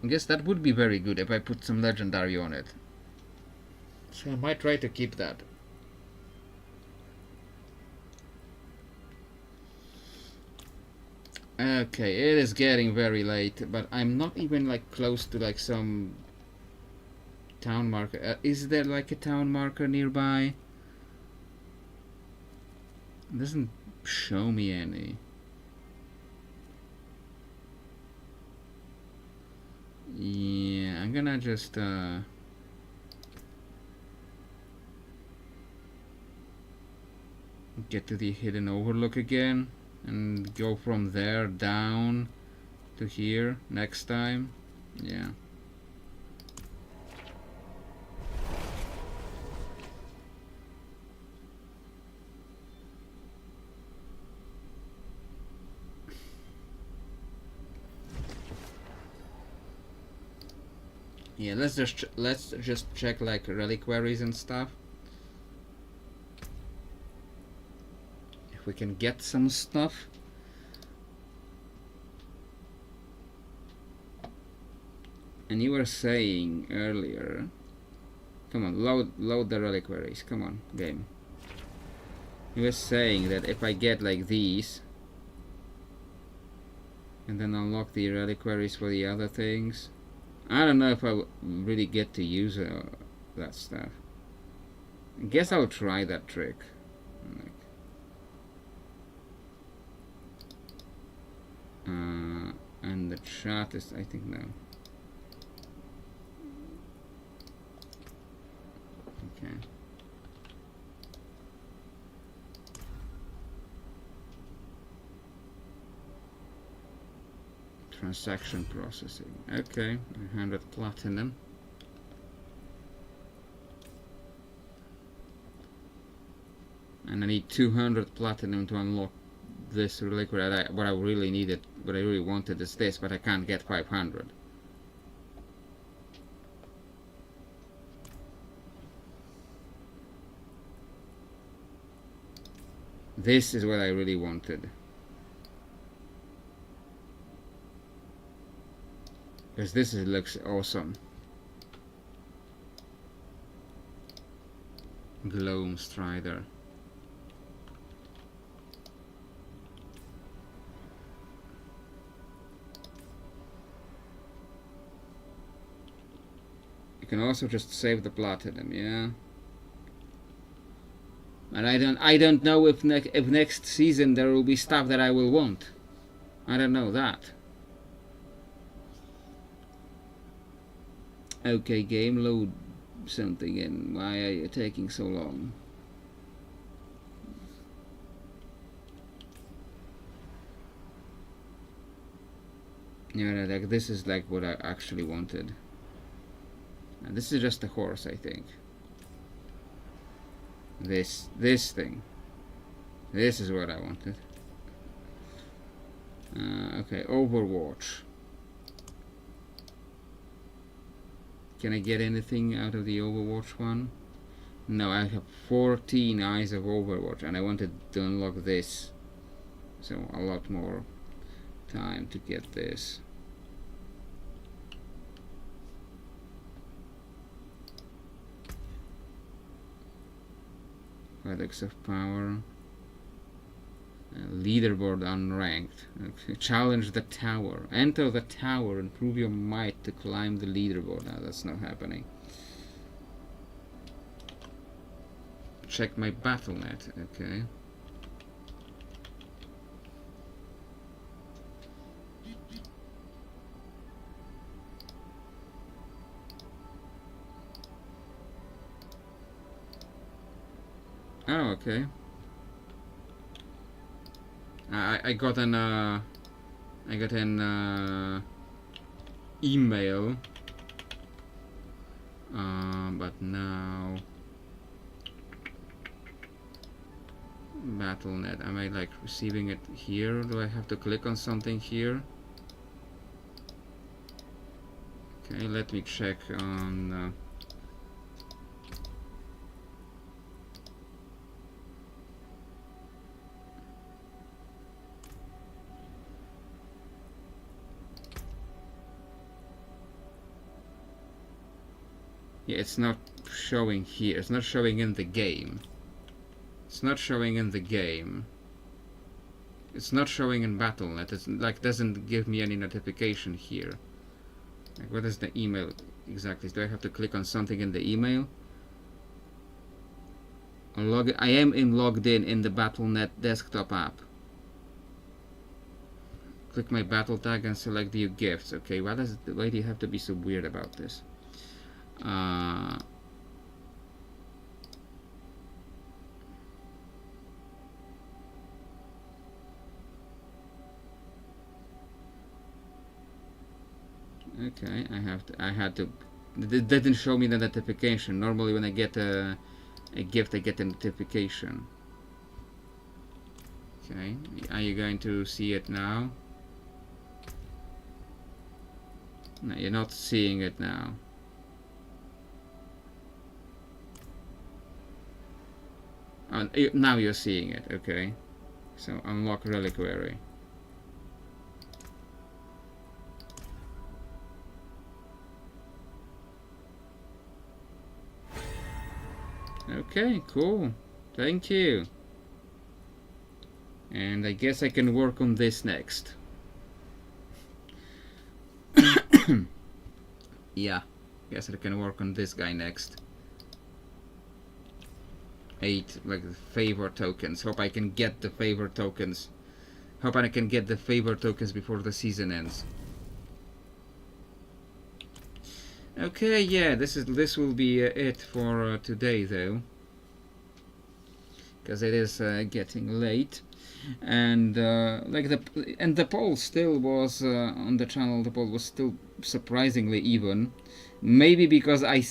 I guess that would be very good if I put some legendary on it. So I might try to keep that. Okay, it is getting very late, but I'm not even like close to like some town marker. Is there like a town marker nearby? It doesn't show me any. Yeah, I'm gonna just get to the hidden overlook again and go from there down to here next time. Yeah. Yeah, let's just check like reliquaries and stuff. If we can get some stuff. And you were saying earlier, come on, load the reliquaries. Come on, game. You were saying that if I get like these, and then unlock the reliquaries for the other things, I don't know if I really get to use that stuff. I guess I'll try that trick. And the chat is, I think, no. Okay. Transaction processing. Okay, 100 platinum. And I need 200 platinum to unlock this reliquary. What I really needed, what I really wanted is this, but I can't get 500. This is what I really wanted. Because this looks awesome. Gloam Strider. You can also just save the platinum, yeah. And I don't know if next season there will be stuff that I will want. I don't know that. Okay, game, load something in. Why are you taking so long? Yeah, like this is like what I actually wanted. And this is just a horse, I think. This thing. This is what I wanted. Okay, Overwatch. Can I get anything out of the Overwatch one? No, I have 14 Eyes of Overwatch, and I wanted to unlock this. So a lot more time to get this. Codex of Power. Leaderboard unranked. Okay. Challenge the tower. Enter the tower and prove your might to climb the leaderboard. No, that's not happening. Check my BattleNet. Okay. Oh, okay. I got an email, but now BattleNet. Am I like receiving it here? Do I have to click on something here? Okay, let me check on. Yeah, it's not showing here. It's not showing in the game. It's not showing in the game. It's not showing in BattleNet. It's like doesn't give me any notification here. Like, what is the email exactly? Do I have to click on something in the email? I am logged in the BattleNet desktop app. Click my battle tag and select view gifts. Okay, why do you have to be so weird about this? Okay, I had to. It didn't show me the notification. Normally, when I get a gift, I get a notification. Okay, are you going to see it now? No, you're not seeing it now. Now you're seeing it, okay. So unlock reliquary. Okay, cool. Thank you. And I guess I can work on this next. Yeah, guess I can work on this guy next. 8 like favor tokens. Hope I can get the favor tokens. Hope I can get the favor tokens before the season ends. Okay, yeah, this will be it for today though, because it is getting late, and like the poll still was on the channel. The poll was still surprisingly even. Maybe because I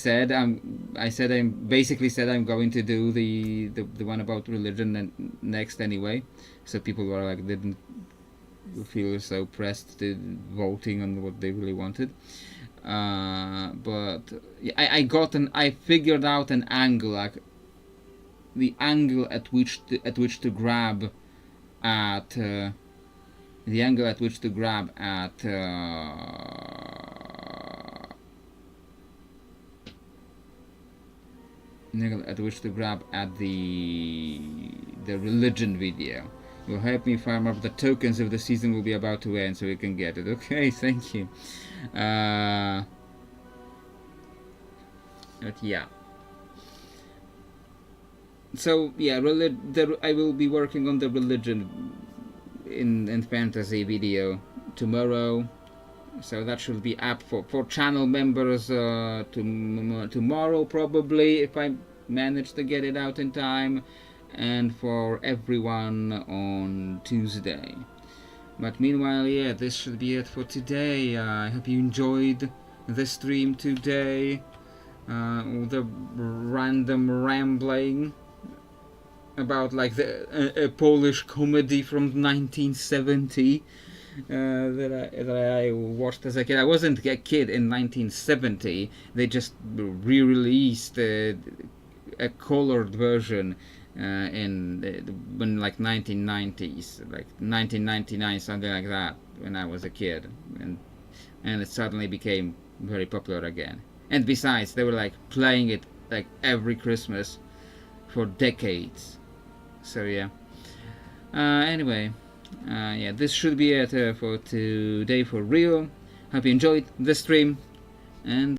basically said I'm going to do the one about religion next anyway, so people were like didn't feel so pressed to voting on what they really wanted. But I figured out an angle, like the angle at which to grab at the angle at which to grab at the religion video. Will help me farm up the tokens if the season will be about to end, so we can get it. Okay, thank you. But yeah. So yeah, I will be working on the religion in fantasy video tomorrow. So that should be up for channel members tomorrow probably, if I manage to get it out in time, and for everyone on Tuesday. But meanwhile, yeah, this should be it for today. I hope you enjoyed the stream today. All the random rambling about like a Polish comedy from 1970 that I watched as a kid. I wasn't a kid in 1970. They just re-released a colored version in like 1990s, like 1999, something like that, when I was a kid, and it suddenly became very popular again. And besides, they were like playing it like every Christmas for decades. So yeah. Anyway, yeah, this should be it for today for real. Hope you enjoyed the stream, and